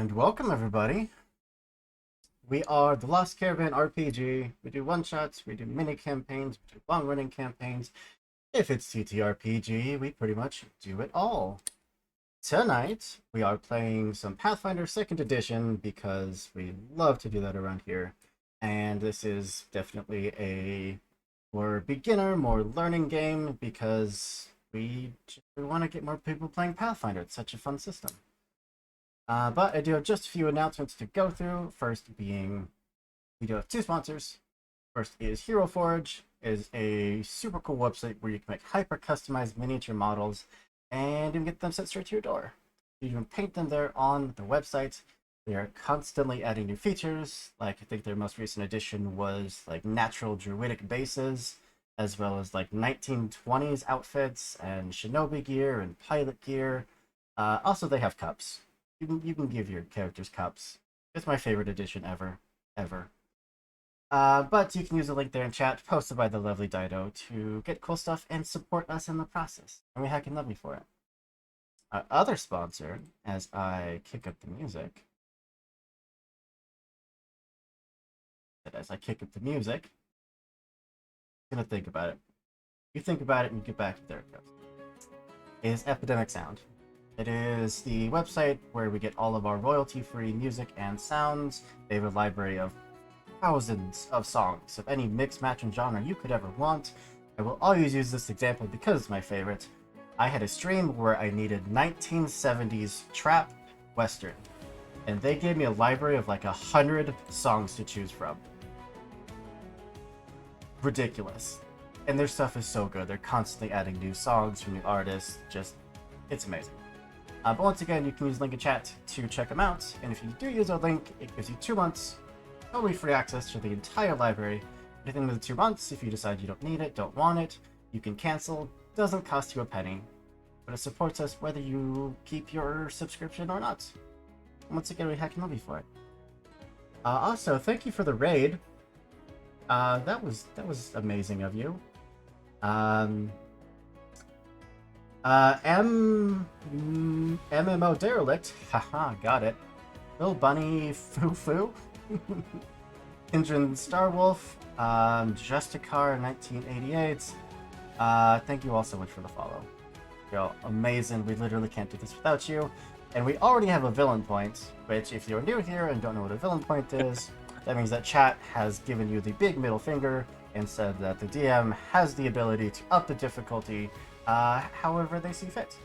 And welcome everybody. We are the Lost Caravan RPG. We do one-shots, we do mini campaigns, we do long-running campaigns. If it's TTRPG, we pretty much do it all. Tonight, we are playing some Pathfinder 2nd Edition because we love to do that around here. And this is definitely a more beginner, more learning game because we want to get more people playing Pathfinder. It's such a fun system. But I do have just a few announcements to go through. First being, we do have two sponsors. First is Hero Forge, is a super cool website where you can make hyper customized miniature models and you can get them sent straight to your door. You can paint them there on the website. They are constantly adding new features. Like I think their most recent addition was like natural druidic bases, as well as like 1920s outfits and shinobi gear and pilot gear. Also, they have cups. You can give your characters cups. It's my favorite edition ever. But you can use the link there in chat, posted by the lovely Dido, to get cool stuff and support us in the process. And we heck and love you for it. Other sponsor, as I kick up the music, I'm gonna think about it. You think about it and you get back. There it goes. Is Epidemic Sound. It is the website where we get all of our royalty-free music and sounds. They have a library of thousands of songs of any mix, match, and genre you could ever want. I will always use this example because it's my favorite. I had a stream where I needed 1970s trap western, and they gave me a library of like 100 songs to choose from. Ridiculous. And their stuff is so good. They're constantly adding new songs from new artists. It's amazing. But once again, you can use the link in chat to check them out. And if you do use our link, it gives you 2 months, totally free access to the entire library. Anything with 2 months, if you decide you don't need it, don't want it, you can cancel. Doesn't cost you a penny, but it supports us whether you keep your subscription or not. And once again, we heck and love you for it. Also, thank you for the raid. That was amazing of you. MMO Derelict, haha, got it. Bill Bunny Foo Indran Starwolf, Justicar 1988. Thank you all so much for the follow. You're amazing. We literally can't do this without you. And we already have a villain point, which if you're new here and don't know what a villain point is, that means that chat has given you the big middle finger and said that the DM has the ability to up the difficulty however they see fit.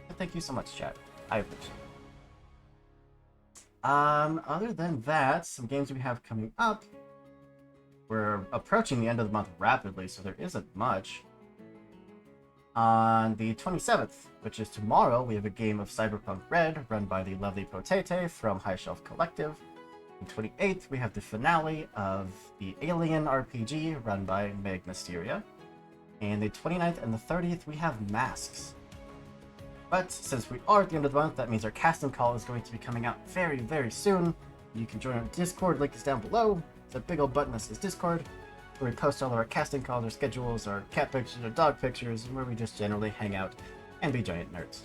But thank you so much, chat. I appreciate it. Other than that, some games we have coming up. We're approaching the end of the month rapidly, so there isn't much. On the 27th, which is tomorrow, we have a game of Cyberpunk Red, run by the lovely Potete from High Shelf Collective. On the 28th, we have the finale of the Alien RPG, run by Meg Mysteria. And the 29th and the 30th, we have Masks. But since we are at the end of the month, that means our casting call is going to be coming out very, very soon. You can join our Discord, link is down below. It's a big old button that says Discord, where we post all of our casting calls, our schedules, our cat pictures, our dog pictures, and where we just generally hang out and be giant nerds.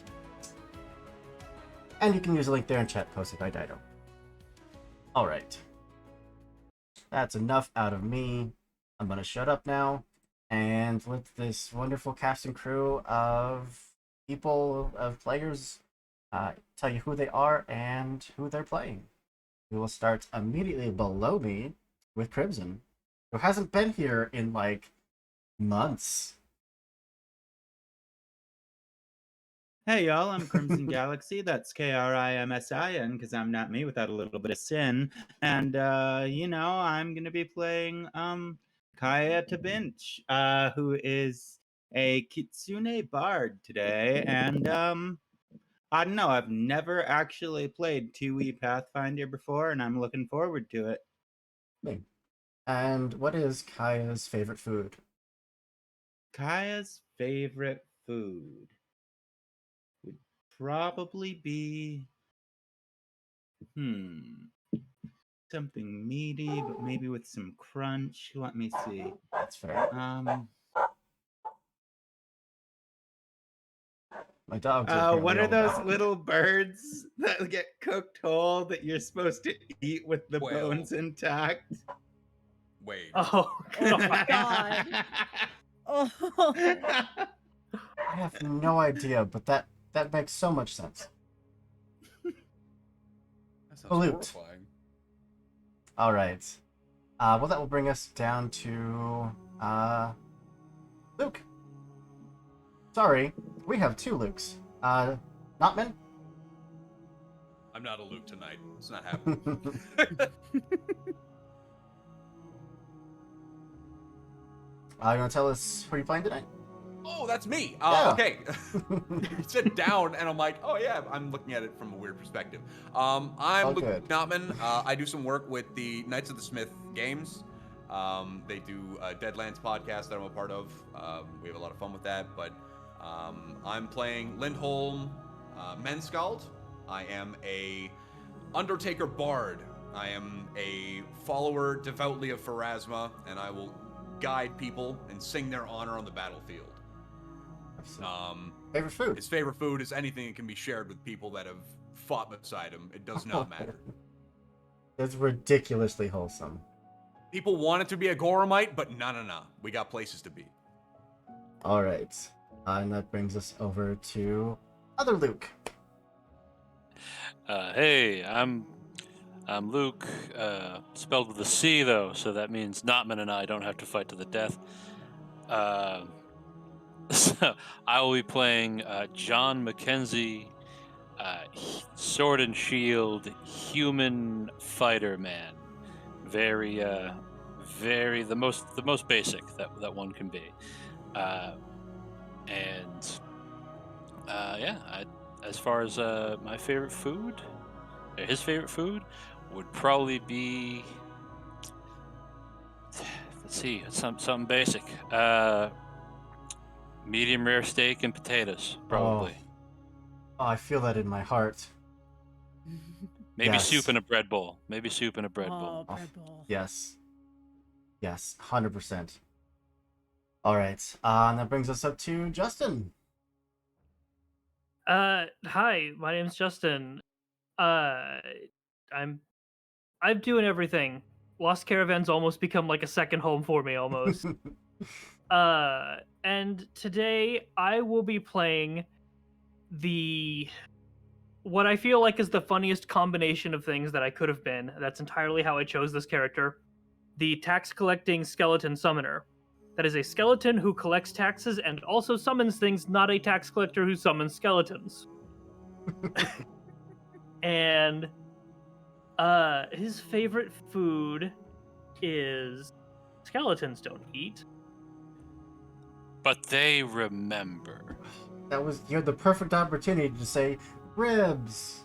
And you can use a link there in chat posted by Dido. Alright. That's enough out of me. I'm gonna shut up now and let this wonderful cast and crew of players tell you who they are and who they're playing. We will start immediately below me with Crimson, who hasn't been here in like months. Hey y'all, I'm Crimson Galaxy. That's Krimsin, because I'm not me without a little bit of sin. And I'm gonna be playing Kaya Tabinch, who is a Kitsune Bard today. And I don't know, I've never actually played 2E Pathfinder before, and I'm looking forward to it. And what is Kaya's favorite food? Kaya's favorite food would probably be something meaty, but maybe with some crunch. Let me see. That's fair. My dogs are apparently What are all those about it. little birds that get cooked whole that you're supposed to eat with the Quail. bones intact? Wait. Oh, God. Oh. I have no idea, but that makes so much sense. That sounds Balut. horrifying. All right. Well, that will bring us down to Luke. Sorry, we have two Lukes. Notman? I'm not a Luke tonight. It's not happening. You want to tell us what you're playing tonight? Oh, that's me. Yeah. Okay. It said down, and I'm like, oh yeah, I'm looking at it from a weird perspective. I'm All Luke good. Notman. I do some work with the Knights of the Smith games. They do a Deadlands podcast that I'm a part of. We have a lot of fun with that. But I'm playing Lindholm Menskald. I am a Undertaker Bard. I am a follower devoutly of Pharasma, and I will guide people and sing their honor on the battlefield. Favorite food? His favorite food is anything that can be shared with people that have fought beside him. It does not matter. It's ridiculously wholesome. People want it to be a Goromite, but no. We got places to be. All right. And that brings us over to other Luke. Hey, I'm Luke, spelled with a C though, so that means Notman and I don't have to fight to the death. So I will be playing John Mackenzie, sword and shield, human fighter man. Very the most basic that one can be. As far as my favorite food, his favorite food would probably be, let's see, something basic. Medium rare steak and potatoes, probably. Oh, I feel that in my heart. Maybe yes. soup in a bread bowl. Oh, bread bowl. Yes. Yes, 100%. All right. And that brings us up to Justin. Hi, my name's Justin. I'm doing everything. Lost Caravan's almost become like a second home for me almost. And today I will be playing what I feel like is the funniest combination of things that I could have been. That's entirely how I chose this character. The tax collecting skeleton summoner. That is a skeleton who collects taxes and also summons things, not a tax collector who summons skeletons. And his favorite food is skeletons don't eat. But they remember. You had the perfect opportunity to say ribs.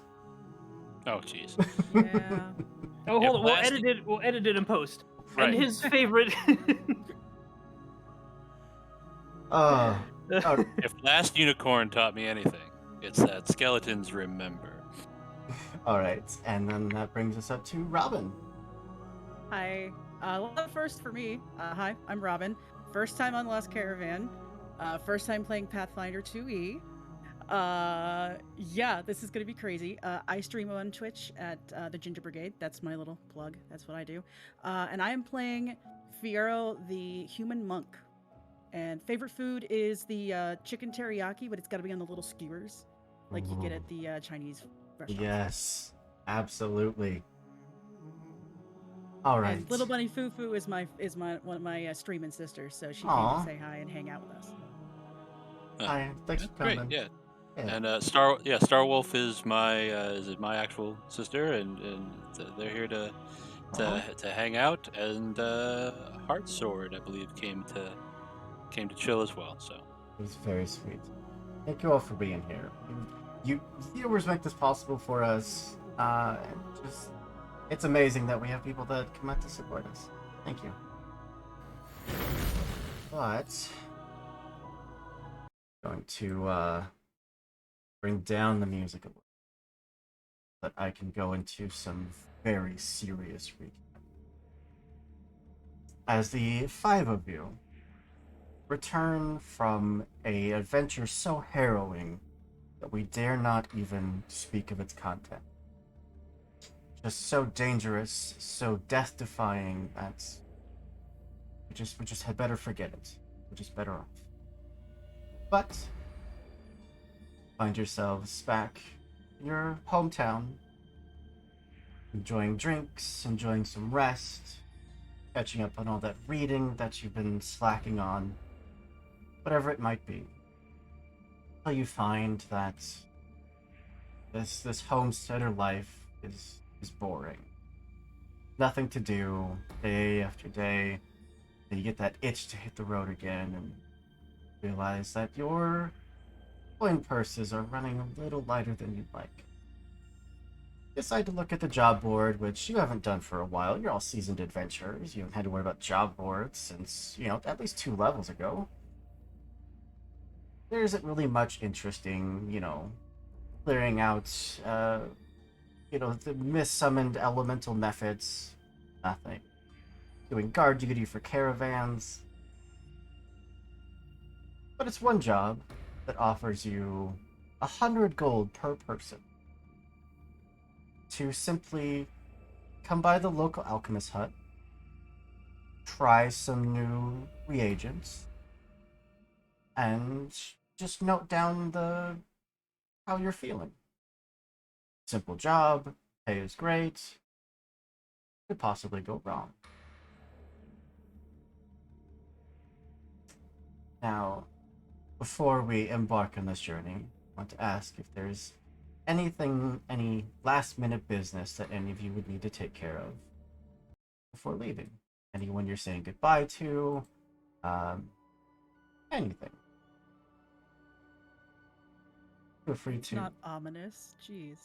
Oh, jeez. Yeah. Oh, hold on. last- We'll edit it in post. Right. And his favorite. Oh, If Last Unicorn taught me anything, it's that skeletons remember. all right. And then that brings us up to Robin. Hi. First for me. Hi, I'm Robin. First time on Lost Caravan. First time playing Pathfinder 2e. Yeah, this is gonna be crazy. I stream on Twitch at the Ginger Brigade. That's my little plug. That's what I do. And I am playing Fiero, the human monk. And favorite food is the chicken teriyaki, but it's got to be on the little skewers, like you get at the Chinese restaurant. Yes, absolutely. All right. And Little Bunny Fufu is one of my streaming sisters, so she came Aw. to say hi and hang out with us. Hi, thanks for Great, coming. yeah. Yeah. And Star Wolf is my actual sister, and they're here to hang out. And Heart Sword, I believe, came to chill as well. So It was very sweet. Thank you all for being here. You viewers make this possible for us. It's amazing that we have people that come out to support us. Thank you. But going to bring down the music a little, so that I can go into some very serious recap. As the five of you return from a adventure so harrowing that we dare not even speak of its content. Just so dangerous, so death-defying that we just had better forget it. We're just better off. But find yourselves back in your hometown, enjoying drinks, enjoying some rest, catching up on all that reading that you've been slacking on, whatever it might be. Until you find that this homesteader life is boring. Nothing to do day after day. You get that itch to hit the road again and realize that your coin purses are running a little lighter than you'd like. Decide to look at the job board, which you haven't done for a while. You're all seasoned adventurers. You haven't had to worry about job boards since, at least 2 levels ago. There isn't really much interesting, clearing out, the missummoned elemental methods. Nothing. Doing guard duty for caravans. But it's one job that offers you 100 gold per person to simply come by the local alchemist hut, try some new reagents, and just note down how you're feeling. Simple job, pay is great. Could possibly go wrong. Now, before we embark on this journey, I want to ask if there's any last minute business that any of you would need to take care of before leaving. Anyone you're saying goodbye to, anything. Feel free It's to. not ominous. Jeez.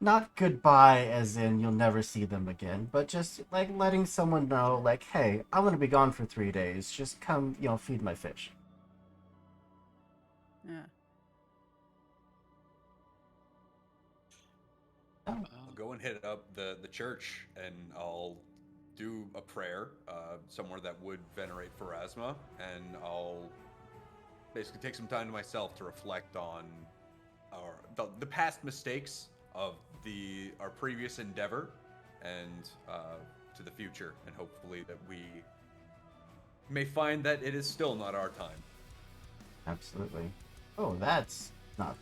Not goodbye as in you'll never see them again, but just like letting someone know, like, hey, I'm gonna be gone for 3 days. Just come, feed my fish. Yeah. Oh, I'll go and hit up the church, and I'll do a prayer somewhere that would venerate Pharasma, and I'll basically take some time to myself to reflect on the past mistakes of our previous endeavor, and to the future, and hopefully that we may find that it is still not our time. absolutely. Oh, that's not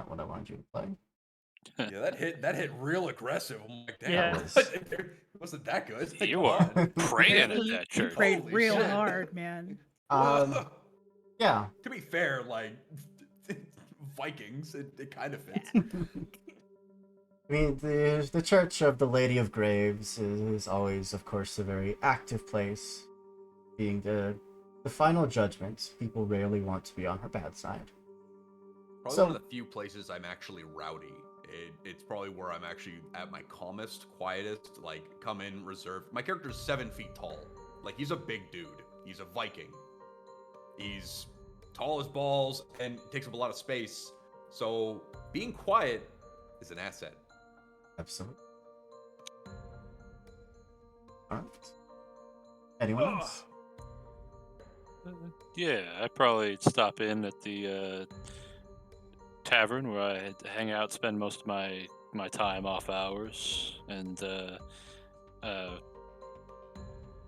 what I wanted you to play. Yeah, that hit real aggressive. I'm like, damn, Yeah. it wasn't that good. Like, You come are on. praying at He, that he church. prayed Holy real shit. hard, man. Um, yeah. To be fair, like Vikings, it kind of fits. I mean, the Church of the Lady of Graves is always, of course, a very active place. Being the final judgment, people rarely want to be on her bad side. Probably So- one of the few places I'm actually rowdy. It's probably where I'm actually at my calmest, quietest, like, come in reserved. My character's 7 feet tall. Like, he's a big dude. He's a Viking. He's tall as balls and takes up a lot of space. So being quiet is an asset. Absolutely. All right. Anyone else? Yeah, I'd probably stop in at the tavern where I hang out, spend most of my time off hours, and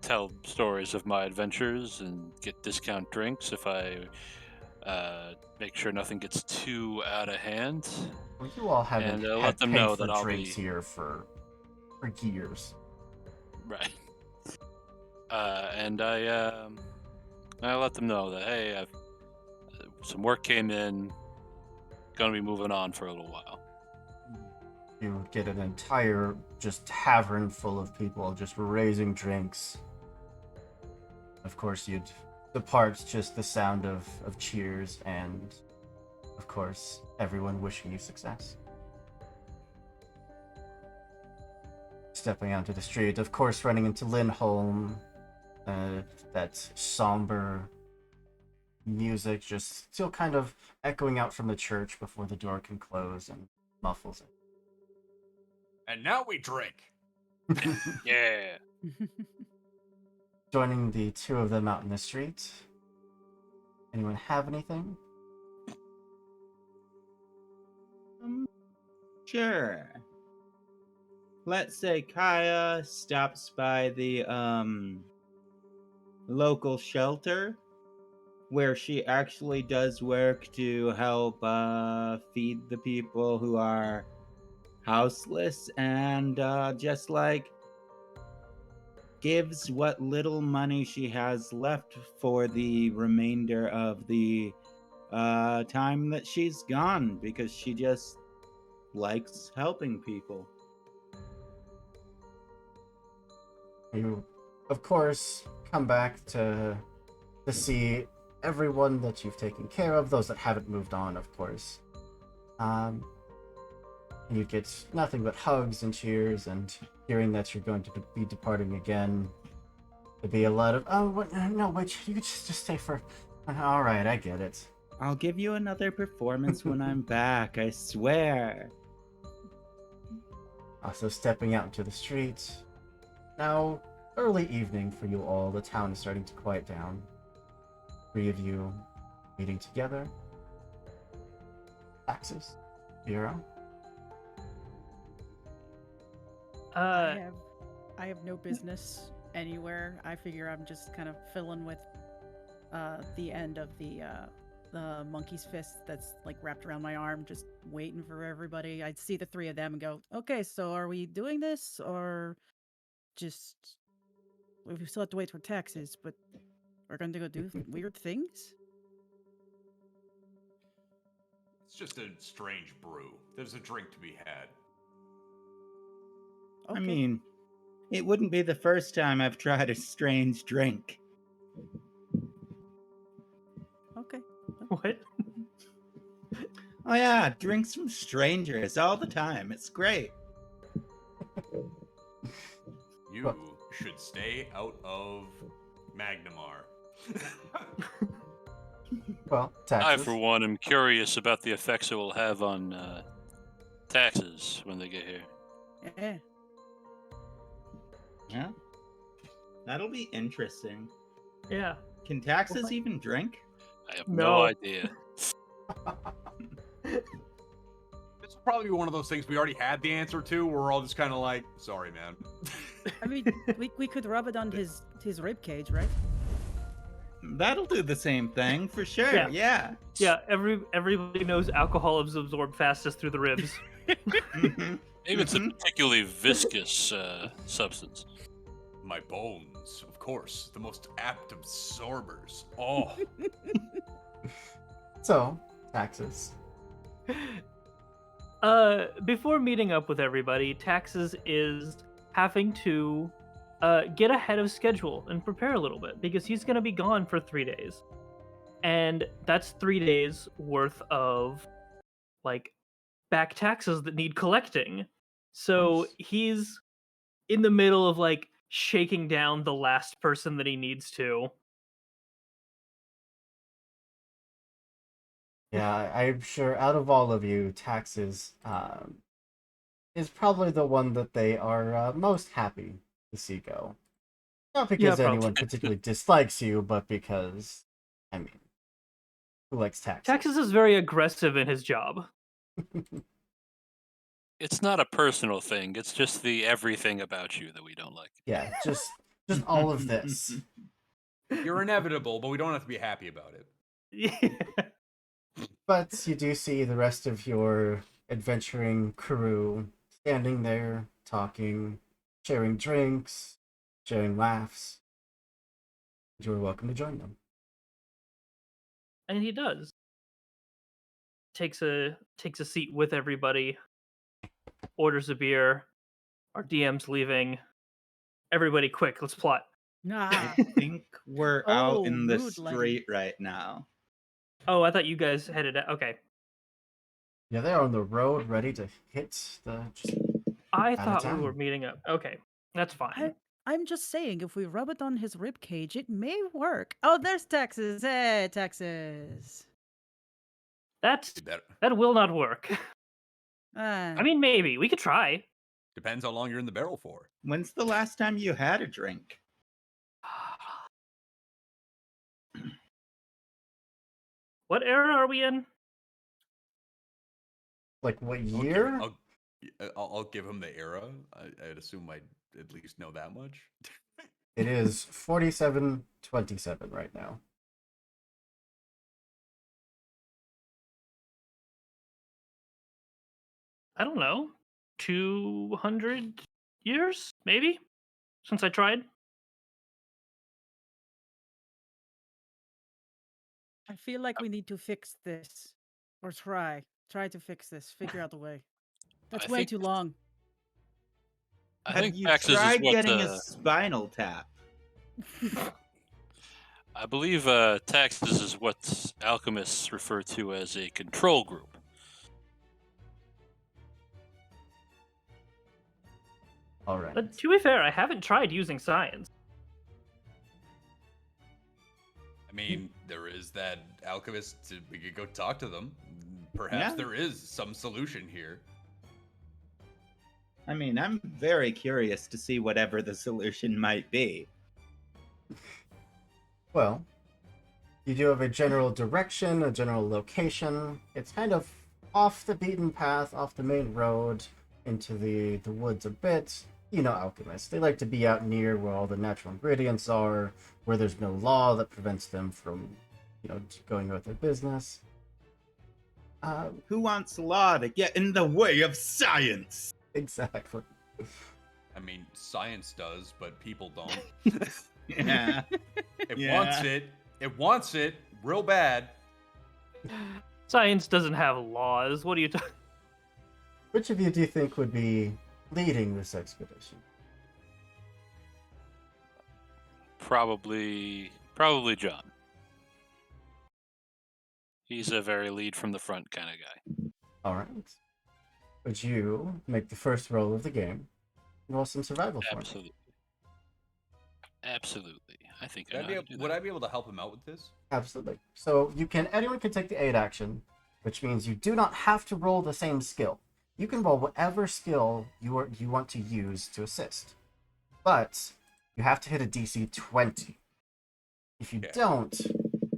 tell stories of my adventures and get discount drinks if I make sure nothing gets too out of hand. Well, you all haven't And had let them paid know for that I'll drinks be here for years. right. And I let them know that hey, some work came in. Gonna be moving on for a little while. You get an entire just tavern full of people just raising drinks. Of course, you'd depart just the sound of cheers and, of course, everyone wishing you success. Stepping onto the street, of course, running into Lindholm. That somber music just still kind of echoing out from the church before the door can close and muffles And now we drink. it. Yeah. Joining the two of them out in the street. Anyone have anything? Sure. Let's say Kaya stops by the local shelter where she actually does work to help feed the people who are houseless and just like gives what little money she has left for the remainder of the time that she's gone because she just likes helping people. You, of course, come back to see everyone that you've taken care of, those that haven't moved on, of course. And you get nothing but hugs and cheers, and hearing that you're going to be departing again. There'd be a lot of, oh, what, no, wait, you could just stay for... All right, I get it. I'll give you another performance when I'm back, I swear. Also stepping out into the streets. Now, early evening for you all, the town is starting to quiet down. 3 of you meeting together. Taxes. Bureau. I have no business anywhere. I figure I'm just kind of filling with the end of the monkey's fist that's like wrapped around my arm, just waiting for everybody. I'd see the 3 of them and go, okay, so are we doing this or just we still have to wait for taxes, but we're going to go do weird things? It's just a strange brew. There's a drink to be had. I Okay. mean, it wouldn't be the first time I've tried a strange drink. Okay. What? Oh yeah, drinks from strangers all the time. It's great. You should stay out of Magnamar. Well, I, taxes. for one, am curious about the effects it will have on taxes when they get here. Yeah. Yeah. That'll be interesting. Yeah. Can taxes even drink? I have No. no idea. This will probably be one of those things we already had the answer to. We're all just kind of like, sorry, man. I mean, we could rub it on his rib cage, right? That'll do the same thing for sure. Yeah. Yeah. Yeah, everybody knows alcohol is absorbed fastest through the ribs. Mhm. Maybe it's a particularly viscous substance. My bones, of course, the most apt absorbers. Oh, So, taxes. Before meeting up with everybody, Taxes is having to get ahead of schedule and prepare a little bit because he's going to be gone for 3 days. And that's 3 days worth of like back taxes that need collecting. So Nice. he's in the middle of like shaking down the last person that he needs to. Yeah, I'm sure out of all of you, taxes is probably the one that they are most happy to see go. Not because Yeah, anyone probably. particularly dislikes you, but because, I mean, who likes taxes? Taxes is very aggressive in his job. It's not a personal thing. It's just the everything about you that we don't like. Yeah, just all of this. you're inevitable, but we don't have to be happy about it. Yeah. But you do see the rest of your adventuring crew standing there, talking, sharing drinks, sharing laughs. You're welcome to join them. And he does. Takes a seat with everybody. Orders a beer. Our DM's leaving. Everybody, quick! Let's plot. Nah. I think we're out Oh, in the mood lighting. street right now. Oh, I thought you guys headed out. Okay. Yeah, they're on the road, ready to hit the. I Out of thought we town. were meeting up. Okay, that's fine. I'm just saying, if we rub it on his rib cage, it may work. Oh, there's Texas. Hey, Texas. That's Be better. that will not work. Ah, I mean, maybe we could try. Depends how long you're in the barrel for. When's the last time you had a drink? What era are we in? Like what Okay, year? I'll give him the era. I'd assume I'd at least know that much. It is 47-27 right now. I don't know, 200 years maybe since I tried. I feel like we need to fix this. Or try. Try to fix this. Figure out the way. That's I way think too long. I Have think you taxes is tried what getting a spinal tap? I believe taxes is what alchemists refer to as a control group. All right. But to be fair, I haven't tried using science. I mean, there is that alchemist. We could go talk to them. Perhaps Yeah. there is some solution here. I mean, I'm very curious to see whatever the solution might be. Well, you do have a general direction, a general location. It's kind of off the beaten path, off the main road, into the woods a bit. You know, alchemists. They like to be out near where all the natural ingredients are, where there's no law that prevents them from, going about their business. Who wants law to get in the way of science? Exactly. I mean, science does, but people don't. Yeah. It Yeah. wants it. It wants it real bad. Science doesn't have laws. What are you talking? Which of you do you think would be leading this expedition? Probably John. He's a very lead from the front kind of guy. All right. Would you make the first roll of the game? Roll some survival for me. Absolutely. Absolutely. I think Would I know how to do would that. I be able to help him out with this? Absolutely. So anyone can take the aid action, which means you do not have to roll the same skill. You can roll whatever skill you want to use to assist. But you have to hit a DC 20. If you Yeah. don't,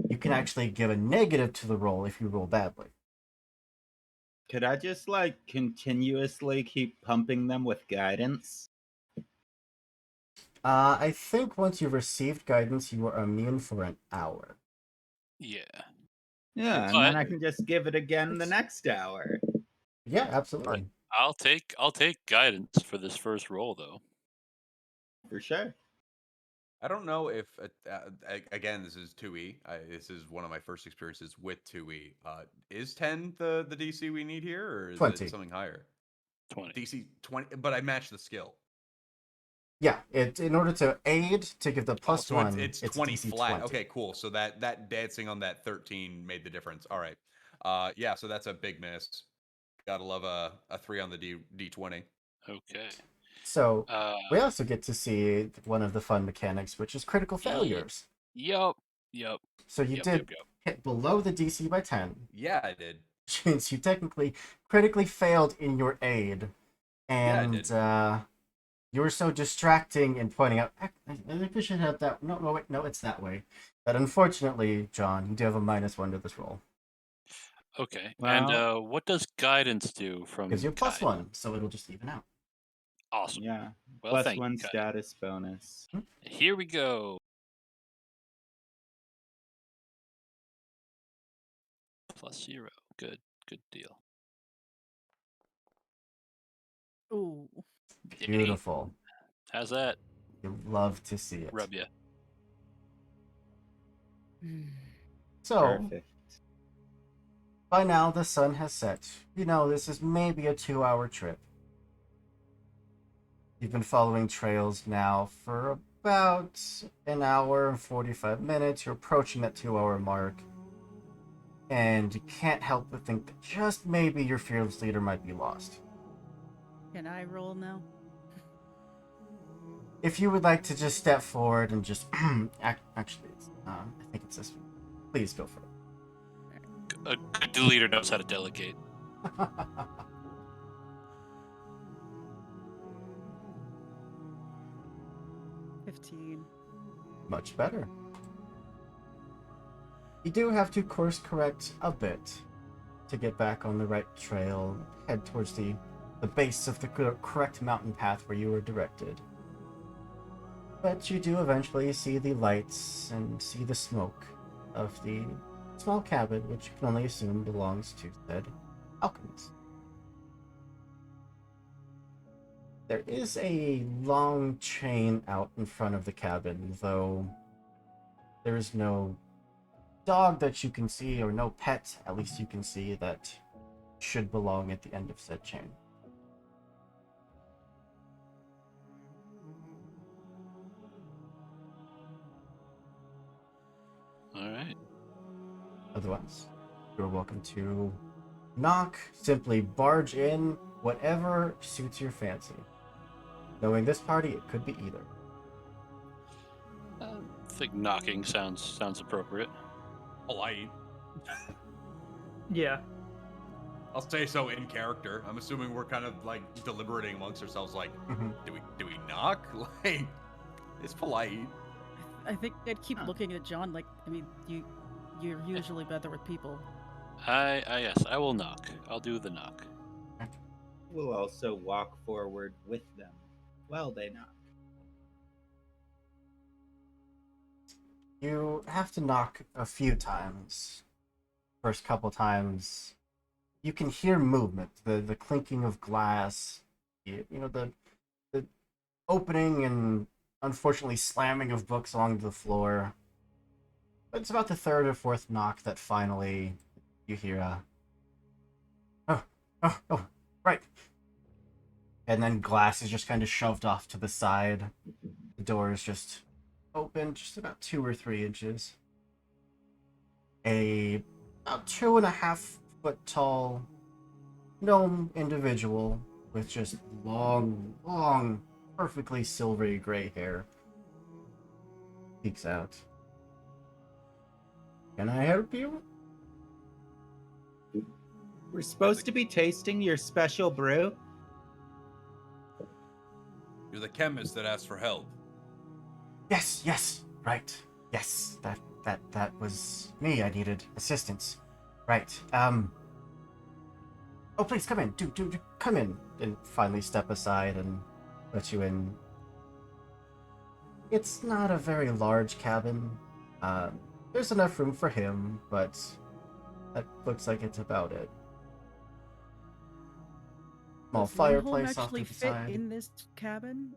you can actually give a negative to the roll if you roll badly. Could I just continuously keep pumping them with guidance? I think once you've received guidance, you are immune for an hour. Yeah. Yeah, and But- then I can just give it again the next hour. Yeah, absolutely. I'll take guidance for this first roll though. For sure. I don't know if again this is 2e. This is one of my first experiences with 2e. Is 10 the DC we need here, or is 20. it something higher? 20. DC 20, but I match the skill. Yeah, in order to aid to give the plus so one, it's 20 DC flat. 20. Okay, cool. So that dancing on that 13 made the difference. All right. Yeah. So that's a big miss. Gotta love a 3 on the D20. Okay. So we Uh, also get to see one of the fun mechanics, which is critical failures. Yup. So you did Yep. hit below the DC by 10, Yeah, I did. which means you technically critically failed in your aid. Yeah, I And did. you were so distracting in pointing out, I think we should have that. No, wait, no, it's that way. But unfortunately, John, you do have a -1 to this roll. Okay. Well- And what does guidance do from Gives you a Kai? +1, so it'll just even out. Awesome. Yeah. Well, Plus thank you, one Kai. status bonus. Here we go. +0. Good deal. Ooh. Yay. Beautiful. How's that? You love to see it. Rub ya. So, Perfect. by now the sun has set. You know, this is maybe a 2-hour trip. You've been following trails now for about an hour and 45 minutes. You're approaching that 2-hour mark. And you can't help but think that just maybe your fearless leader might be lost. Can I roll now? If you would like to just step forward and just... actually, I think it's this one. Please go for it. A good leader knows how to delegate. 15. Much better. You do have to course correct a bit to get back on the right trail, head towards the the base of the correct mountain path where you were directed. But you do eventually see the lights and see the smoke of the small cabin, which you can only assume belongs to said alchemist. There is a long chain out in front of the cabin, though there is no dog that you can see, or no pet, at least you can see, that should belong at the end of said chain. All right. Otherwise, you're welcome to knock, simply barge in, whatever suits your fancy. Knowing this party, it could be either. I think knocking sounds appropriate. Polite. Yeah. I'll say so in character. I'm assuming we're kind of like deliberating amongst ourselves, like, Mhm. do we knock? Like, it's polite. I think I'd keep Huh. looking at John like, I mean, you're usually better with people. Yes, I will knock. I'll do the knock. We'll also walk forward with them while they knock. You have to knock a few times. First couple times, you can hear movement, the clinking of glass, the opening and unfortunately slamming of books along the floor. But it's about the third or fourth knock that finally you hear oh, right. And then glass is just kind of shoved off to the side. The door is just open, just about 2 or 3 inches. A about 2.5-foot tall gnome individual with just long, perfectly silvery gray hair peeks out. Can I help you? We're supposed to be tasting your special brew. You're the chemist that asked for help. Yes, right. Yes, that was me. I needed assistance. Right. Oh, please come in. Do come in. And finally step aside and let you in. It's not a very large cabin. There's enough room for him, but that looks like it's about it. Small Does Lindholm fireplace off actually to the fit side. in this cabin?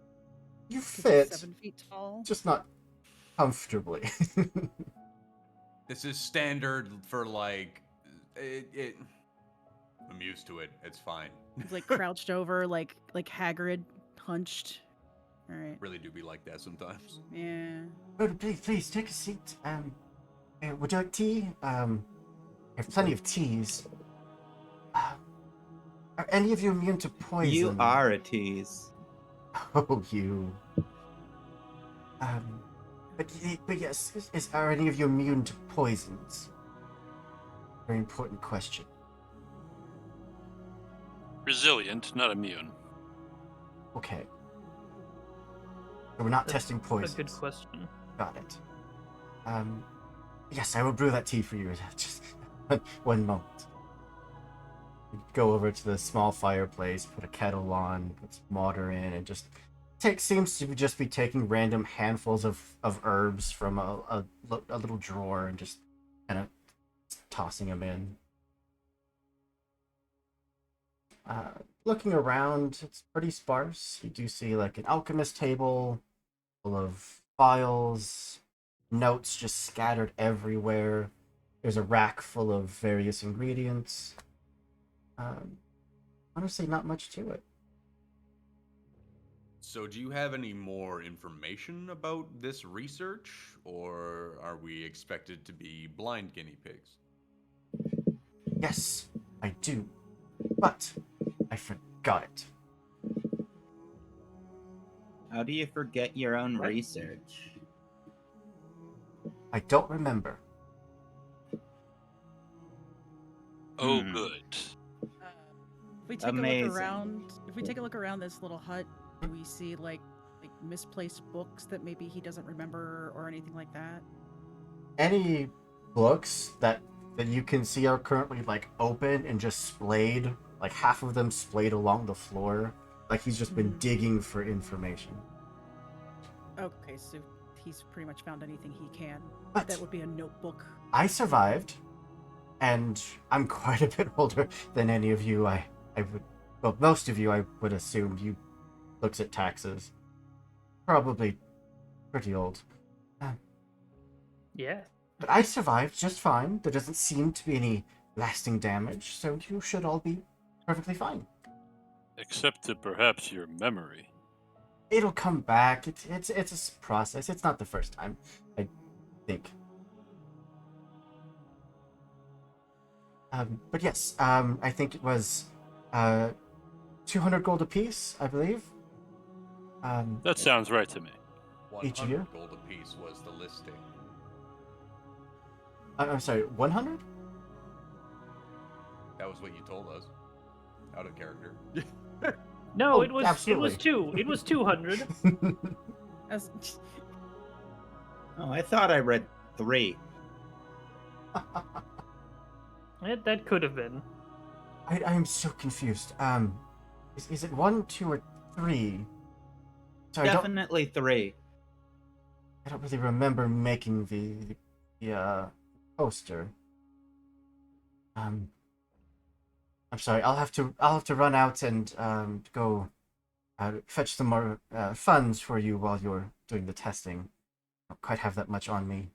You 'Cause he's fit, 7 feet tall. just not comfortably. This is standard for like it. I'm used to it. It's fine. He's like crouched over, like Hagrid, hunched. All right. Really do be like that sometimes. Yeah. But please take a seat. Would you like tea? I have plenty of teas. Are any of you immune to poison? You are a tease. Oh, you. But yes, are any of you immune to poisons? Very important question. Resilient, not immune. Okay. So we're not testing That's poisons. a good question. Got it. Yes, I will brew that tea for you. Just one moment. Go over to the small fireplace, put a kettle on, put some water in, and just seems to just be taking random handfuls of herbs from a little drawer and just kind of tossing them in. Looking around, it's pretty sparse. You do see like an alchemist table full of files, notes just scattered everywhere. There's a rack full of various ingredients. Honestly, not much to it. So, do you have any more information about this research, or are we expected to be blind guinea pigs? Yes, I do. But I forgot it. How do you forget your own What? research? I don't remember. Oh, Hmm. good. If we take Amazing. a look around, this little hut, do we see like misplaced books that maybe he doesn't remember or anything like that? Any books that you can see are currently like open and just splayed like half of them splayed along the floor, like he's just been digging for information. Okay, so he's pretty much found anything he can. But That would be a notebook. I survived, and I'm quite a bit older than any of you. I would, well, most of you, I would assume you looks at taxes. Probably pretty old. Yeah. But I survived just fine. There doesn't seem to be any lasting damage, so you should all be perfectly fine. Except to perhaps your memory. It'll come back. It's a process. It's not the first time, I think. But yes, I think it was 200 gold apiece, I believe. That sounds right to me. Each of you? 100 gold apiece was the listing. I'm sorry, 100? That was what you told us. Out of character. No, Oh, it was absolutely. 200. As, Oh, I thought I read 3. That could have been. I am so confused. Is it 1, 2, or 3? So Definitely 3. I don't really remember making the poster. I'm sorry. I'll have to run out and go fetch some more funds for you while you're doing the testing. I don't quite have that much on me.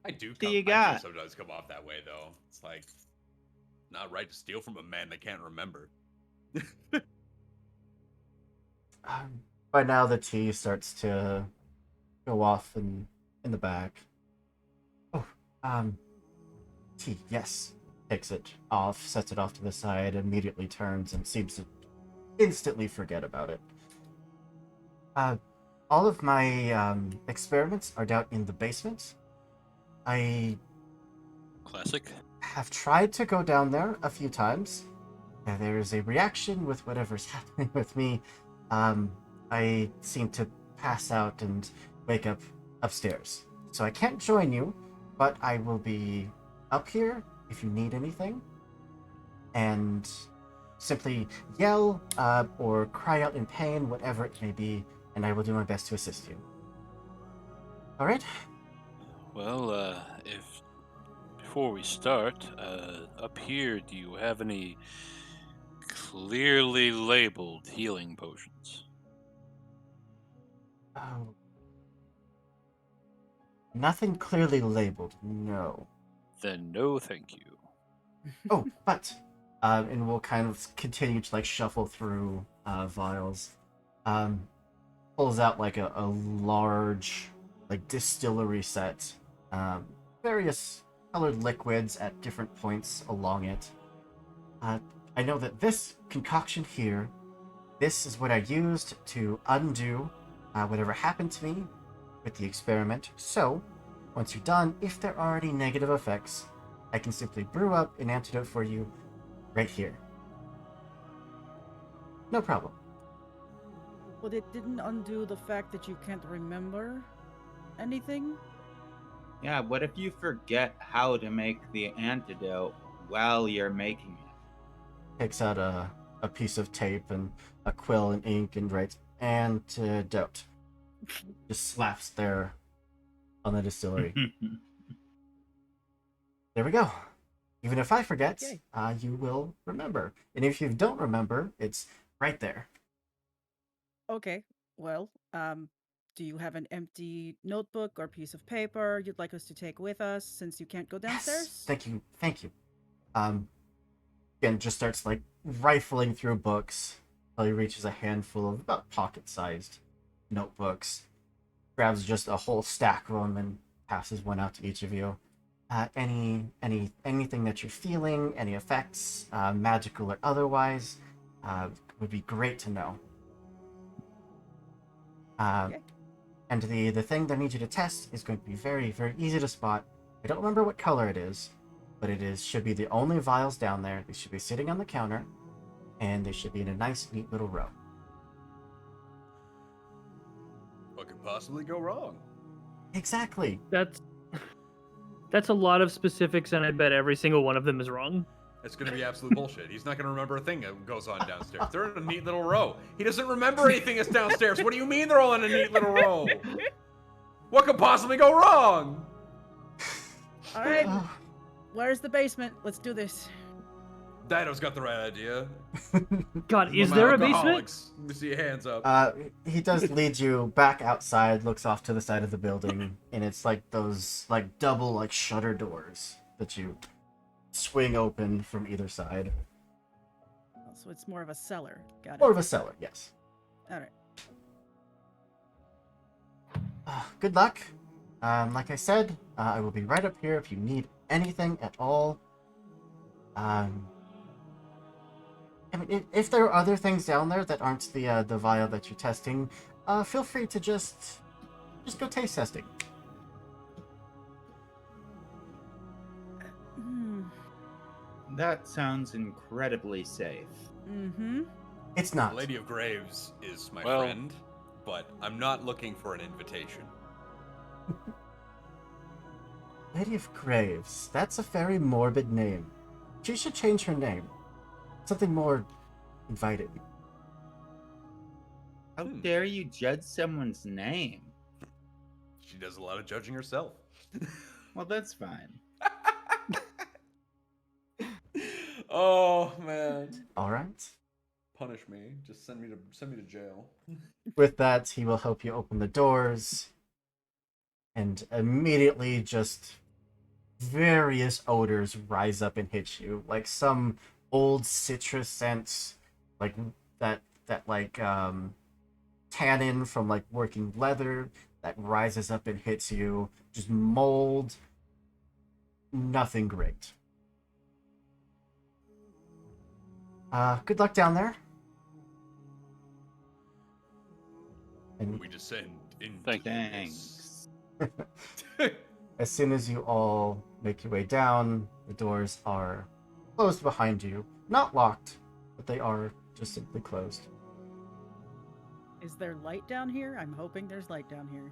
I do you got? sometimes come off that way, though. It's like, not right to steal from a man they can't remember. By now the tea starts to go off in the back. Oh, tea, yes. Takes it off, sets it off to the side, immediately turns and seems to instantly forget about it. All of my experiments are down in the basement. I Classic. have tried to go down there a few times. There is a reaction with whatever's happening with me. I seem to pass out and wake up upstairs. So I can't join you, but I will be up here if you need anything. And simply yell or cry out in pain, whatever it may be, and I will do my best to assist you. All right? Well, if before we start, up here, do you have any clearly labeled healing potions? Oh. Nothing clearly labeled, no. Then no, thank you. Oh, but and we'll kind of continue to like shuffle through vials. Pulls out like a large like distillery set. Various colored liquids at different points along it. I know that this concoction here, this is what I used to undo whatever happened to me with the experiment. So, once you're done, if there are any negative effects, I can simply brew up an antidote for you right here. No problem. but it didn't undo the fact that you can't remember anything. Yeah, what if you forget how to make the antidote while you're making it? Takes out a piece of tape and a quill and ink and writes antidote. Just slaps there on the distillery. There we go. Even if I forget, Okay. you will remember. And if you don't remember, it's right there. Okay, well, do you have an empty notebook or piece of paper you'd like us to take with us since you can't go downstairs? Yes. Thank you. Again, just starts like rifling through books until he reaches a handful of about pocket-sized notebooks. Grabs just a whole stack of them and passes one out to each of you. Anything that you're feeling, any effects, magical or otherwise, would be great to know. Okay. And the thing that I need you to test is going to be very, very easy to spot. I don't remember what color it is, but should be the only vials down there. They should be sitting on the counter, and they should be in a nice, neat little row. What could possibly go wrong? Exactly. That's That's a lot of specifics, and I bet every single one of them is wrong. It's going to be absolute bullshit. He's not going to remember a thing that goes on downstairs. They're in a neat little row. He doesn't remember anything that's downstairs. What do you mean they're all in a neat little row? What could possibly go wrong? All right, where's the basement? Let's do this. Dido's got the right idea. God, is there a basement? Alcoholics. Let me see your hands up. He does lead you back outside, looks off to the side of the building, and it's like those like double like shutter doors that you swing open from either side. Oh, so it's more of a cellar. Got it. More of a cellar, yes. All right. Good luck. Like I said, I will be right up here if you need anything at all. I mean, if there are other things down there that aren't the vial that you're testing, feel free to just go taste testing. That sounds incredibly safe. Mm-hmm. It's not. Lady of Graves is my Well- friend, but I'm not looking for an invitation. Lady of Graves. That's a very morbid name. She should change her name. Something more inviting. How dare you judge someone's name? She does a lot of judging herself. Well, that's fine. Oh man. All right. Punish me. Just send me to jail. With that, he will help you open the doors, and immediately just various odors rise up and hit you, like some old citrus scents, like that like tannin from like working leather that rises up and hits you, just mold. Nothing great. Good luck down there. And We descend into Thank you. Thanks. as soon as you all make your way down, the doors are closed behind you. Not locked, but they are just simply closed. Is there light down here? I'm hoping there's light down here.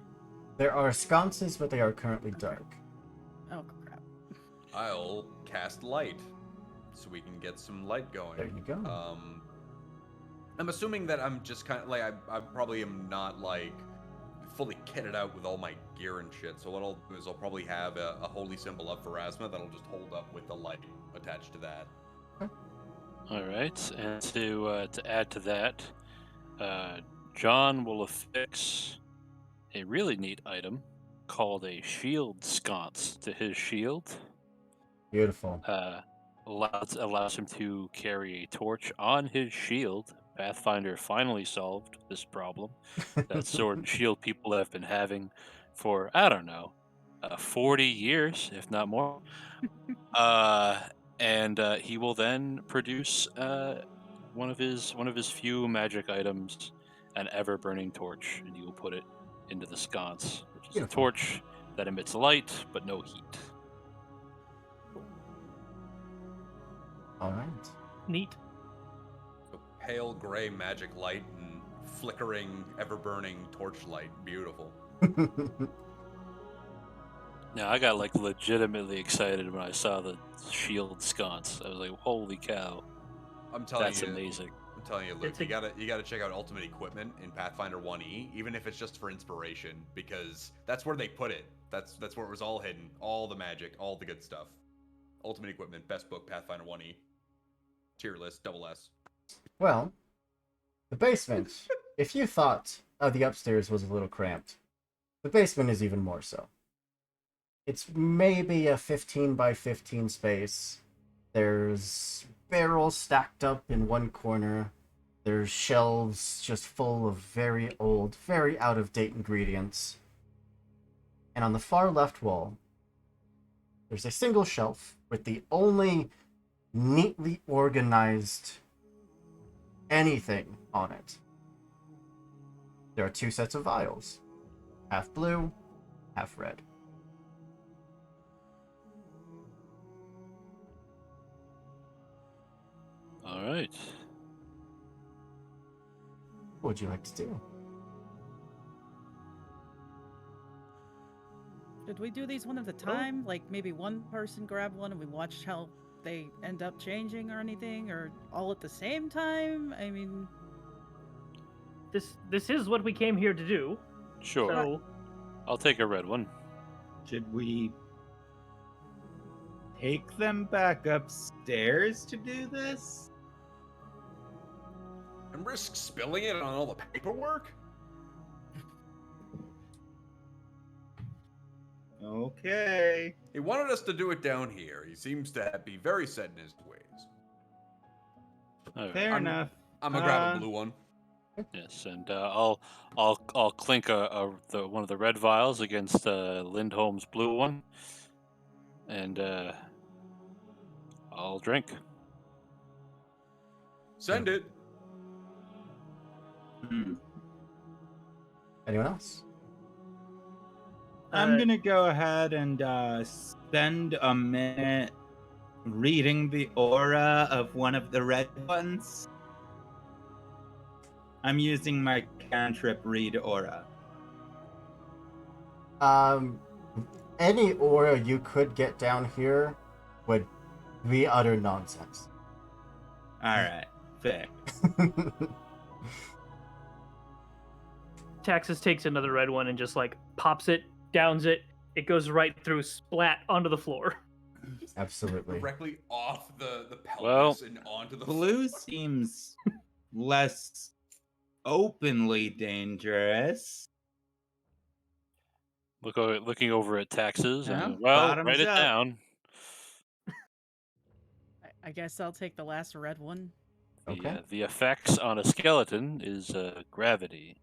There are sconces, but they are currently dark. Oh crap. I'll cast light so we can get some light going. There you go. I'm assuming that I'm just kind of like I probably am not like fully kitted out with all my gear and shit. So what I'll do is I'll probably have a holy symbol up for Asma that'll just hold up with the light attached to that. All right, and to add to that, John will affix a really neat item called a shield sconce to his shield. Beautiful. Allows him to carry a torch on his shield. Pathfinder finally solved this problem that sword and shield people have been having for, I don't know, 40 years, if not more. And he will then produce one of his few magic items, an ever-burning torch, and he will put it into the sconce, which is Beautiful. a torch that emits light but no heat. All right. Neat. A pale gray magic light and flickering, ever-burning torchlight. Beautiful. Now I got like legitimately excited when I saw the shield sconce. I was like, "Holy cow, I'm telling that's you, amazing!" I'm telling you, Luke, It's a- you gotta check out Ultimate Equipment in Pathfinder 1E, even if it's just for inspiration, because that's where they put it. That's where it was all hidden, all the magic, all the good stuff. Ultimate Equipment, best book, Pathfinder 1E. Tier list, double S. Well, the basement. If you thought the upstairs was a little cramped, the basement is even more so. It's maybe a 15 by 15 space. There's barrels stacked up in one corner. There's shelves just full of very old, very out-of-date ingredients. And on the far left wall, there's a single shelf with the only neatly organized anything on it. There are two sets of vials, half blue, half red. All right. What would you like to do? Should we do these one at a time? Like maybe one person grab one and we watch how they end up changing or anything, or all at the same time? I mean, This is what we came here to do. Sure. So I'll take a red one. Should we take them back upstairs to do this? And risk spilling it on all the paperwork? Okay. He wanted us to do it down here. He seems to be very set in his ways. All right. Fair enough. I'm gonna grab a blue one. Yes, and I'll clink one of the red vials against Lindholm's blue one, and I'll drink. Send it. Hmm. Anyone else? I'm gonna go ahead and spend a minute reading the aura of one of the red ones. I'm using my cantrip read aura. Any aura you could get down here would be utter nonsense. Alright, fair. Taxus takes another red one and just like pops it, downs it. It goes right through, splat onto the floor. Absolutely. Directly off the Well, pelvis and onto the Blue floor. seems less openly dangerous. Looking over at taxes, Yeah, and well, bottoms write it up. down. I guess I'll take the last red one. Okay. The effects on a skeleton is gravity.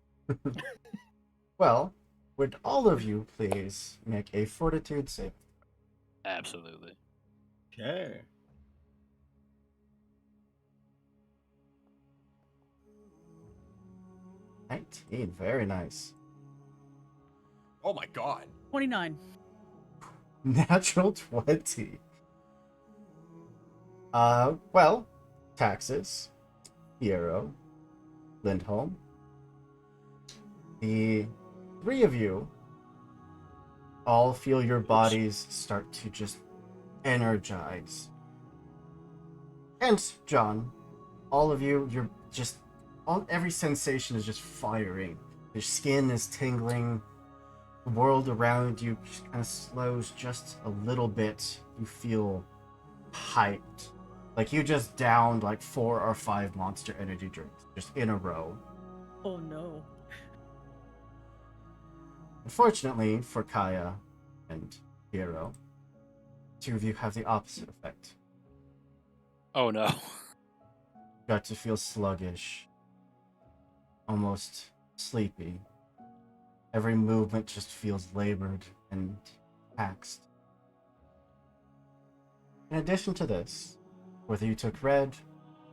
Well, would all of you please make a fortitude save? Absolutely. Okay. $19. Very nice. Oh my god. 29. Natural 20. Well, taxes, Piero, Lindholm. The three of you all feel your bodies start to just energize. And John, all of you, every sensation is just firing. Your skin is tingling. The world around you just kind of slows just a little bit. You feel hyped. Like you just downed like 4 or 5 Monster Energy drinks just in a row. Oh no. Unfortunately for Kaya and Piero, two of you have the opposite effect. Oh no. Got to feel sluggish, almost sleepy. Every movement just feels labored and taxed. In addition to this, whether you took red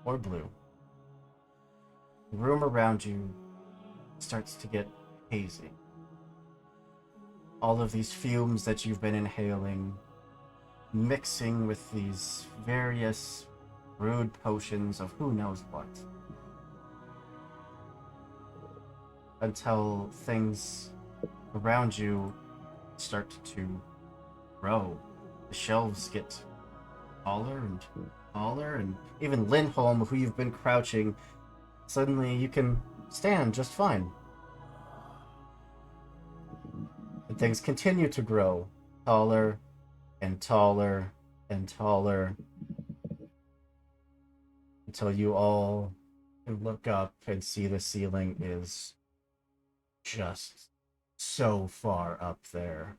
or blue, the room around you starts to get hazy. All of these fumes that you've been inhaling, mixing with these various brewed potions of who knows what. Until things around you start to grow. The shelves get taller and taller, and even Lindholm, who you've been crouching, suddenly you can stand just fine. And things continue to grow taller and taller and taller until you all can look up and see the ceiling is just so far up there.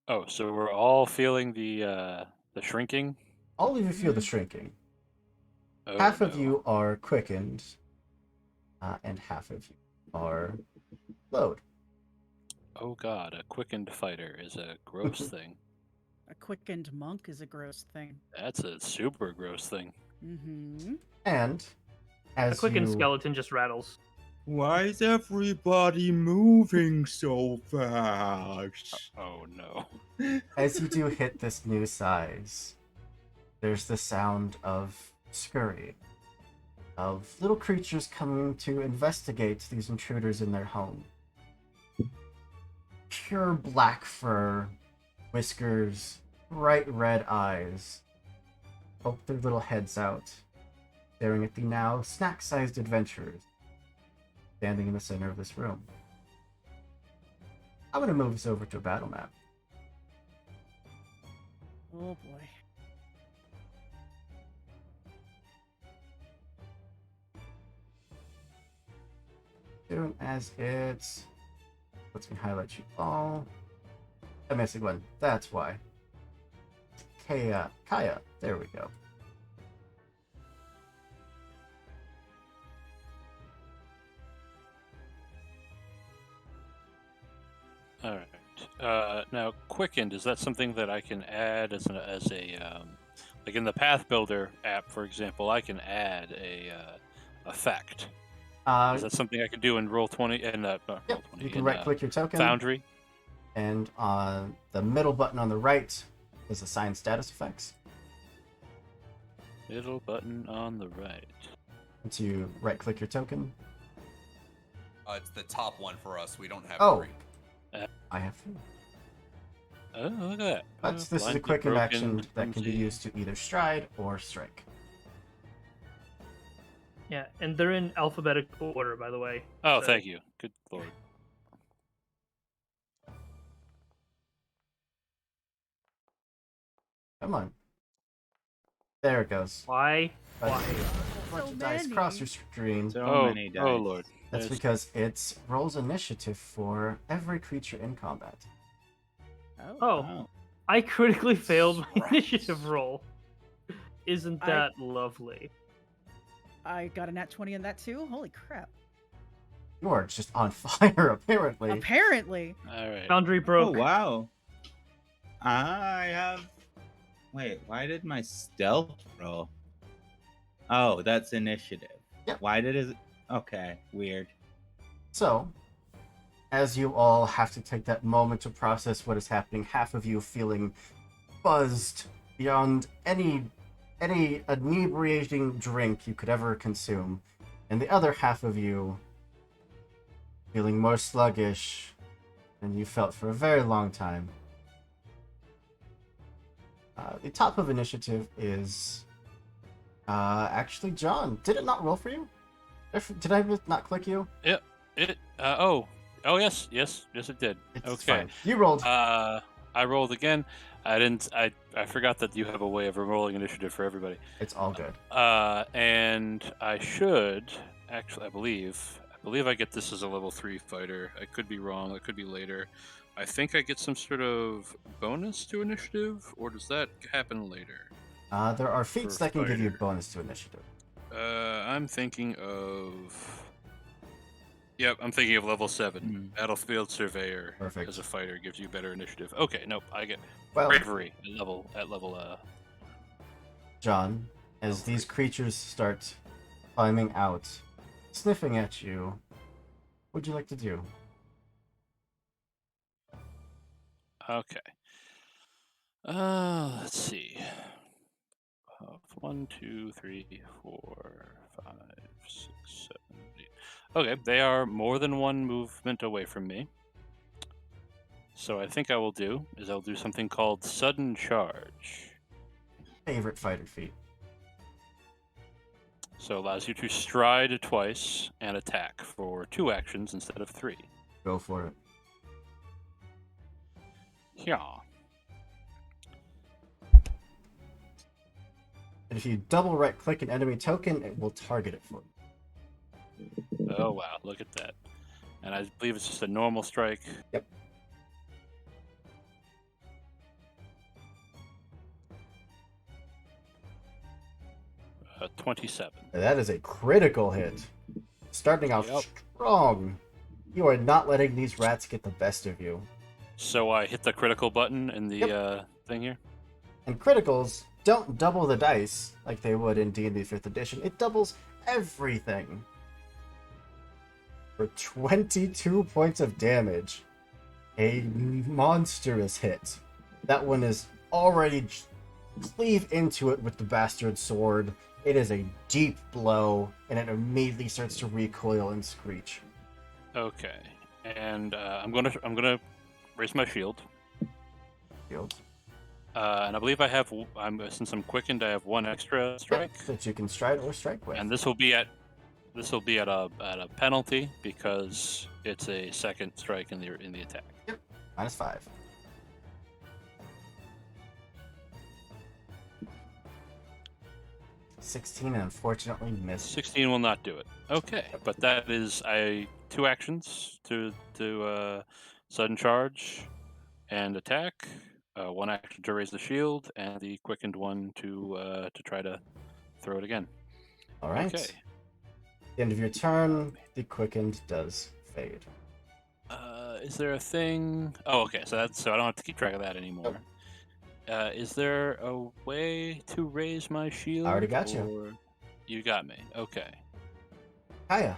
Oh, so we're all feeling the shrinking. All of you feel the shrinking. Oh, Half no. of you are quickened, and half of you are slowed. Oh god, a quickened fighter is a gross thing. A quickened monk is a gross thing. That's a super gross thing. Mm-hmm. And as A quickened you skeleton just rattles. Why is everybody moving so fast? Oh no. as you do hit this new size, there's the sound of scurrying, of little creatures coming to investigate these intruders in their home. pure black fur, whiskers, bright red eyes poke their little heads out, staring at the now snack-sized adventurers standing in the center of this room. I'm going to move us over to a battle map. Oh boy. Soon as it lets me highlight you all. I'm missing one. That's why. Kaya. There we go. All right. Now, Quickened, is that something that I can add as a like in the Path Builder app, for example? I can add a effect. Is that something I can do in Roll20 and Yep, Roll20 you can in, right-click your token, Foundry? and on the middle button on the right is assign status effects. Middle button on the right. Once you right-click your token, It's the top one for us. We don't have Oh. three. I have three. Oh, look at that. But this is a Blindly quickened broken, action that can be clumsy. used to either stride or strike. Yeah, and they're in alphabetical order, by the way. Oh, so- thank you. Good lord. Come on. There it goes. Why? But Why? a bunch So of dice many. cross your screen. So Oh, many dice. oh lord. That's There's- because it rolls initiative for every creature in combat. Oh, Wow. I critically failed my Surprise. initiative roll. Isn't I- that lovely? I got a nat 20 in that too. Holy crap. You are just on fire, apparently. Apparently. All right. Foundry Oh, broke. wow. I have. Wait, why did my stealth roll? Oh, that's initiative. Yep. Why did it? Okay, weird. So, as you all have to take that moment to process what is happening, half of you feeling buzzed beyond any inebriating drink you could ever consume, and the other half of you feeling more sluggish than you felt for a very long time. The top of initiative is actually John. Did it not roll for you? Did I not click you? Oh yes it did. It's Okay. fine. You rolled. I rolled again. I forgot that you have a way of rolling initiative for everybody. It's all good. And I should actually, I believe I get this as a level 3 fighter. I could be wrong. It could be later. I think I get some sort of bonus to initiative, or does that happen later? There are feats For that can give you fighter. bonus to initiative. I'm thinking of. Yep, I'm thinking of level 7. Battlefield Surveyor Perfect. as a fighter gives you better initiative. Okay, nope, I get Well, bravery at level. John, as these creatures start climbing out, sniffing at you, what would you like to do? Okay. Let's see. 1, 2, 3, 4, 5, 6, 7, 8. Okay, they are more than one movement away from me. So I think I'll do something called Sudden Charge. Favorite fighter feat. So it allows you to stride twice and attack for 2 actions instead of 3. Go for it. Yeah. And if you double right click an enemy token, it will target it for you. Oh wow, look at that. And I believe it's just a normal strike. Yep. 27. That is a critical hit. Starting out Yep. strong. You are not letting these rats get the best of you. So I hit the critical button in the thing here. And criticals don't double the dice like they would in D&D 5th edition. It doubles everything. For 22 points of damage. A monstrous hit. That one is already cleave into it with the bastard sword. It is a deep blow, and it immediately starts to recoil and screech. Okay, and I'm gonna raise my shield. Shield. And I believe I have. Since I'm quickened, I have one extra strike, That you can stride or strike with. and this will be at a penalty because it's a second strike in the attack. -5. 16 and unfortunately missed. 16 will not do it. Okay, but that is 2 actions to sudden charge and attack. 1 action to raise the shield, and the quickened one to try to throw it again. All right. Okay. At the end of your turn, the quickened does fade. Is there a thing? Oh, okay. So I don't have to keep track of that anymore. Is there a way to raise my shield? I already got you. Or... You got me. Okay. Kaya.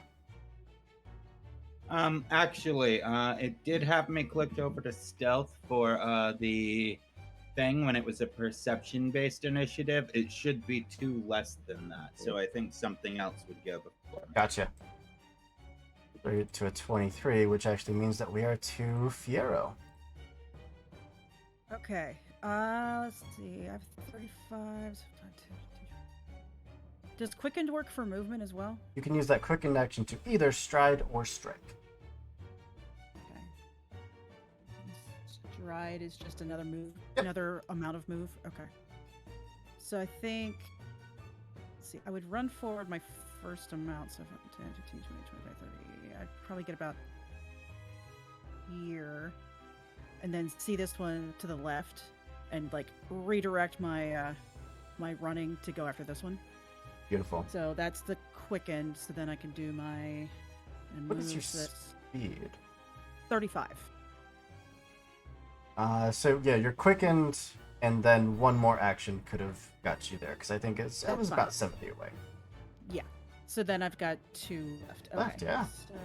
Actually, it did have me clicked over to stealth for the thing when it was a perception-based initiative. It should be 2 less than that, so I think something else would go before me. Gotcha. We're to a 23, which actually means that we are to Fiero. Okay. Let's see. I have 35. Does quickened work for movement as well? You can use that quickened action to either stride or strike. Okay. Stride is just another move, Yep. another amount of move. Okay. So I think. Let's see. I would run forward my first amount. So 10, 15, 20, 25, 30. I'd probably get about here, and then see this one to the left, and like redirect my my running to go after this one. Beautiful. So that's the quickened. So then I can do my and What move is your this speed? 35. So yeah, you're quickened, and then one more action could have got you there, because I think it was That's about fine. 70 away. Yeah. So then I've got 2 left. Okay. Left, yeah. So.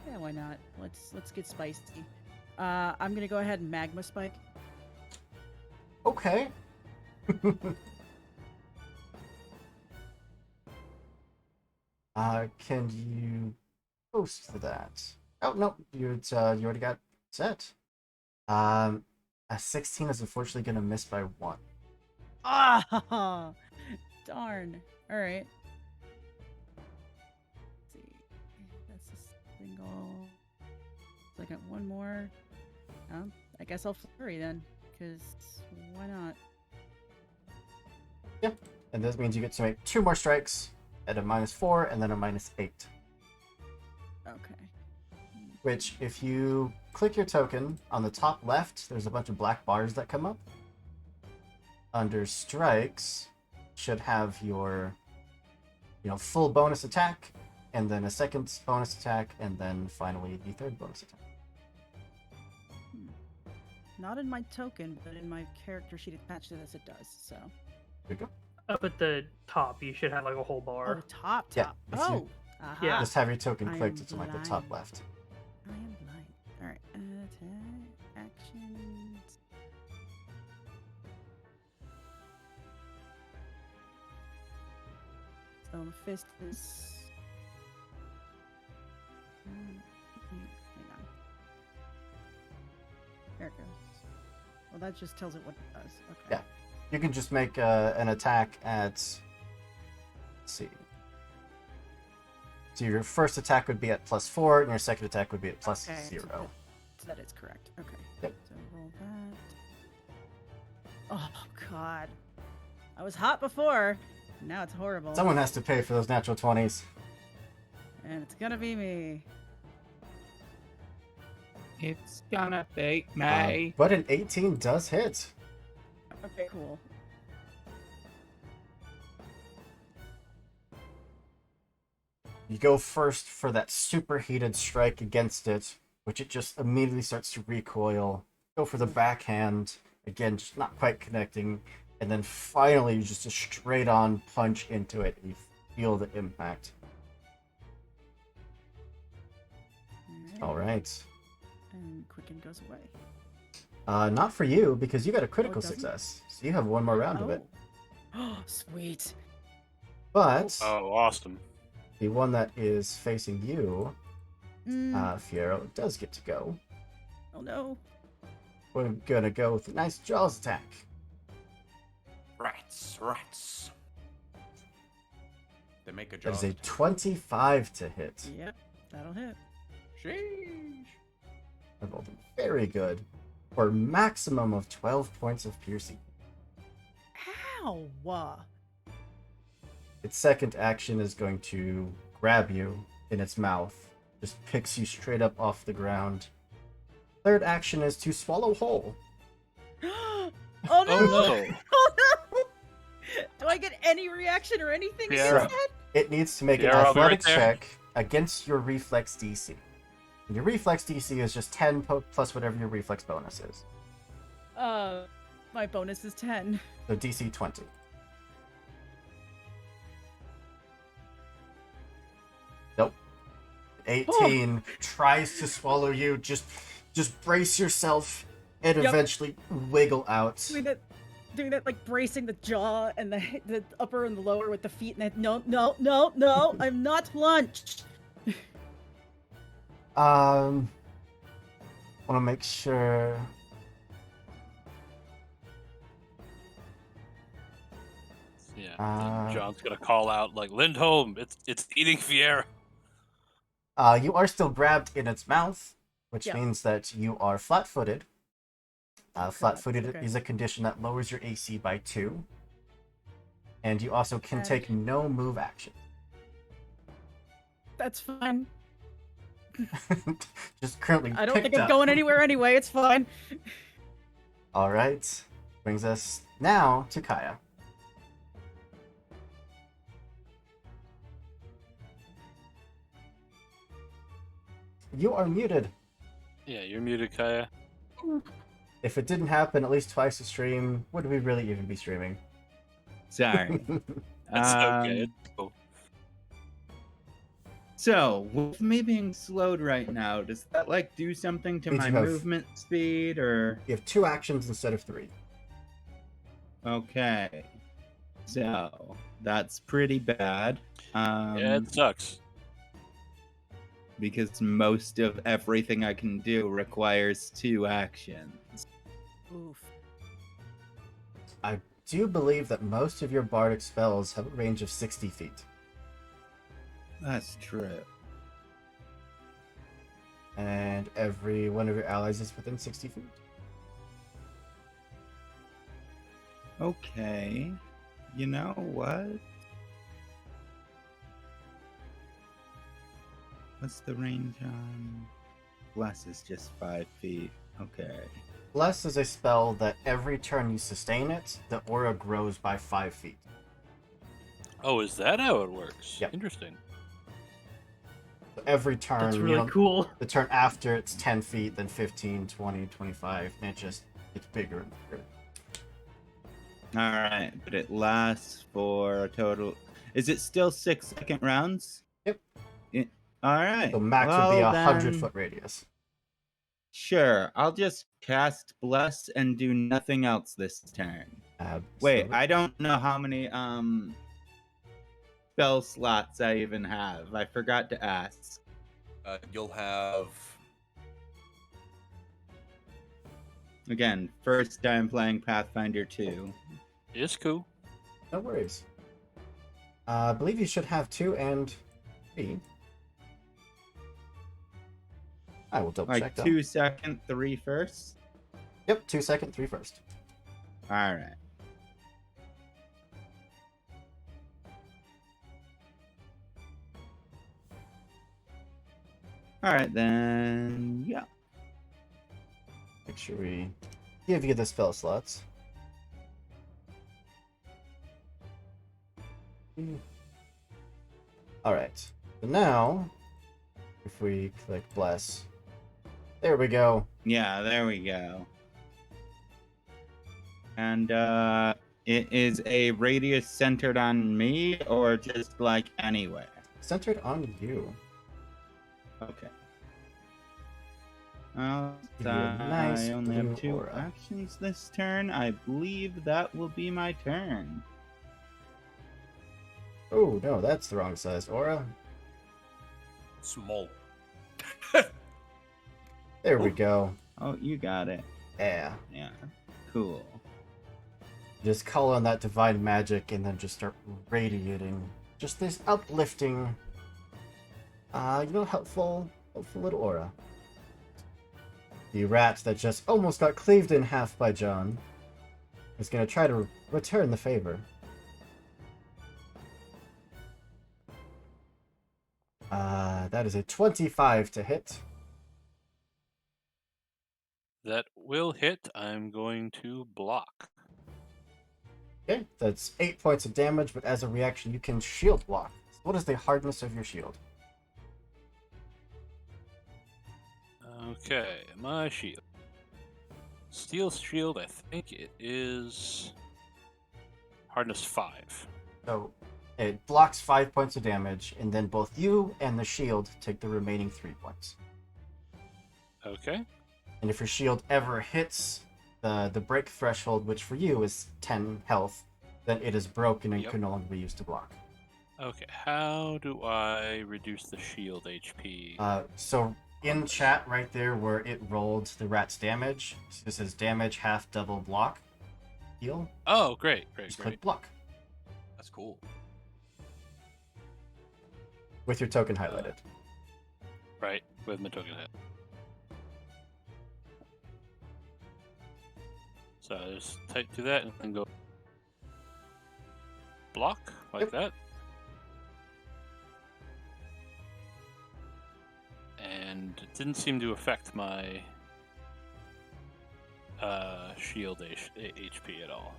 Yeah, why not? Let's get spicy. I'm gonna go ahead and magma spike. Okay. Can you post that? Oh no, you already got set. A 16 is unfortunately gonna miss by 1. Ah, darn. All right. Let's see. That's a single. So I got one more. I guess I'll flurry then, because why not? And this means you get to make 2 more strikes at a -4 and then a -8. Okay. Which, if you click your token on the top left, there's a bunch of black bars that come up. Under strikes, should have your, full bonus attack, and then a second bonus attack, and then finally the third bonus attack. Not in my token, but in my character sheet attached to this, it does. So. There you go. Up at the top, you should have like a whole Oh, bar. the top. Yeah, if you- Oh. Aha. Yeah. Just have your token I clicked am to like the top blind. left. I am blind. All right. Attack actions. So my fist is. Hang on. There it goes. Well, that just tells it what it does. Okay. Yeah. You can just make an attack at. Let's see. So your first attack would be at +4, and your second attack would be at +0. So that is correct. Okay. Yep. So roll that. Oh God, I was hot before. Now it's horrible. Someone has to pay for those natural 20s. And it's gonna be me. It's gonna be me. But an 18 does hit. Okay, cool. You go first for that superheated strike against it, which it just immediately starts to recoil. Go for the backhand, again, just not quite connecting. And then finally, you just a straight on punch into it, and you feel the impact. All right. And quicken goes away. Not for you, because you got a critical doesn't? success. So you have one more round of it. Oh, sweet. But Oh, awesome. the one that is facing you Fiero does get to go. Oh no. We're gonna go with a nice Jaws attack. Rats. They make a That is job. a 25 to hit. Yep, that'll hit. Sheesh. I rolled very good. For a maximum of 12 points of piercing. Ow! Its second action is going to grab you in its mouth. Just picks you straight up off the ground. Third action is to swallow whole. Oh no! Oh no! Oh no! Do I get any reaction or anything Yeah. against that? It needs to make Yeah, an I'll be right athletics there. check against your reflex DC. And your reflex DC is just 10 plus whatever your reflex bonus is. My bonus is 10. So DC 20. Nope. 18 tries to swallow you. Just brace yourself and Yep. eventually wiggle out. Doing that, like bracing the jaw and the upper and the lower with the feet. And no, I'm not lunched. Want to make sure. Yeah. Uh, John's gonna call out like Lindholm. It's eating Fiera. You are still grabbed in its mouth, which Yeah. means that you are flat-footed. Flat-footed okay. is a condition that lowers your AC by 2. And you also can Okay. take no move action. That's fine. Just currently I don't picked think I'm up. going anywhere anyway. It's fine. All right. Brings us now to Kaya. You are muted. Yeah, you're muted, Kaya. If it didn't happen at least twice a stream, would we really even be streaming? Sorry. That's okay. Um, It's cool. So, with me being slowed right now, does that like do something to Means my you have- movement speed or? You have 2 actions instead of 3. Okay. So, that's pretty bad. Yeah, it sucks. Because most of everything I can do requires 2 actions. Oof. I do believe that most of your bardic spells have a range of 60 feet. That's true. And every one of your allies is within 60 feet. Okay. You know what? What's the range on? Bless is just 5 feet. Okay. Bless is a spell that every turn you sustain it, the aura grows by 5 feet. Oh, is that how it works? Yep. Interesting. So every turn, That's you really know, cool. the turn after it's 10 feet, then 15, 20, 25, and it just gets bigger and bigger. Alright, but it lasts for a total. Is it still 6-second rounds? Yep. Alright. So max would be a well, 100-foot radius. Sure, I'll just cast Bless and do nothing else this turn. Wait, Absolutely. I don't know how many spell slots I even have. I forgot to ask. You'll have. Again, first time playing Pathfinder 2. It's cool. No worries. I believe you should have 2 and 3. I will double Like check that. 2 second, 3 first. Yep, 2 second, 3 first. Alright. Alright then, yeah. Make sure we give you the spell slots. Alright. So now, if we click Bless, there we go. Yeah, there we go. And it is a radius centered on me or just like anywhere? Centered on you. Okay. Well, Give you a nice I only blue have 2 aura. actions this turn. I believe that will be my turn. Oh, no, that's the wrong size aura. Small. There we go. Oh, you got it. Yeah. Yeah. Cool. Just call on that divine magic and then just start radiating. Just this uplifting, helpful little aura. The rat that just almost got cleaved in half by John is going to try to return the favor. That is a 25 to hit. That will hit. I'm going to block. Okay, that's 8 points of damage, but as a reaction, you can shield block. What is the hardness of your shield? Okay, my shield. Steel shield, I think it is hardness 5. So it blocks 5 points of damage, and then both you and the shield take the remaining 3 points. Okay. And if your shield ever hits the break threshold, which for you is 10 health, then it is broken and can no longer be used to block. Okay, how do I reduce the shield HP? So in chat right there where it rolled the rat's damage, this says damage half double block heal. Oh, great. Just click block That's cool. with your token highlighted. Right, with my token hit. So I just do that and then go block like that. And it didn't seem to affect my shield HP at all.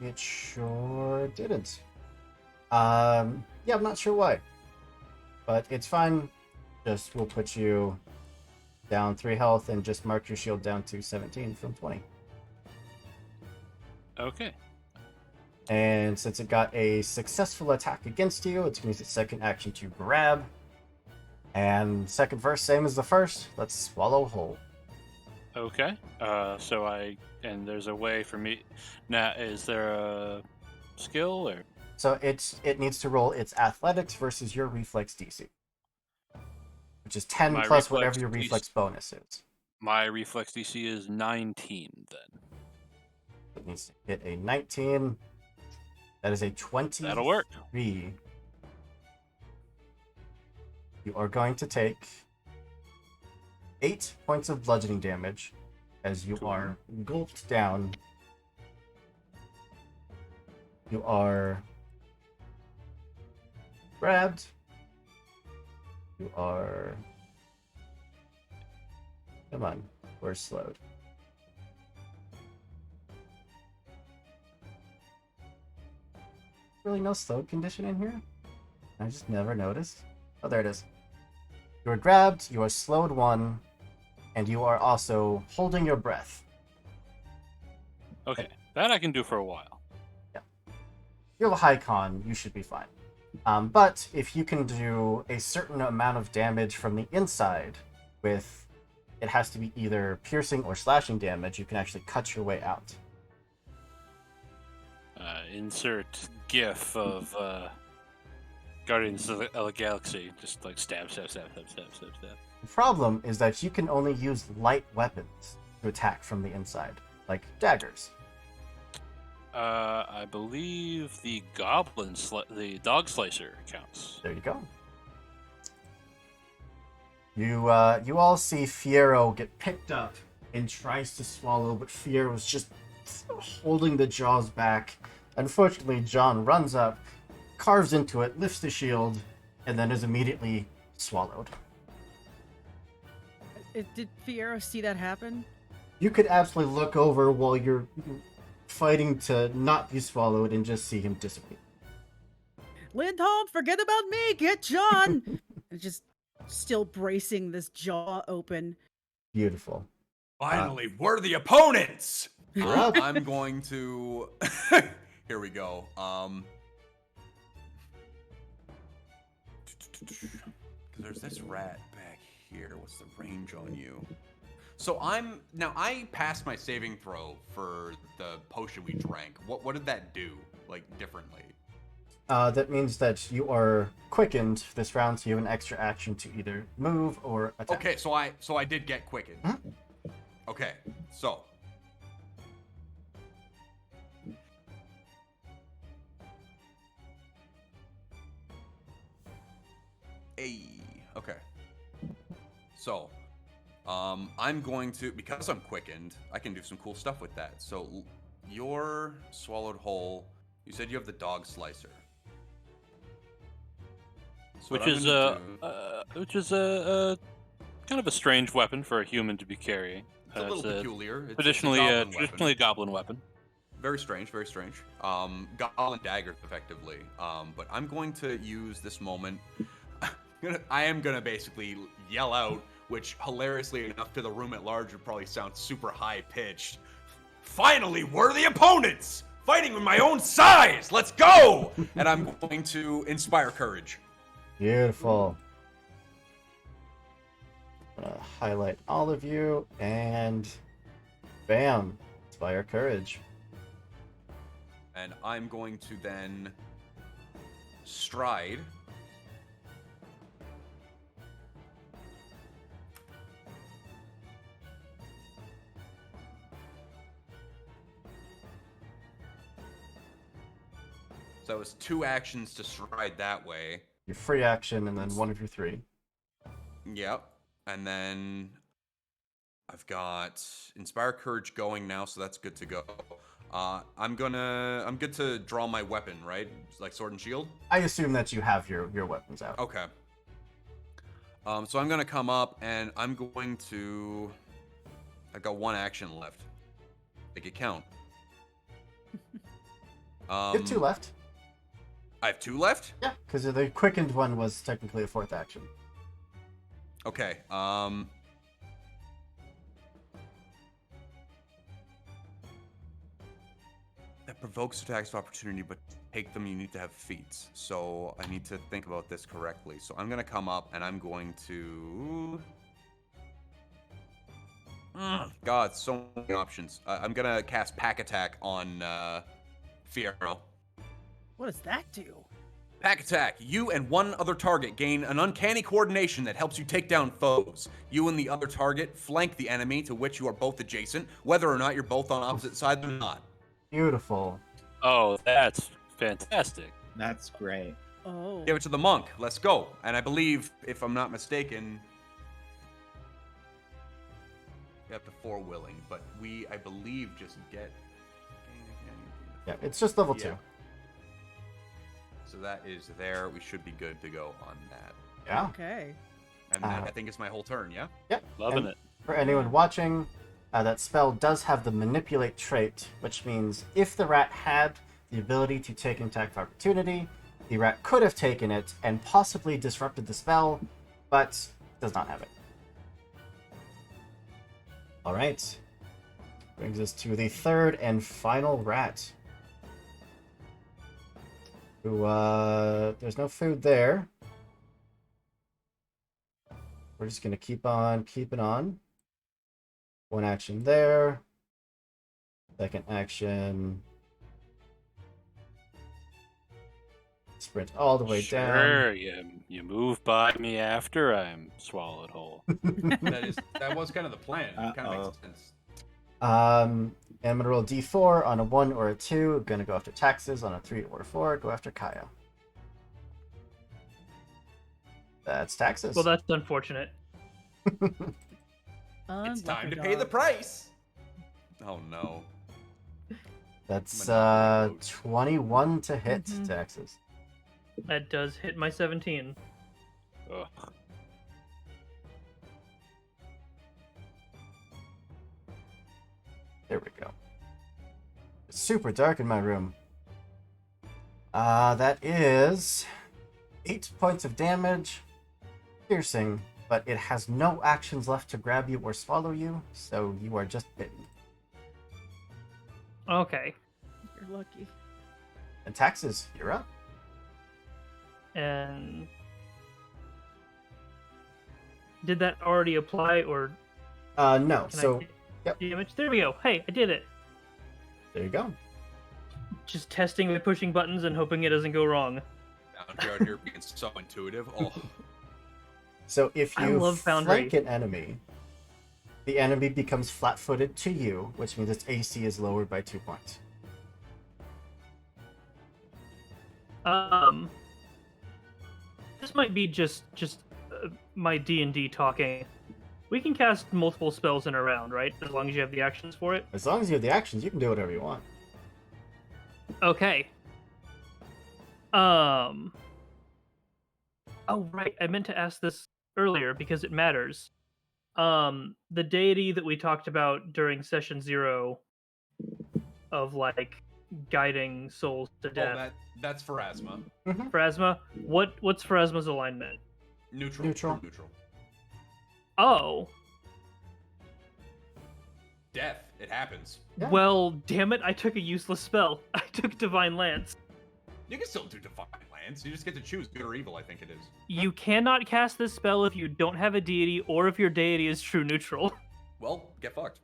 It sure didn't. Yeah, I'm not sure why, but it's fine. Just we'll put you down 3 health and just mark your shield down to 17 from 20. Okay. And since it got a successful attack against you, it's going to use its second action to grab. And second verse, same as the first. Let's swallow whole. Okay. And there's a way for me. Now, is there a skill or? So it needs to roll its athletics versus your reflex DC, which is 10 My plus reflex whatever your DC reflex bonus is. My reflex DC is 19 then. It needs to hit a 19. That is a 23. That'll work. You are going to take 8 points of bludgeoning damage as you are gulped down. You are grabbed. You are... Come on, we're slowed. Really no slowed condition in here? I just never noticed. Oh, there it is. You are grabbed, you are slowed 1, and you are also holding your breath. Okay, that I can do for a while. Yeah. You have a high con, you should be fine. But if you can do a certain amount of damage from the inside with... It has to be either piercing or slashing damage, you can actually cut your way out. Insert GIF of Guardians of the Galaxy, just like stab. The problem is that you can only use light weapons to attack from the inside, like daggers. I believe the the dog slicer counts. There you go. You all see Fiero get picked up and tries to swallow, but Fiero's just holding the jaws back. Unfortunately, John runs up, carves into it, lifts the shield, and then is immediately swallowed. Did Fiero see that happen? You could absolutely look over while you're fighting to not be swallowed and just see him disappear. Lindholm, forget about me! Get John! And just still bracing this jaw open. Beautiful. Finally, we're the opponents! You're up. I'm going to... Here we go. There's this rat back here. What's the range on you? So I passed my saving throw for the potion we drank. What did that do, like, differently? That means that you are quickened this round, so you have an extra action to either move or attack. Okay, so I did get quickened. Huh? Okay, so okay. So, I'm going to, because I'm quickened, I can do some cool stuff with that. So, your swallowed whole, you said you have the dog slicer. So what Which I'm is gonna a kind of a strange weapon for a human to be carrying. it's a little peculiar. It's a Traditionally, goblin traditionally a weapon. goblin weapon. Very strange, very strange. Goblin daggers, effectively. But I'm going to use this moment. I am gonna basically yell out, which hilariously enough to the room at large would probably sound super high pitched. Finally, worthy opponents! Fighting with my own size! Let's go! And I'm going to inspire courage. Beautiful. I'm gonna highlight all of you, and bam, inspire courage. And I'm going to then stride. So that was 2 actions to stride that way. Your free action, and then one of your 3. Yep. And then I've got Inspire Courage going now, so that's good to go. I'm good to draw my weapon, right? Like sword and shield? I assume that you have your weapons out. Okay. So I'm gonna come up and I'm going to. I've got 1 action left. Make it count. You have 2 left. I have 2 left? Yeah, because the quickened one was technically a 4th action. Okay. That provokes attacks of opportunity, but to take them you need to have feats. So I need to think about this correctly. So I'm gonna come up and I'm going to. God, so many options. I'm gonna cast Pack Attack on Fierro. What does that do? Pack Attack. You and one other target gain an uncanny coordination that helps you take down foes. You and the other target flank the enemy to which you are both adjacent, whether or not you're both on opposite sides or not. Beautiful. Oh, that's fantastic. That's great. Oh. Give it to the monk. Let's go. And I believe, if I'm not mistaken, you have to 4 willing, but we, I believe, just get. Yeah, it's just level 2. Yeah. So that is there. We should be good to go on that. Yeah. Okay. And then I think it's my whole turn, yeah? Yep. Loving And it. For anyone watching, that spell does have the manipulate trait, which means if the rat had the ability to take an attack of opportunity, the rat could have taken it and possibly disrupted the spell, but does not have it. All right. Brings us to the 3rd and final rat. Who, there's no food there. We're just gonna keep on keeping on. 1 action there. 2nd action. Sprint all the way down. Sure, you move by me after I'm swallowed whole. That was kind of the plan. It kind of makes sense. And I'm gonna roll D4 on a 1 or a 2. Gonna go after taxes on a 3 or a 4. Go after Kaya. That's taxes. Well, that's unfortunate. It's time Unlucky to pay the dog. price. Oh no. That's Monopoly vote. 21 to hit Mhm. taxes. That does hit my 17. Ugh. There we go. It's super dark in my room. That is 8 points of damage, piercing, but it has no actions left to grab you or swallow you, so you are just bitten. Okay. You're lucky. And taxes, you're up. And did that already apply, or No, can so I yep. damage? There we go. Hey, I did it. there you go. just testing by pushing buttons and hoping it doesn't go wrong. Foundry out here being so intuitive. Oh, So if I you love Foundry. flank an enemy, the enemy becomes flat-footed to you, which means its AC is lowered by 2 points. This might be just my D&D talking. We can cast multiple spells in a round, right? As long as you have the actions for it. As long as you have the actions, you can do whatever you want. Okay. Oh right, I meant to ask this earlier because it matters. The deity that we talked about during session 0 of like guiding souls to death. that's Pharasma. Pharasma. What's Pharasma's alignment? Neutral. Neutral. Neutral. Oh. Death. It happens. Yeah. Well, damn it, I took a useless spell. I took Divine Lance. You can still do Divine Lance. You just get to choose good or evil, I think it is. You cannot cast this spell if you don't have a deity or if your deity is true neutral. Well, get fucked.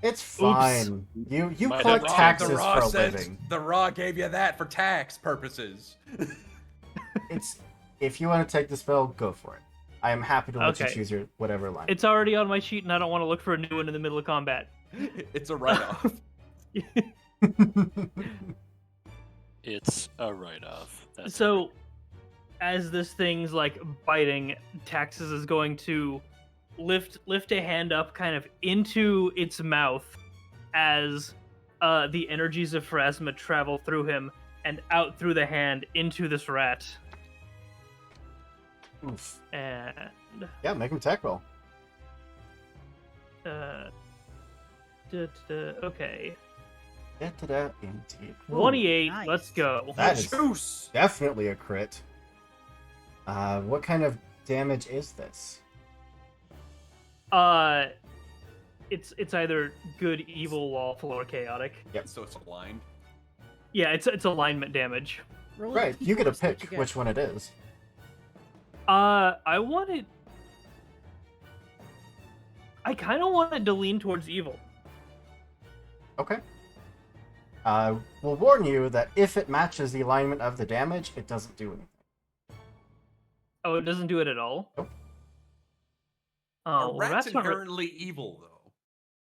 It's fine. You Might collect have wrong. taxes The for Raw a said living. the Raw gave you that for tax purposes. It's if you want to take the spell, go for it. I am happy to let you Okay. choose your whatever line. It's already on my sheet and I don't want to look for a new one in the middle of combat. It's a write-off. It's a write-off. That's So, as this thing's like biting, Taxes is going to lift a hand up kind of into its mouth as the energies of Pharasma travel through him and out through the hand into this rat. Oof. And Yeah, make him attack roll. okay. Da-da-da, indeed. Ooh, 28, nice. let's go. That is Juice. definitely a crit. What kind of damage is this? It's either good, evil, lawful, or chaotic. So it's aligned. Yeah, it's alignment damage. Roll a Right, you get to d4, see what pick you get. which one it is. I wanted. I kind of wanted to lean towards evil. Okay. We'll warn you that if it matches the alignment of the damage, it doesn't do anything. Oh, it doesn't do it at all. Nope. Oh, Are well, rats that's not. inherently evil, though?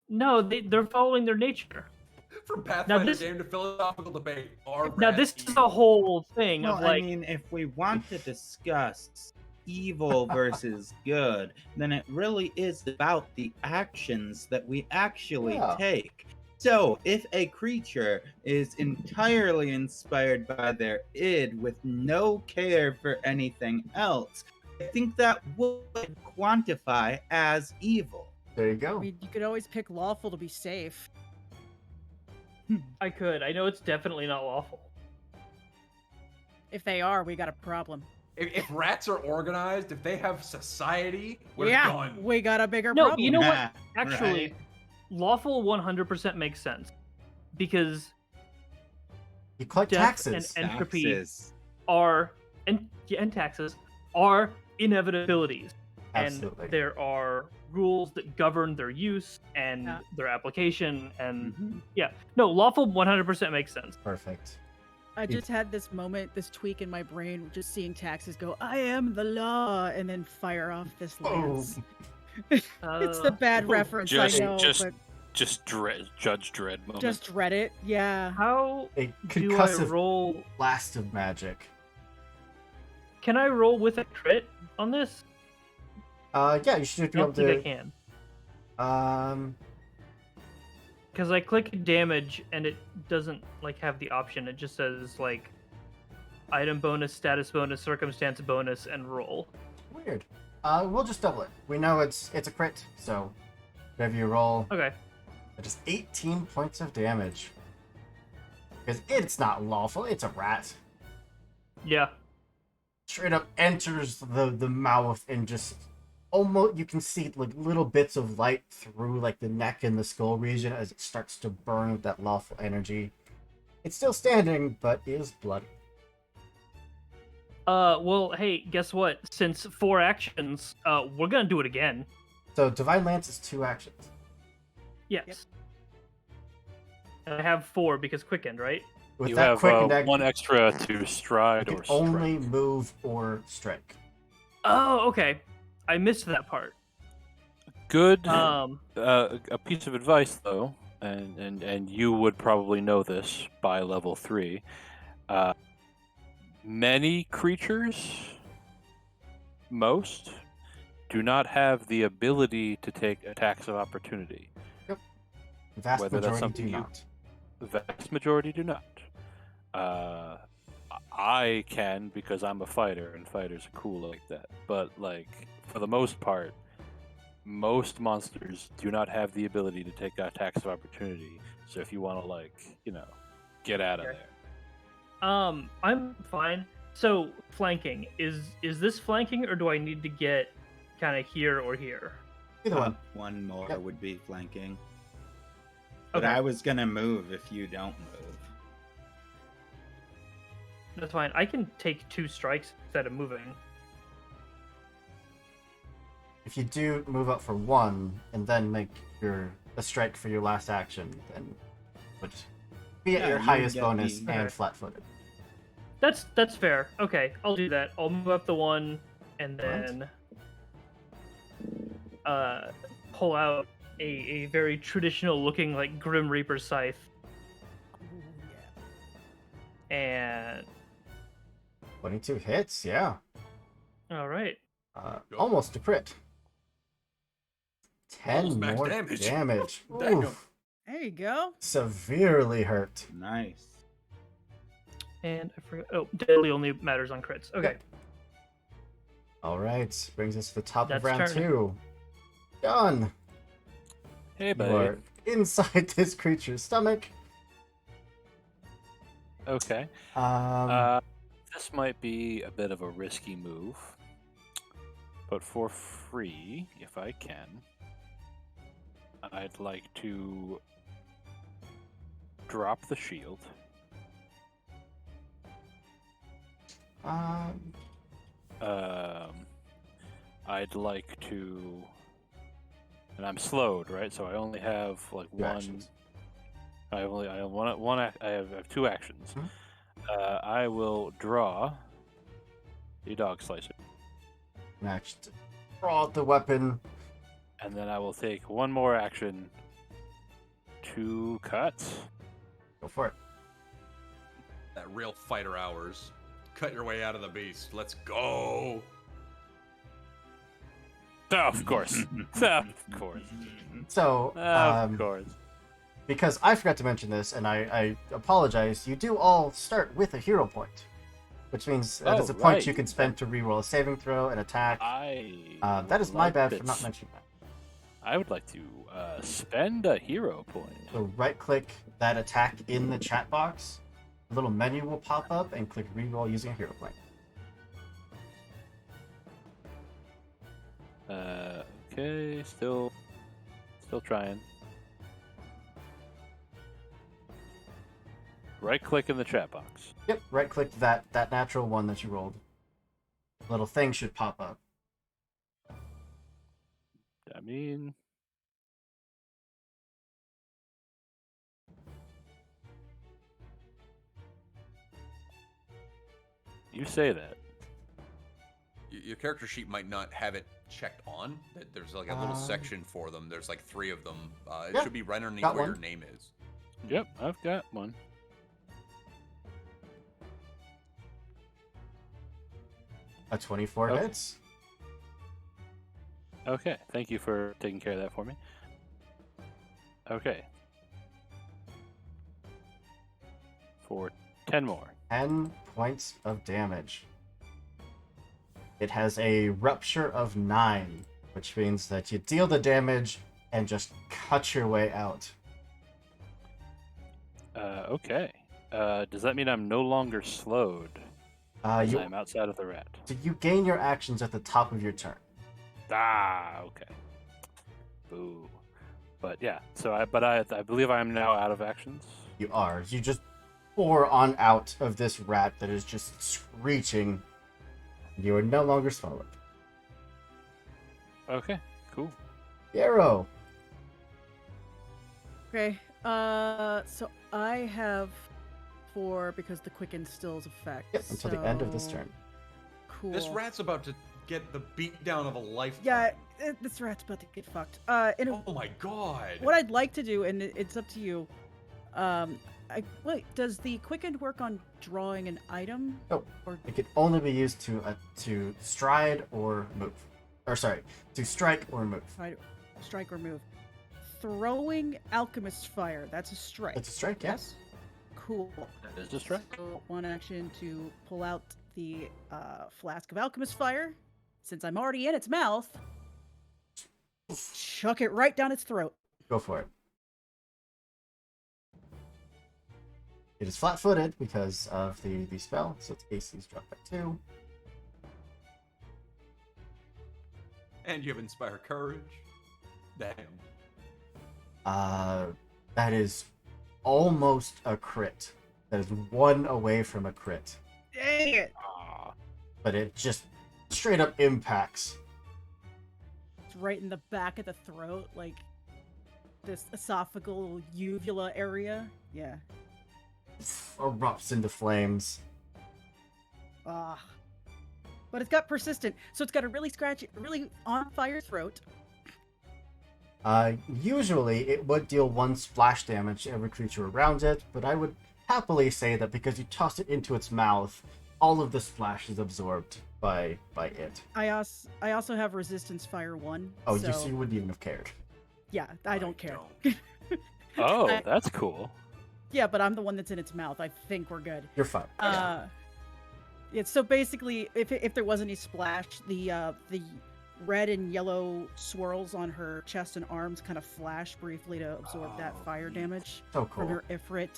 No, they're following their nature. From Pathfinder this- game to philosophical debate, are Now rats this is evil? the whole thing Well, of like. I mean, if we want to discuss evil versus good, then it really is about the actions that we actually Yeah. take. So, if a creature is entirely inspired by their id with no care for anything else, I think that would quantify as evil. There you I go. mean, you could always pick lawful to be safe. I could. I know it's definitely not lawful. If they are, we got a problem. If rats are organized, if they have society, we're yeah, done. we got a bigger No, problem. you know what? Ah, Actually, right. lawful 100% makes sense because You collect death taxes. and entropy Taxes. are and taxes are inevitabilities, Absolutely. and there are rules that govern their use and Yeah. their application. And Mhm. no, lawful 100% makes sense. Perfect. I just had this moment, this tweak in my brain, just seeing taxes go, I am the law, and then fire off this Oh. lance. It's the bad reference, Just- I know, just- but Just Judge Dredd moment. just dread it. Yeah. How A do I concussive roll? blast of magic. Can I roll with a crit on this? Yeah, you should I be able don't think I to. can. Because I click damage and it doesn't like have the option. It just says like item bonus, status bonus, circumstance bonus, and roll. Weird. We'll just double it. We know it's a crit, so whatever you roll, Okay. it is 18 points of damage. Because it's not lawful, it's a rat. Yeah. Straight up enters the mouth and just almost you can see like little bits of light through like the neck and the skull region as it starts to burn with that lawful energy. It's still standing, but is bloody. Well, hey, guess what? Since 4 actions, we're gonna do it again. So Divine Lance is 2 actions. Yes. Yep. And I have 4 because quickened, right? With You that have quick neck, one extra to you stride can or strike. only move or strike. Oh, okay. I missed that part. Good. Um, A piece of advice, though, and you would probably know this by level 3. Many creatures, most, do not have the ability to take attacks of opportunity. The vast Whether that's majority something do you- not. The vast majority do not. I can because I'm a fighter, and fighters are cool like that. But like for the most part, most monsters do not have the ability to take attacks of opportunity. So if you want to get out of Okay. there. I'm fine. So flanking is this flanking, or do I need to get kind of here or here? Either one. One more Yep. would be flanking. But Okay. I was gonna move if you don't move. That's fine. I can take 2 strikes instead of moving. If you do move up for 1 and then make a strike for your last action, then would be at Yeah, your you highest get bonus the- and Okay. flat-footed. That's fair. Okay, I'll do that. I'll move up the 1 and then pull out a very traditional looking like Grim Reaper scythe Ooh, yeah. and 22 hits, yeah. all right. Almost a crit. 10 Almost max more damage. damage. Damn. Oof. There you go. Severely hurt. Nice. And I forgot. Oh, deadly only matters on crits. Okay. All right, brings us to the top of That's round turn. 2. Done. Hey, You buddy. are inside this creature's stomach. Okay. Um, This might be a bit of a risky move, but for free, if I can, I'd like to drop the shield. um, I'd like to, and I'm slowed, right? So I only have like Two one. actions. I have one. I have 2 actions. Mhm. I will draw the dog slicer, next, draw out the weapon. and then I will take one more action to cut. Go for it. That real fighter hours. Cut your way out of the beast. Let's go. Oh, of course. Of course. So, Of course. because I forgot to mention this, and I apologize, you do all start with a hero point, which means that is a point right. you can spend to reroll a saving throw, an attack. I That is would my like bad for this. not mentioning that. I would like to spend a hero point. So right-click that attack in the chat box. A little menu will pop up, and click reroll using a hero point. Okay, still trying. Right click in the chat box. Yep, right-click that natural one that you rolled. A little thing should pop up. I mean, you say that. Your character sheet might not have it checked on. There's like a little section for them. There's like 3 of them. It yeah, should be right underneath got where one. your name is. Yep, I've got one. A 24 Okay. hits. Okay, thank you for taking care of that for me. Okay. For 10 more. 10 points of damage. It has a rupture of 9, which means that you deal the damage and just cut your way out. Okay. Does that mean I'm no longer slowed? As I'm outside of the rat. So you gain your actions at the top of your turn. Ah, okay. Boo. But yeah, so I believe I am now out of actions. You are. You just pour on out of this rat that is just screeching. You are no longer swallowed. Okay, cool. Yarrow. Okay. So I have 4 because the quicken still's effect. Yep, until the end of this so- turn. Cool. This rat's about to get the beatdown of a lifetime. Yeah, this rat's about to get fucked. Oh my god. What I'd like to do, and it's up to you. Wait, does the quicken work on drawing an item? Oh, Or it can only be used to stride or move. Or sorry, to strike or move. strike or move? Throwing alchemist fire. That's a strike. It's a strike, yes. Cool. That is a strike. So one action to pull out the flask of alchemist fire. Since I'm already in its mouth, chuck it right down its throat. Go for it. It is flat-footed because of the spell, so its AC's dropped by 2. And you have Inspire Courage. Damn. That is almost a crit. That is 1 away from a crit. Dang it! Ah, But it just straight up impacts. It's right in the back of the throat, like this esophageal uvula area. Yeah. Erupts into flames. Ah. But it's got persistent, so it's got a really really on fire throat. Usually it would deal 1 splash damage to every creature around it, but I would happily say that because you tossed it into its mouth, all of the splash is absorbed by it. I also have resistance fire 1. Oh, so, you wouldn't even have cared. yeah, I don't care. oh, I- that's cool. Yeah, but I'm the one that's in its mouth. I think we're good. You're fine. Yeah, so basically, if there was any splash, the red and yellow swirls on her chest and arms kind of flash briefly to absorb that fire damage So from cool. her Ifrit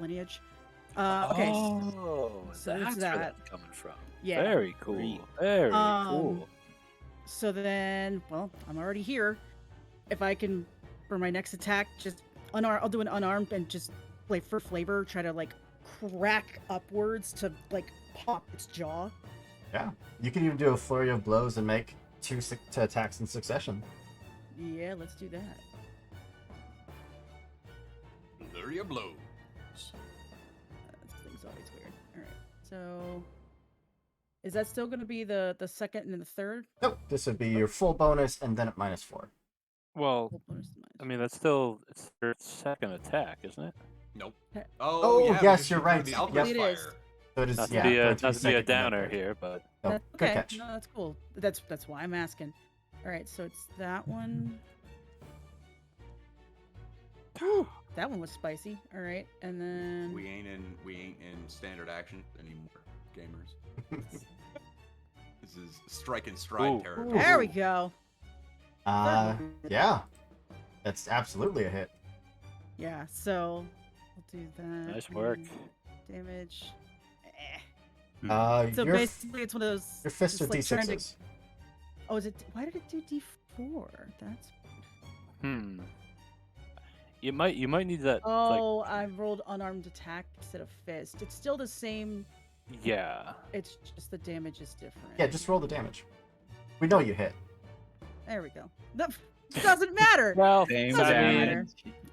lineage. Okay. Oh, so that's there's where that. that's coming from. Yeah. Very cool. Very cool. So then, well, I'm already here. If I can, for my next attack, just I'll do an unarmed and just like for flavor, try to like crack upwards to like pop its jaw. Yeah. You can even do a flurry of blows and make 2 attacks in succession. Yeah, let's do that. Flurry of blows. This thing's always weird. All right. So, is that still going to be the second and the third? Nope. This would be your full bonus and then at -4. Well, Full bonus to minus I mean, that's still it's their second attack, isn't it? Nope. Okay. Oh, Oh, yeah, yes, because you're you threw right. The Yep. alchemist It fire. is. So it is, Not to yeah, be a going to not to be a second downer command. here, but No, That's good okay. catch. No, that's cool. That's why I'm asking. All right, so it's that one. Whew, that one was spicy. All right, and then We ain't in standard action anymore, gamers. This is strike and stride Ooh. territory. there we go. Yeah. That's absolutely a hit. Yeah, so we'll do that. nice work. and Damage. So Your basically, it's one of those. your fists are just, like, trying to- D6s. Oh, is it? Why did it do D4? That's. You might need that. Oh, I rolled unarmed attack instead of fist. It's still the same. Like, yeah. It's just the damage is different. Yeah, just roll the damage. We know you hit. There we go. No, it doesn't matter. Well, Same Doesn't I mean, matter.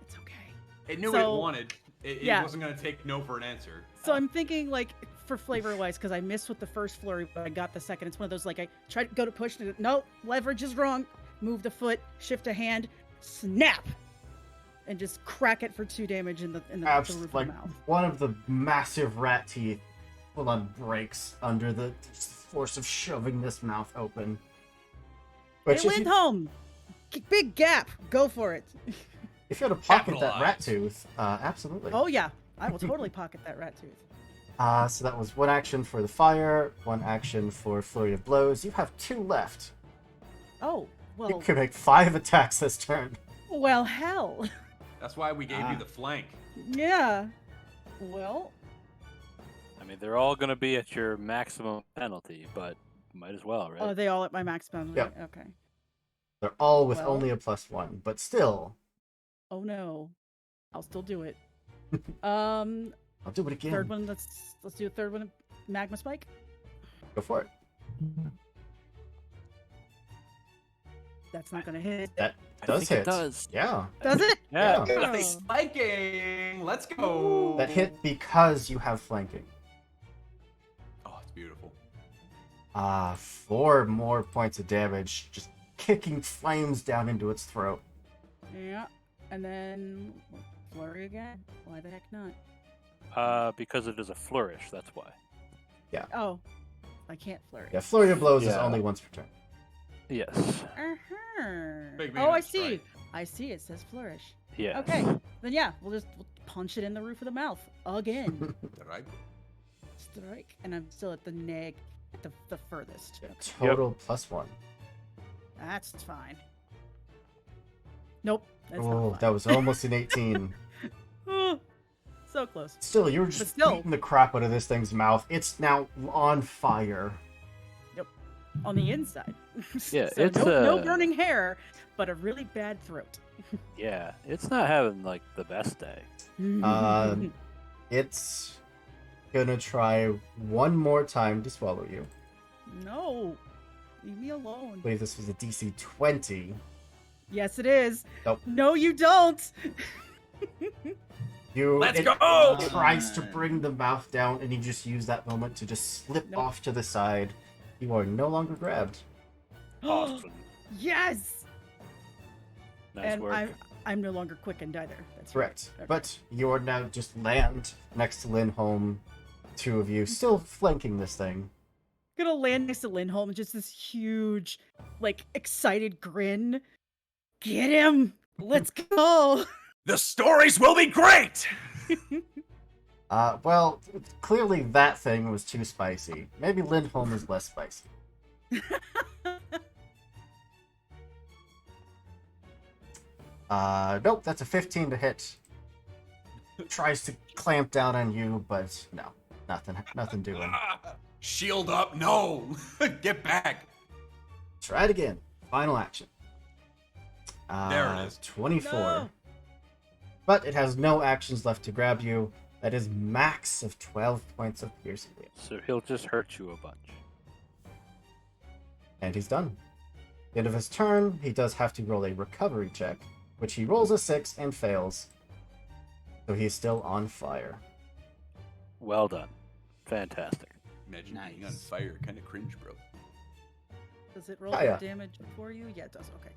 It's okay. It knew So- it wanted. It yeah. wasn't gonna take no for an answer. So I'm thinking like for flavor wise, because I missed with the first flurry, but I got the second. It's one of those like I tried to go to push, and no, leverage is wrong. Move the foot, shift a hand, snap, and just crack it for 2 damage in the roof of Like the mouth. one of the massive rat teeth full on breaks under the force of shoving this mouth open. Which Hey, if you, Lindholm, big gap. Go for it. if you had to pocket that Capitalize. rat tooth, absolutely. Oh yeah, I will totally pocket that rat tooth. So that was 1 action for the fire, 1 action for flurry of blows. You have 2 left. Oh You well, can make 5 attacks this turn. well hell. That's why we gave you the flank. Yeah. Well, I mean, they're all gonna be at your maximum penalty, but might as well, right? are they all at my max penalty? Yep. Okay. They're all with Well- only a +1, but still, Oh no, I'll still do it. Um, I'll do it again. third one. Let's do a third one. Magma spike. Go for it. That's not gonna hit. That I does think it hit. does. Yeah. Does it? Yeah. Yeah. Oh. Spiking! Let's go! That hit because you have flanking. Oh, it's beautiful. 4 more points of damage, just kicking flames down into its throat. Yeah. And then flurry again. Why the heck not? Because it is a flourish. That's why. Oh, I can't flurry. Yeah, flurry of blows is Yeah. only once per turn. Yes. Big Oh, I Venus, see. right? I see. It says flourish. Yes. Okay. Then yeah, we'll punch it in the roof of the mouth again. Right? Strike. And I'm still at the furthest. Total +1. That's fine. Nope. That's Oh, not that was almost an 18. fine. So close. Still, you were just still- beating the crap out of this thing's mouth. It's now on fire. On the inside. Yeah, So it's, no burning hair, but a really bad throat. Yeah, it's not having like the best day. It's gonna try one more time to swallow you. No. Leave me alone. I believe this was a DC 20. Yes, it is. Nope. No, you don't. Let's It go! tries to bring the mouth down, and you just use that moment to just slip Nope. off to the side. You are no longer grabbed. Awesome. Yes. Nice And work. I'm no longer quickened either. That's Correct. Right. Okay. But you are now just land next to Lindholm. 2 of you still flanking this thing. Gonna land next to Lindholm, just this huge, like, excited grin. Get him! Let's go! The stories will be great! Well, clearly that thing was too spicy. Maybe Lindholm is less spicy. Nope, that's a 15 to hit. Tries to clamp down on you, but no, nothing doing. Shield up, no! Get back! Try it again. Final action. There it is. 24. No. But it has no actions left to grab you. That is max of 12 points of piercing damage. So he'll just hurt you a bunch. And he's done. End of his turn, he does have to roll a recovery check, which he rolls a 6 and fails. So he's still on fire. Well done. Fantastic. Imagine being on Nice. fire. Kind of cringe, bro. Does it roll Oh, yeah. for damage for you? Yeah, it does. Okay.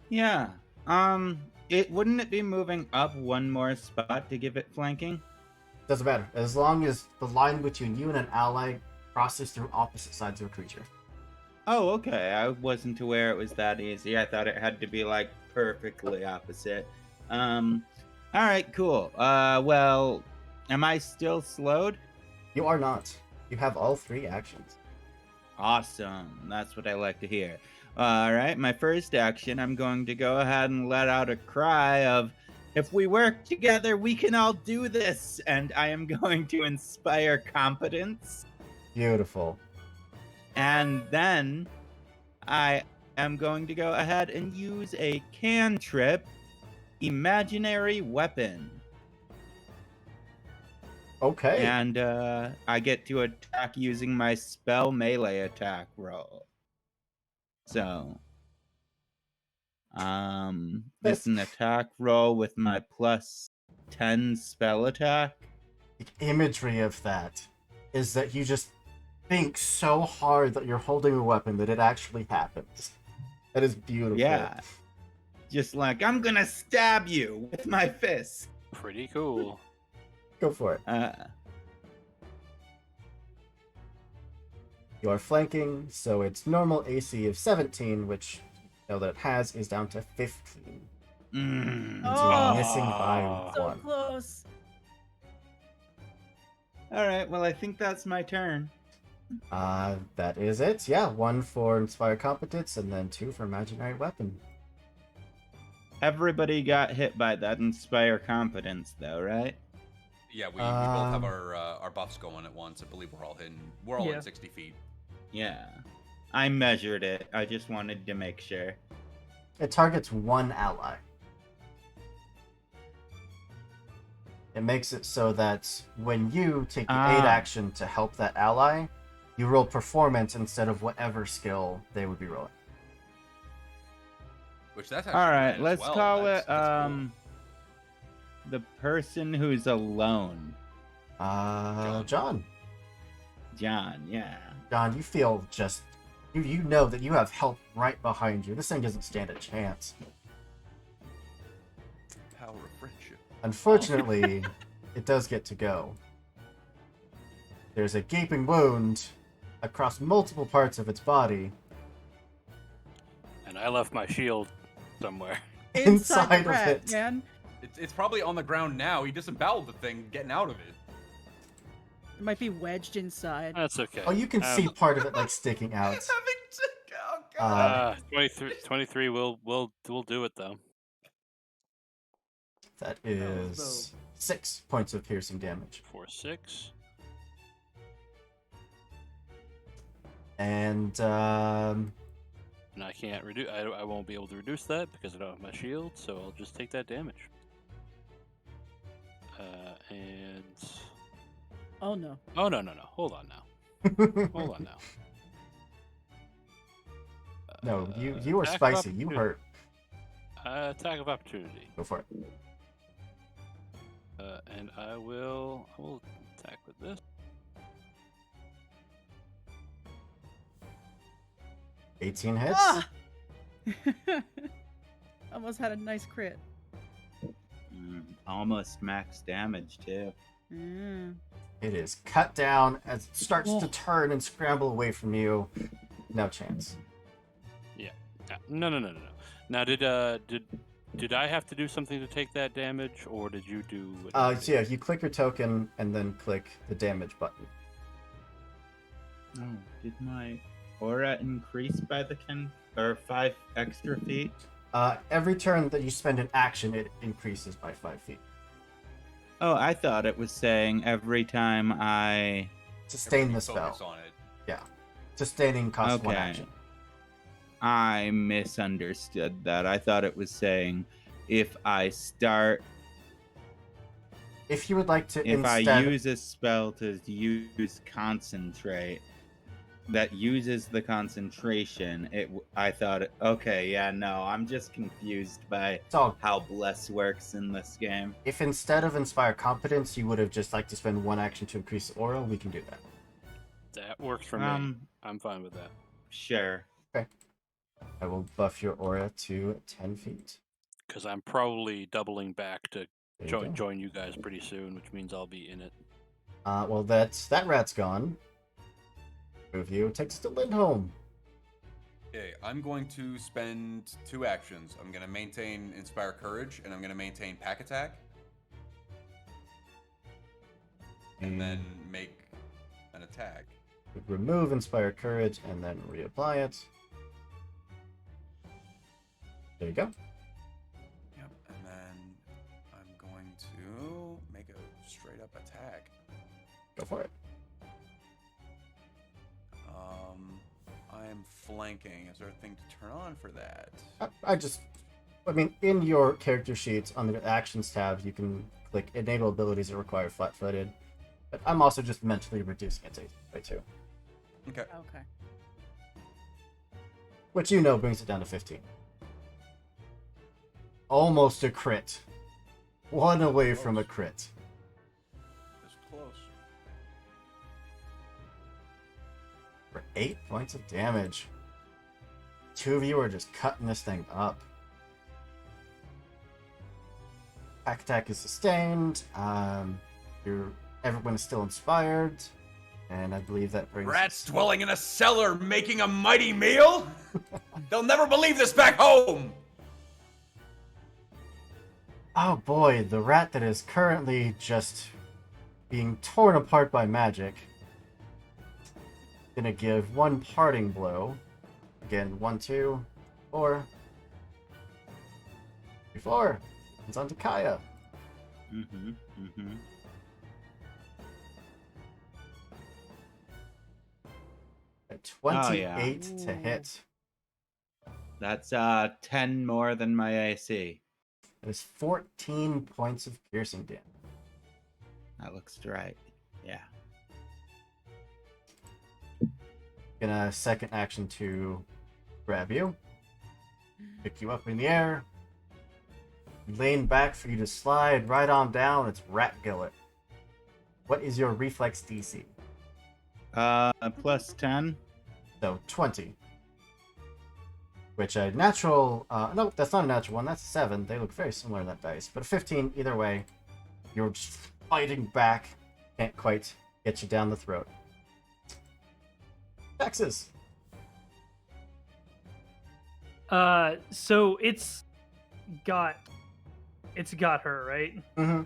Yeah. Wouldn't it be moving up one more spot to give it flanking? Doesn't matter. As long as the line between you and an ally crosses through opposite sides of a creature. Oh, okay. I wasn't aware it was that easy. I thought it had to be like perfectly opposite. All right, cool. Well, am I still slowed? You are not. You have all 3 actions. Awesome. That's what I like to hear. All right, my first action, I'm going to go ahead and let out a cry of, if we work together, we can all do this. And I am going to inspire competence. Beautiful. And then I am going to go ahead and use a cantrip, imaginary weapon. Okay. And I get to attack using my spell melee attack roll. So, it's an attack roll with my plus 10 spell attack. The imagery of that is that you just think so hard that you're holding a weapon that it actually happens. That is beautiful. Yeah. Just like, I'm gonna stab you with my fist. Pretty cool. Go for it. You are flanking, so its normal AC of 17, which now that it has is down to 15. Mm. So Oh. you're missing by So 1. close. All right, well, I think that's my turn. That is it. Yeah, 1 for Inspire Competence, and then 2 for Imaginary Weapon. Everybody got hit by that Inspire Competence, though, right? Yeah, we both have our buffs going at once. I believe we're all hitting. We're all Yeah. in 60 feet. Yeah. I measured it. I just wanted to make sure. It targets 1 ally. It makes it so that when you take the aid action to help that ally, you roll performance instead of whatever skill they would be rolling. Which that's actually All right, mine as let's well. call That's it cool. the person who's alone. John. John, yeah. John, you feel just you know that you have help right behind you. This thing doesn't stand a chance. Power of friendship. Unfortunately, it does get to go. There's a gaping wound across multiple parts of its body. And I left my shield somewhere. Inside the of rat, it. man. It's probably on the ground now. He disemboweled the thing, getting out of it. It might be wedged inside. That's okay. Oh, you can see part of it like sticking out. Oh god. 23 will do it though. That was is 6 points of piercing damage. 4, 6. And And I can't reduce. I won't be able to reduce that because I don't have my shield, so I'll just take that damage. And Oh no. oh no. Hold on now. Hold on now. no, you were Attack of spicy. You opportunity. hurt. Attack of opportunity. Go for it. And I will attack with this. 18 hits. Ah! Almost had a nice crit. Almost max damage too. Mm. It is cut down as it starts to turn and scramble away from you. No chance. No. Now, did I have to do something to take that damage, or did you do? So yeah, you click your token and then click the damage button. Oh, did my aura increase by the 10 or 5 extra feet? Every turn that you spend an action, it increases by 5 feet. Oh, I thought it was saying every time I. Sustain Everybody the spell. focus on it. Yeah. Sustaining costs 1 Okay. action. I misunderstood that. I thought it was saying if I start. If you would like to If instead... I use a spell to use concentrate that uses the concentration, I thought, okay, yeah, no, I'm just confused by It's all... how bless works in this game. If instead of Inspire Competence, you would have just liked to spend 1 action to increase aura, we can do that. That works for me. I'm fine with that. Sure. I will buff your aura to 10 feet. Because I'm probably doubling back to There you go. join you guys pretty soon, which means I'll be in it. Well, that rat's gone. Move you. Takes us to Lindholm. Okay, I'm going to spend 2 actions. I'm going to maintain Inspire Courage, and I'm going to maintain Pack Attack. And then make an attack. Remove Inspire Courage and then reapply it. There you go. Yep, and then I'm going to make a straight up attack. Go for it. I am flanking. Is there a thing to turn on for that? I mean, in your character sheets on the Actions tab, you can click Enable Abilities that require Flat-Footed. But I'm also just mentally reducing it by 2. Okay. Okay. Which you know brings it down to 15. Almost a crit. 1 away from a crit. It's close. For 8 points of damage. 2 of you are just cutting this thing up. Pack attack is sustained. Everyone is still inspired. And I believe that brings... Rats dwelling in a cellar making a mighty meal? They'll never believe this back home! Oh boy, the rat that is currently just being torn apart by magic. Gonna give 1 parting blow. Again, 1, 2, 4. 3, 4. It's on to Kaya. At 28 to hit. That's 10 more than my AC. It is 14 points of piercing damage. That looks right. Yeah. Gonna second action to grab you. Pick you up in the air. Lean back for you to slide right on down. It's Rat Gillet. What is your reflex DC? Plus 10. So 20. Which a natural... no, that's not a natural one. That's a 7. They look very similar in that dice. But a 15, either way, you're just fighting back. Can't quite get you down the throat. Texas. So it's got her, right? Mm-hmm.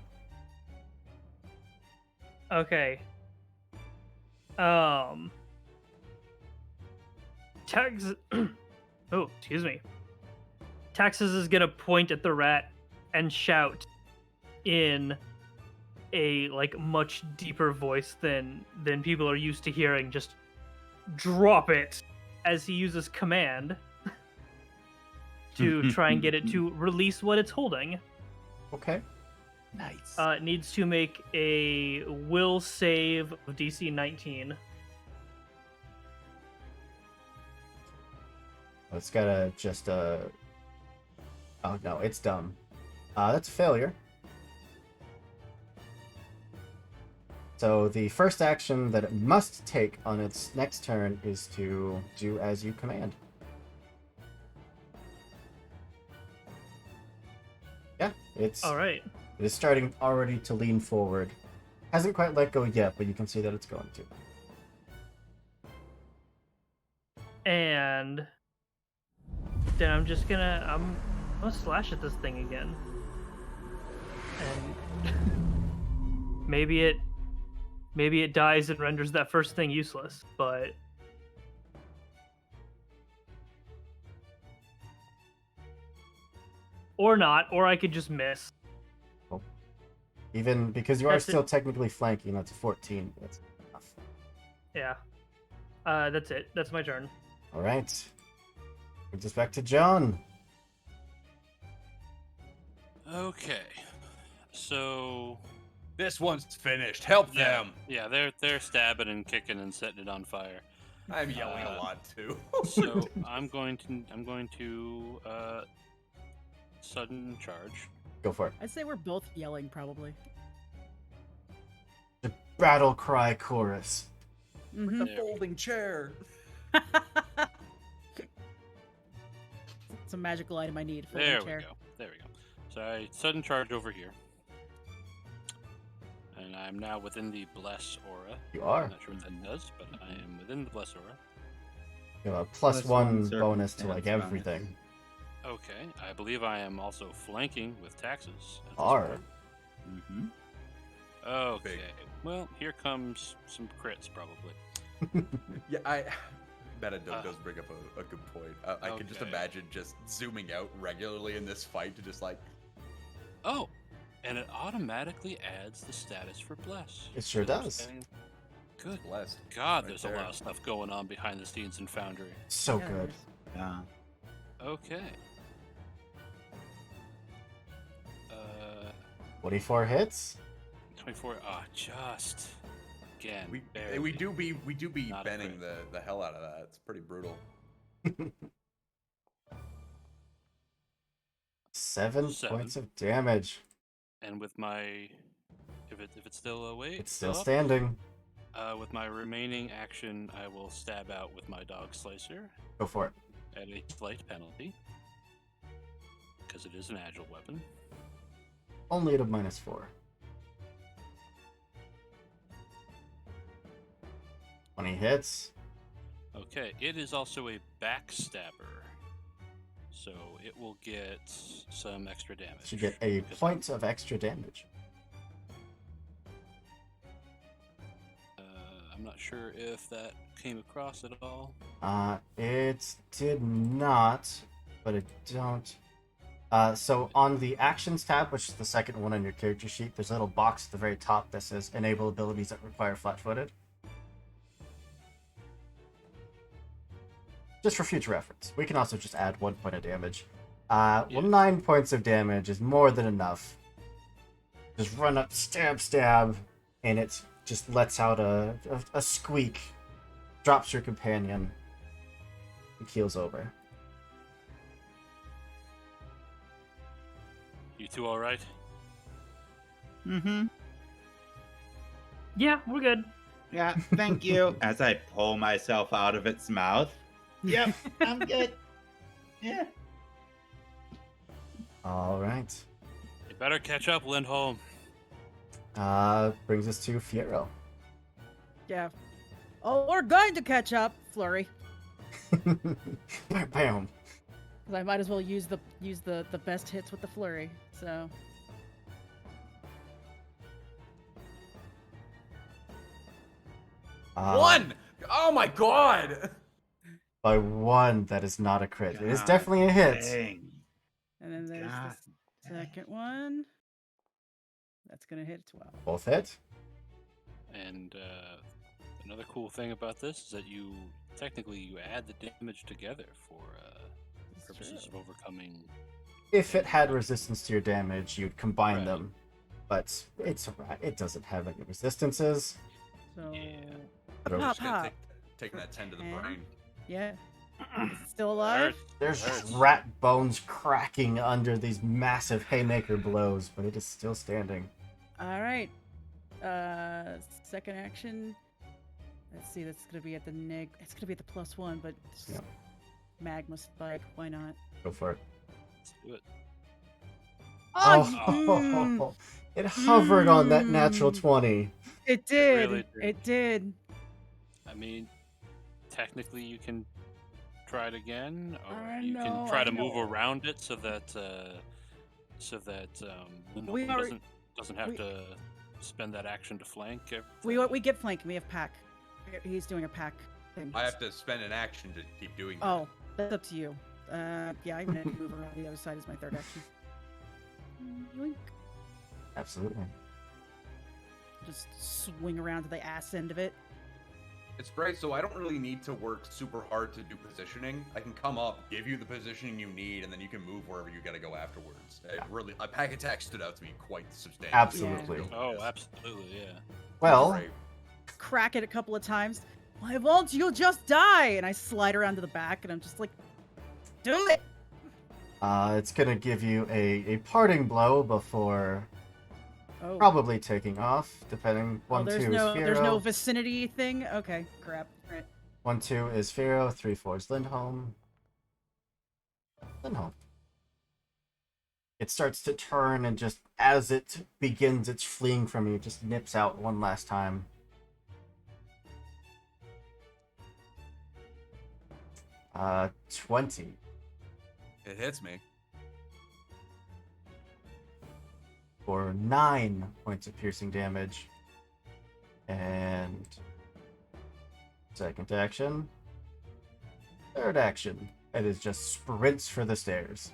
Okay. Tax. Oh, excuse me. Taxes is gonna point at the rat and shout in a much deeper voice than people are used to hearing. Just drop it, as he uses command to try and get it to release what it's holding. Okay. Nice. It needs to make a will save of DC 19. It's gotta just, Oh, no, it's dumb. That's a failure. So the first action that it must take on its next turn is to do as you command. Yeah, it's... All right. It is starting already to lean forward. Hasn't quite let go yet, but you can see that it's going to. And then I'm gonna slash at this thing again. And maybe it dies and renders that first thing useless, but or not, or I could just miss. Even because you are That's still it. technically flanking, that's a 14. That's enough. Yeah. That's it. That's my turn. All right. Brings us back to John. Okay. So This one's finished. Help yeah, them. yeah, they're stabbing and kicking and setting it on fire. I'm yelling a lot too. So I'm going to sudden charge. Go for it. I'd say we're both yelling, probably. The battle cry chorus. Mm-hmm. The There we folding chair. It's a magical item I need for There the we chair. go. There we go. So I sudden charge over here. And I'm now within the Bless aura. You are. I'm not sure what that does, but I am within the Bless aura. You have a Plus one +1 bonus to like circumstance everything. Okay, I believe I am also flanking with taxes. At this Are. point. Mm-hmm. Okay, Big. well, here comes some crits probably. Yeah, Meta does bring up a good point. I can just Okay. imagine just zooming out regularly in this fight to just like, Oh, and it automatically adds the status for Bless. It sure So I'm does. saying, Good blessed. God, Right there's there. a lot of stuff going on behind the scenes in Foundry. So Yeah, good. Yeah. Okay. 24 hits. 24. Ah, just again. We barely. do be Not a benning crit. the hell out of that. It's pretty brutal. 7 7. points of damage. And with my, if it's still away, It's still up, standing. with my remaining action, I will stab out with my dog slicer Go for it. at a slight penalty because it is an agile weapon. Only at a -4. 20 hits. Okay, it is also a backstabber, so it will get some extra damage. You get a because point of extra damage. I'm not sure if that came across at all. It did not, but it don't. So on the actions tab, which is the second one on your character sheet, there's a little box at the very top that says enable abilities that require flat-footed. Just for future reference. We can also just add 1 point of damage. Well, 9 points of damage is more than enough. Just run up, stab, stab, and it just lets out a squeak, drops your companion, and keels over. You two all right? Mm-hmm. Yeah, we're good. Yeah, thank you. As I pull myself out of its mouth. Yep, I'm good. Yeah. All right. You better catch up, Lindholm. Brings us to Fiero. Yeah. Oh, we're going to catch up, Flurry. Bam, bam. Because I might as well use the best hits with the Flurry. So One! Oh my god! By one, that is not a crit. It is God definitely a hit. dang. and then there's God the second one. That's gonna hit as well. Both hit. And another cool thing about this is that you technically add the damage together for It's purposes true. of overcoming. If it had resistance to your damage, you'd combine Right. them. But it's alright. It doesn't have any resistances. So Yeah. I don't- Pop, Just gonna pop. taking that 10 to the And- brain. Yeah. Is it still It alive? hurts. There's It hurts. rat bones cracking under these massive haymaker blows, but it is still standing. All right. Second action. Let's see. That's gonna be at the neg. It's gonna be at the +1, but Yeah. magma spike. Why not? Go for it. Let's do it. Oh, it hovered on that natural 20. It did. really did. It did. I mean, technically you can try it again, or I you know, can try I to move know. around it so that Lindholm We already- doesn't have we- to spend that action to flank. We get flank. We have pack. He's doing a pack thing. I have to spend an action to keep doing that. Oh, that's up to you. Yeah, I'm gonna move around the other side as my third action. Yoink. Absolutely. Just swing around to the ass end of it. It's great, so I don't really need to work super hard to do positioning. I can come up, give you the positioning you need, and then you can move wherever you gotta go afterwards. It really, a pack attack stood out to me quite substantially. Absolutely. Oh, absolutely, yeah. Well, Great. Crack it a couple of times. Why won't you just die? And I slide around to the back, and I'm just like, do it. it's gonna give you a parting blow before Oh, probably taking off, depending. oh 1-2 there's is no Fiero. vicinity thing. Okay, crap. Right. 1-2 is Fiero. 3-4 is Lindholm. Lindholm. It starts to turn, and just as it begins its fleeing from you, it just nips out one last time. Uh, 20. It hits me. For 9 points of piercing damage. And second action. Third action. It is just sprints for the stairs.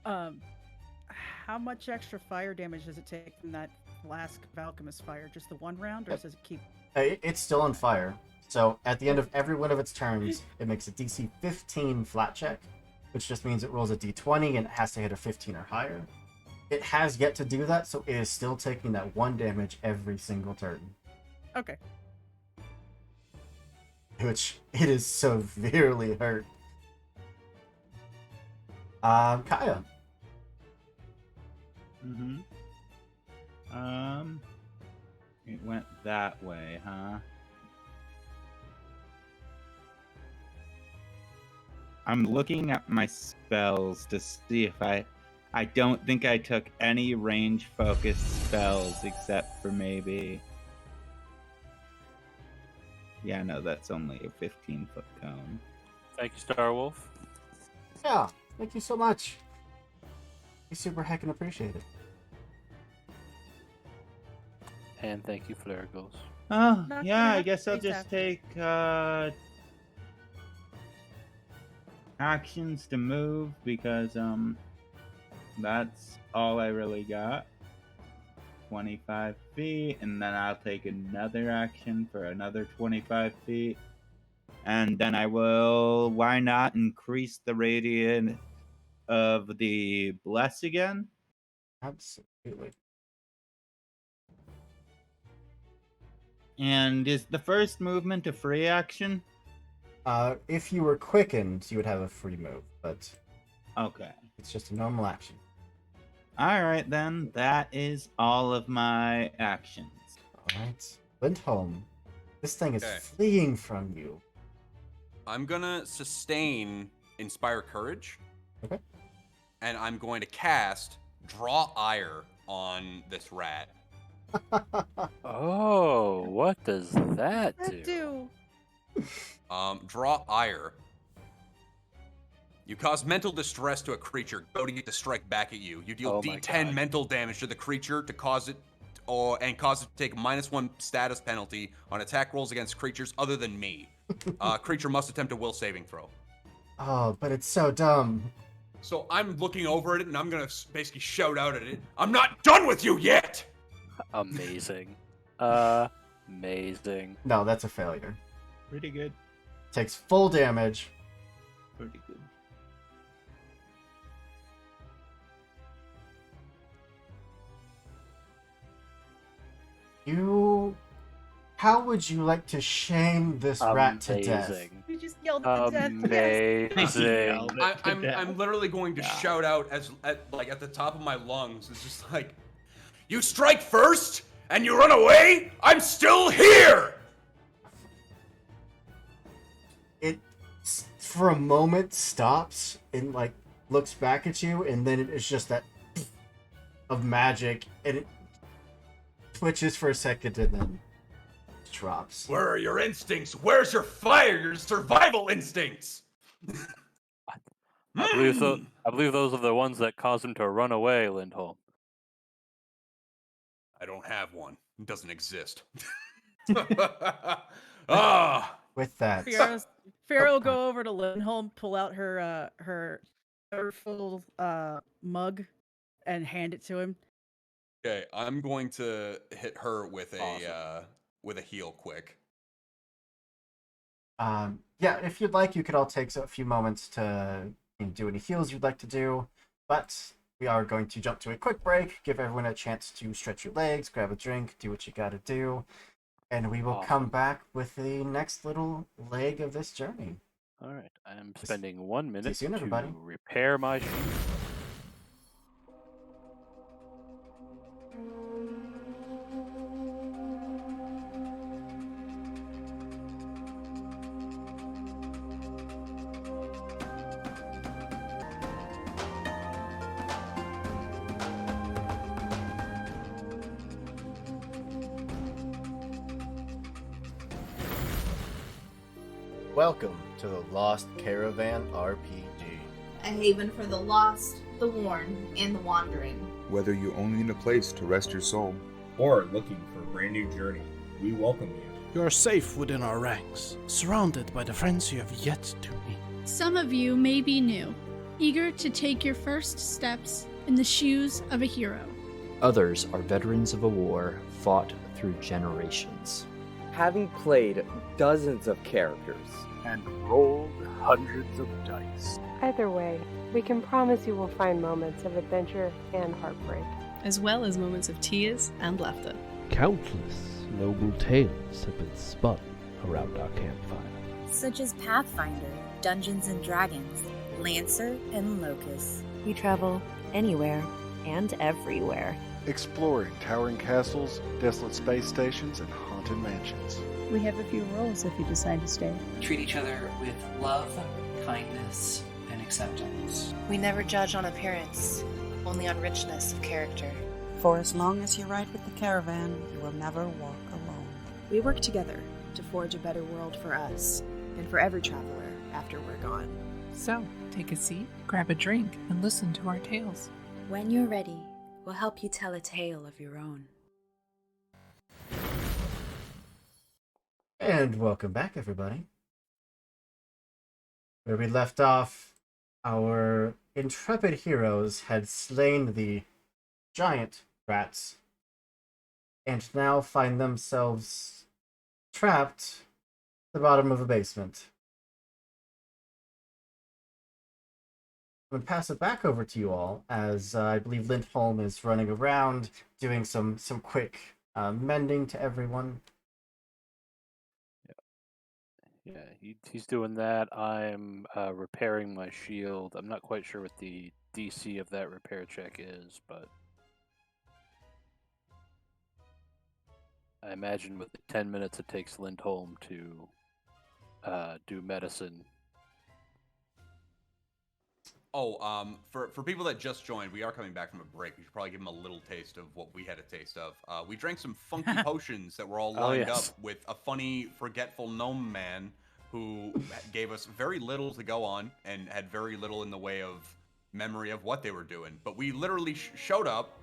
How much extra fire damage does it take from that flask of alchemist fire? Just the one round, or does it keep? It's still on fire. So at the end of every one of its turns, it makes a DC 15 flat check, which just means it rolls a D20 and it has to hit a 15 or higher. It has yet to do that, so it is still taking that 1 damage every single turn. Okay. Which it is severely hurt. Kaya. Mm-hmm. It went that way, huh? I'm looking at my spells to see if I don't think I took any range focused spells except for maybe. Yeah, no, that's only a 15-foot cone. Thank you, Starwolf. Yeah, thank you so much. We super heckin' appreciate it. And thank you, Flarigos. Oh, Not yeah, gonna I have guess I'll space just after. take actions to move because that's all I really got. 25 feet, and then I'll take another action for another 25 feet. And then I will, why not, increase the radius of the bless again? Absolutely. And is the first movement a free action? If you were quickened, you would have a free move, but Okay. it's just a normal action. All right, then. That is all of my actions. Alright. Lindholm, this thing is Okay. fleeing from you. I'm gonna sustain Inspire Courage. Okay. And I'm going to cast Draw Ire on this rat. Oh, what does that That do? do. Draw Ire. You cause mental distress to a creature, goading it to strike back at you. You deal Oh my D10 God. mental damage to the creature to cause it to take -1 status penalty on attack rolls against creatures other than me. Creature must attempt a will saving throw. Oh, but it's so dumb. So I'm looking over at it and I'm gonna basically shout out at it, "I'm not done with you yet!" Amazing. Amazing. No, that's a failure. Pretty good. Takes full damage. Pretty good. How would you like to shame this rat to death? Amazing. You just yelled at the death. Yes. Amazing. I'm literally going to Yeah. shout out at the top of my lungs. It's just like, "You strike first and you run away? I'm still here!" It, for a moment, stops and, like, looks back at you, and then it's just that of magic, and it twitches for a second and then drops. Where are your instincts? Where's your fire? Your survival instincts? I believe so. I believe those are the ones that caused him to run away, Lindholm. I don't have one. It doesn't exist. Ah. With that, Pharaoh will go over to Lindholm, pull out her full mug, and hand it to him. Okay, I'm going to hit her with a Awesome. heal quick. yeah, if you'd like, you could all take a few moments to do any heals you'd like to do, but we are going to jump to a quick break, give everyone a chance to stretch your legs, grab a drink, do what you gotta do, and we will come Awesome. back with the next little leg of this journey. All right. I'm spending 1 minute soon, to everybody. repair my shield. Welcome to the Lost Caravan RPG. A haven for the lost, the worn, and the wandering. Whether you only need a place to rest your soul, or looking for a brand new journey, we welcome you. You are safe within our ranks, surrounded by the friends you have yet to meet. Some of you may be new, eager to take your first steps in the shoes of a hero. Others are veterans of a war fought through generations. Having played dozens of characters and rolled hundreds of dice. Either way, we can promise you will find moments of adventure and heartbreak, as well as moments of tears and laughter. Countless noble tales have been spun around our campfire, such as Pathfinder, Dungeons and Dragons, Lancer, and Locust. We travel anywhere and everywhere, exploring towering castles, desolate space stations, and haunted mansions. We have a few roles if you decide to stay. Treat each other with love, kindness, and acceptance. We never judge on appearance, only on richness of character. For as long as you ride with the caravan, you will never walk alone. We work together to forge a better world for us, and for every traveler after we're gone. So, take a seat, grab a drink, and listen to our tales. When you're ready, we'll help you tell a tale of your own. And welcome back, everybody. Where we left off, our intrepid heroes had slain the giant rats and now find themselves trapped at the bottom of a basement. I'm going to pass it back over to you all, as I believe Lindholm is running around doing some quick mending to everyone. Yeah, he's doing that. I'm repairing my shield. I'm not quite sure what the DC of that repair check is, but I imagine with the 10 minutes it takes Lindholm to do medicine. Oh, for people that just joined, we are coming back from a break. We should probably give them a little taste of what we had a taste of. We drank some funky potions that were all lined up with a funny, forgetful gnome man who gave us very little to go on and had very little in the way of memory of what they were doing. But we literally showed up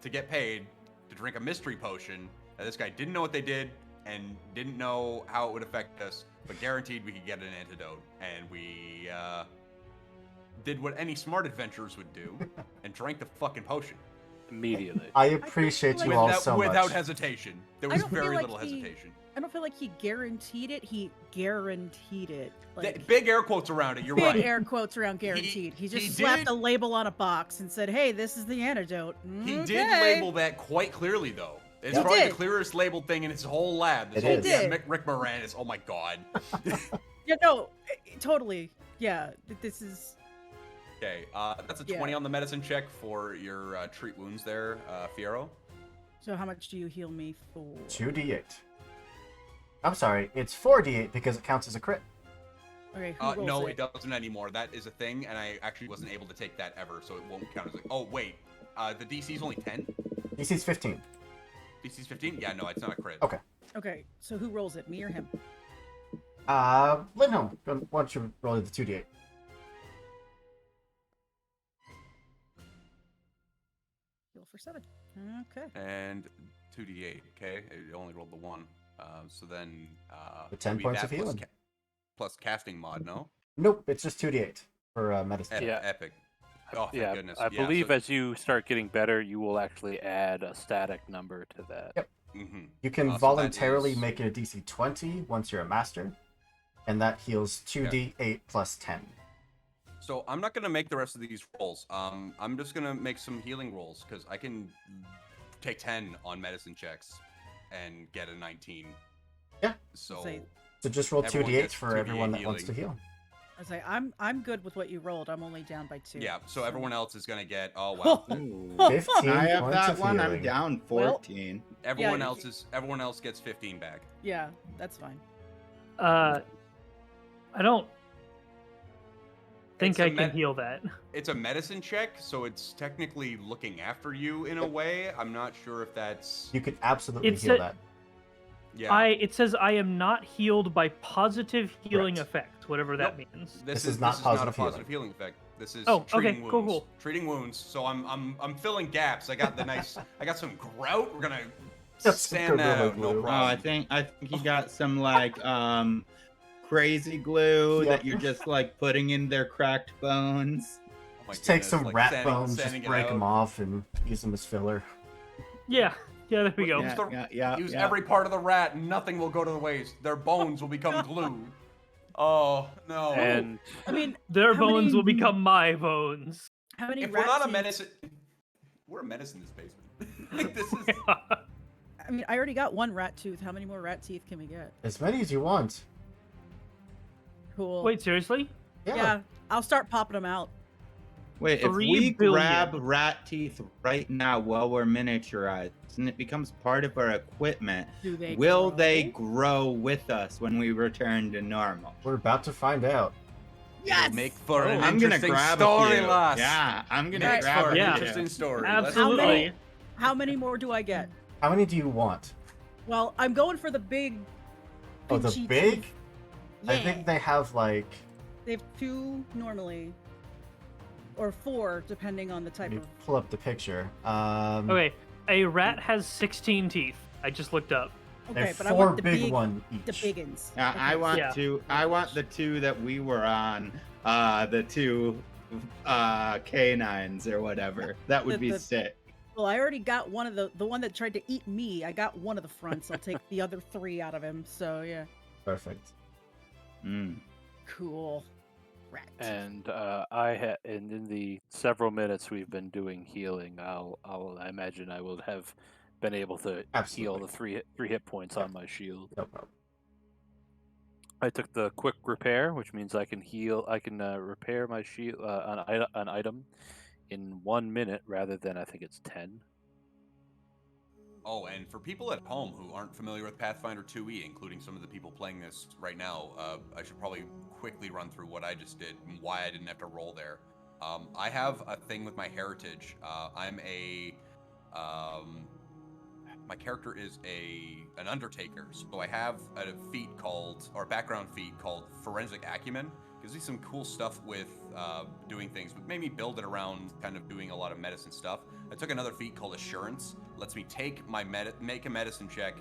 to get paid to drink a mystery potion that this guy didn't know what they did and didn't know how it would affect us, but guaranteed we could get an antidote. And we did what any smart adventurers would do and drank the fucking potion. Immediately. I appreciate you all so much. Without hesitation. There was very little hesitation. I don't feel like he guaranteed it. He guaranteed it. Like, big air quotes around it. You're right. Big air quotes around guaranteed. He just slapped a label on a box and said, "Hey, this is the antidote." He did label that quite clearly, though. It's probably the clearest labeled thing in his whole lab. This whole Rick Moranis. Oh my god. Yeah, no, totally. Yeah, this is. Okay, that's a 20 on the medicine check for your treat wounds there, Fiero. So how much do you heal me for? 2d8. I'm sorry, it's 4d8 because it counts as a crit. Okay, who rolls no, it? it doesn't anymore. That is a thing, and I actually wasn't able to take that ever, so it won't count as a... Oh, wait. The DC's only 10? DC's 15. DC's 15? Yeah, no, it's not a crit. Okay. Okay, so who rolls it, me or him? Lindholm, why don't you roll the 2d8? Heal for 7. Okay. And 2d8, okay? It only rolled the 1. So then... The 10 points of healing. Plus casting mod, no? Nope, it's just 2d8 for medicine. Epic. Oh, thank goodness. I believe as you start getting better, you will actually add a static number to that. Yep. Mm-hmm. You can voluntarily make it a DC 20 once you're a master, and that heals 2d8 plus 10. So I'm not going to make the rest of these rolls. I'm just going to make some healing rolls, because I can take 10 on medicine checks and get a 19. Yeah. So just roll 2d8 for everyone that wants to heal. I was like, I'm good with what you rolled. I'm only down by 2. Yeah, so everyone else is gonna get. Oh wow. 15 I have points that of one. healing. I'm down 14. Everyone else gets 15 back. Yeah, that's fine. I don't think I can heal that. It's a medicine check, so it's technically looking after you in a way. I'm not sure if that's. You could absolutely heal that. Yeah. It says I am not healed by positive healing effect, whatever that means. This is not a positive healing effect. This is treating wounds. Cool. Treating wounds. So I'm filling gaps. I got I got some grout. We're gonna sand that out. No problem. Oh, I think you got some like crazy glue that you're just like putting in their cracked bones. Oh Just take some rat bones, just break them off, and use them as filler. Yeah, there we go. Use every part of the rat, and nothing will go to the waste. Their bones will become glue. Oh no! And I mean, their bones will become my bones. How many? If we're not a medicine, we're a menace in this basement. Like this is. I mean, I already got 1 rat tooth. How many more rat teeth can we get? As many as you want. Cool. Wait, seriously? Yeah, I'll start popping them out. Wait, if 3 we billion. grab rat teeth right now while we're miniaturized and it becomes part of our equipment, will they grow with us when we return to normal? We're about to find out. Yes! Make for an I'm gonna interesting grab story, a few. lass. Yeah, I'm gonna Make grab for a an few. interesting story. Absolutely. How many more do I get? How many do you want? Well, I'm going for the big. Oh, the cheat big? teeth. I Yeah. think they have like. They have 2 normally, or 4 depending on the type Let me of. pull up the picture. Okay, a rat has 16 teeth. I just looked up. Okay, but I 4 want the big big one The each. big ones. Yeah, I want Yeah. I want the 2 that we were on, the 2 canines or whatever. That would be sick. Well, I already got one of the one that tried to eat me. I got one of the fronts. I'll take the other 3 out of him. So yeah. Perfect. Cool. Rat. And and in the several minutes we've been doing healing, I imagine I will have been able to heal the 3 hit points on my shield. No problem. I took the quick repair, which means I can heal. I can repair my shield an item in 1 minute rather than I think it's 10. Oh, and for people at home who aren't familiar with Pathfinder 2e, including some of the people playing this right now, I should probably quickly run through what I just did and why I didn't have to roll there. I have a thing with my heritage. My character is an undertaker, so I have a feat called, or a background feat called Forensic Acumen. Gives me some cool stuff with doing things, but made me build it around kind of doing a lot of medicine stuff. I took another feat called Assurance. Lets me take make a medicine check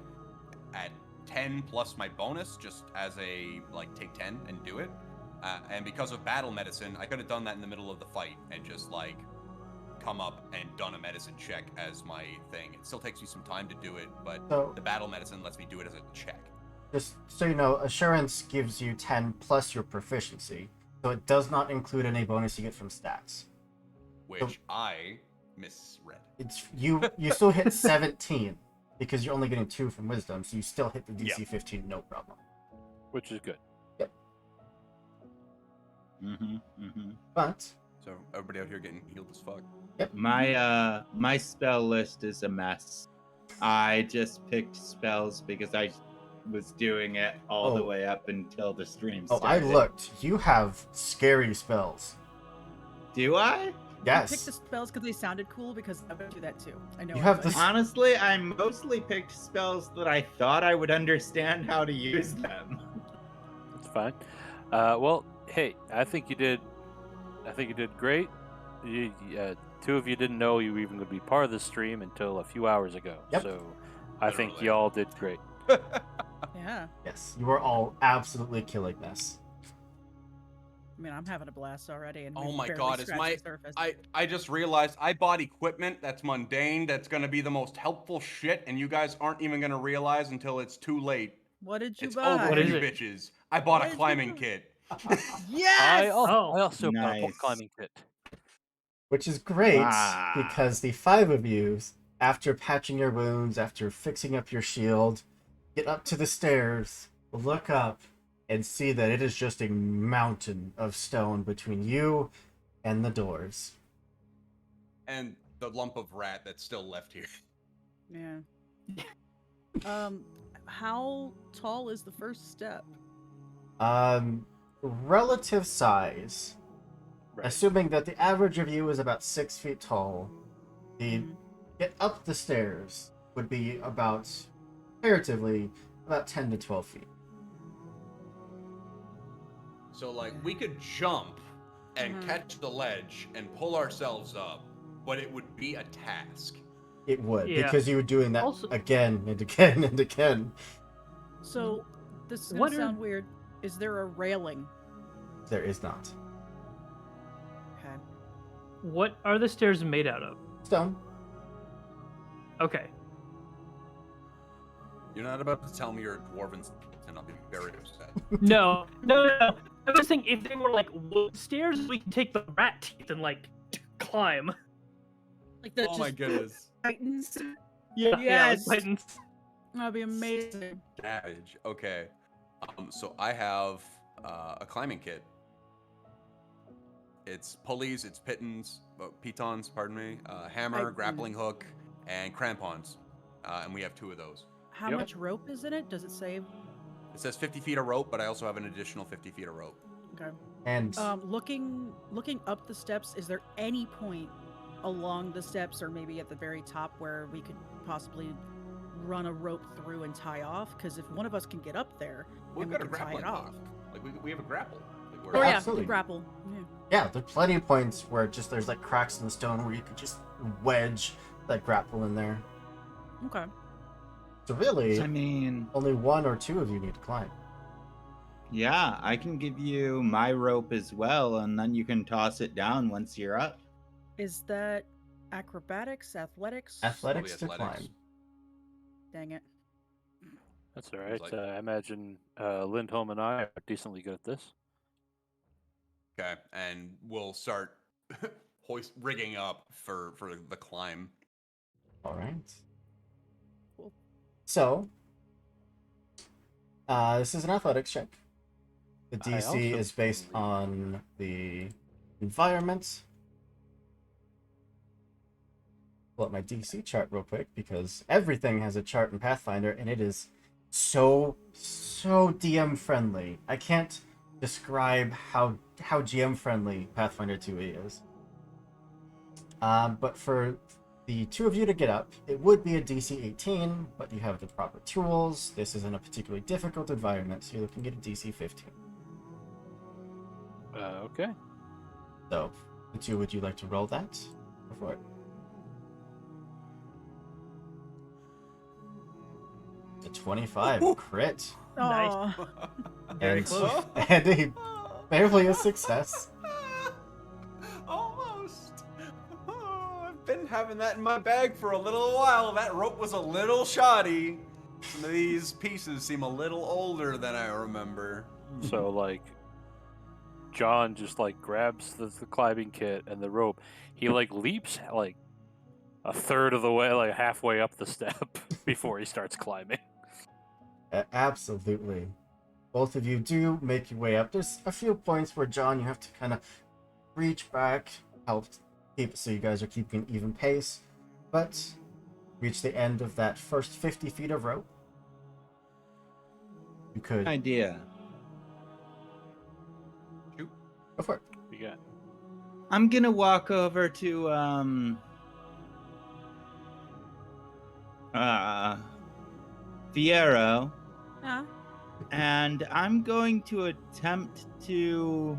at 10 plus my bonus, just as a, like, take 10 and do it. And because of battle medicine, I could have done that in the middle of the fight and just, like, come up and done a medicine check as my thing. It still takes me some time to do it, but the battle medicine lets me do it as a check. Just so you know, Assurance gives you 10 plus your proficiency, so it does not include any bonus you get from stats. Which I misread. It's you still hit 17 because you're only getting 2 from Wisdom, so you still hit the DC 15 no problem. Which is good. Yep. But so everybody out here getting healed as fuck. Yep. My spell list is a mess. I just picked spells because I was doing it all the way up until the stream started. I looked. You have scary spells. Do I? Yes. I picked the spells because they sounded cool, because I would do that too. I know. You have this. Honestly, I mostly picked spells that I thought I would understand how to use them. That's fine. Well, hey, I think you did great. Two of you didn't know you were even going to be part of the stream until a few hours ago. Yep. So I think y'all did great. Yeah. Yes, you are all absolutely killing this. I mean, I'm having a blast already. And Oh we've my barely god, is scratched the surface. I just realized I bought equipment that's mundane, that's gonna be the most helpful shit, and you guys aren't even gonna realize until it's too late. What did you It's buy? over What for is you it? bitches. I bought a climbing kit. Yes! I also bought a Nice. climbing kit. Which is great Wow. because the 5 of you, after patching your wounds, after fixing up your shield, get up to the stairs, look up, and see that it is just a mountain of stone between you and the doors. And the lump of rat that's still left here. Yeah. How tall is the first step? Relative size. Right. Assuming that the average of you is about 6 feet tall, the get up the stairs would be about, comparatively, about 10 to 12 feet. So, like, we could jump and catch the ledge and pull ourselves up, but it would be a task. It would, Yeah. because you were doing that Also- again and again and again. So, this is What going to are- sound weird. Is there a railing? There is not. Okay. What are the stairs made out of? Stone. Okay. You're not about to tell me you're a dwarven and I'll be very upset. No. I was thinking if they were like wood stairs, we can take the rat teeth and like climb. Like the Oh my goodness. Titans? Yeah. Yes. Like Titans. That'd be amazing. Savage. Okay. So I have a climbing kit. It's pulleys, it's pitons, pardon me, hammer, grappling hook, and crampons. And we have 2 of those. How much rope is in it? Does it say? It says 50 feet of rope, but I also have an additional 50 feet of rope. Okay. And looking up the steps, is there any point along the steps, or maybe at the very top, where we could possibly run a rope through and tie off? Because if one of us can get up there, We've and got we a can tie grappling it off. hook. Like we have a grapple. Like, Oh yeah, Absolutely. the grapple. Yeah. yeah, there's plenty of points where just there's like cracks in the stone where you could just wedge that grapple in there. Okay. So really, I mean, only 1 or 2 of you need to climb. yeah, I can give you my rope as well, and then you can toss it down once you're up. Is that acrobatics, athletics? Athletics to Probably athletics. climb. Dang it. That's all right. like- I imagine Lindholm and I are decently good at this. Okay, and we'll start rigging up for the climb. All right. Cool. So, this is an athletics check. The I DC also is based on the environment pull up my DC chart real quick because everything has a chart in Pathfinder, and it is so DM friendly. I can't describe how GM friendly Pathfinder 2e is. But for the two of you to get up, it would be a DC 18, but you have the proper tools. This isn't a particularly difficult environment, so you're looking at a DC 15. Okay. So, the two, would you like to roll that? Go for it. A 25 crit. Nice. Very close. And a barely a success. Almost. Oh, I've been having that in my bag for a little while. That rope was a little shoddy. Some of these pieces seem a little older than I remember. So, like, John just, like, grabs the climbing kit and the rope. He, like, leaps, like, a third of the way, like, halfway up the step before he starts climbing. Absolutely. Both of you do make your way up. There's a few points where, John, you have to kind of reach back, help keep so you guys are keeping an even pace. But reach the end of that first 50 feet of rope. You could. Idea. Shoot. Go for it. You got. I'm gonna walk over to Fiero. Yeah. And I'm going to attempt to...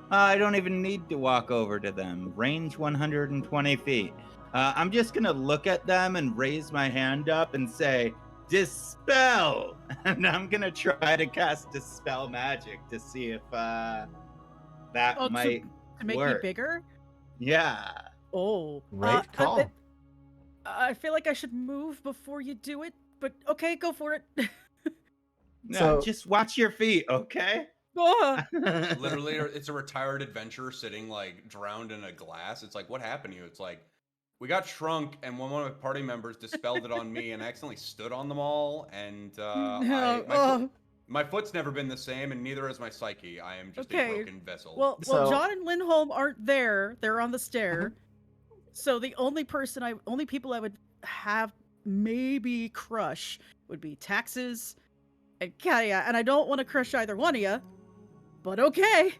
I don't even need to walk over to them. Range 120 feet. I'm just going to look at them and raise my hand up and say, Dispel! And I'm going to try to cast Dispel Magic to see if that might to make work. me bigger? Yeah. Oh. Great call. I feel like I should move before you do it, but okay, go for it. No, So- just watch your feet, okay? Literally, it's a retired adventurer sitting, like, drowned in a glass. It's like, what happened to you? It's like, we got shrunk, and one of my party members dispelled it on me, and I accidentally stood on them all, and my foot's never been the same, and neither has my psyche. I am just a broken vessel. Well, John and Lindholm aren't there. They're on the stair. So the only people I would have maybe crush would be Taxes and Kaya, and I don't want to crush either one of you, but okay.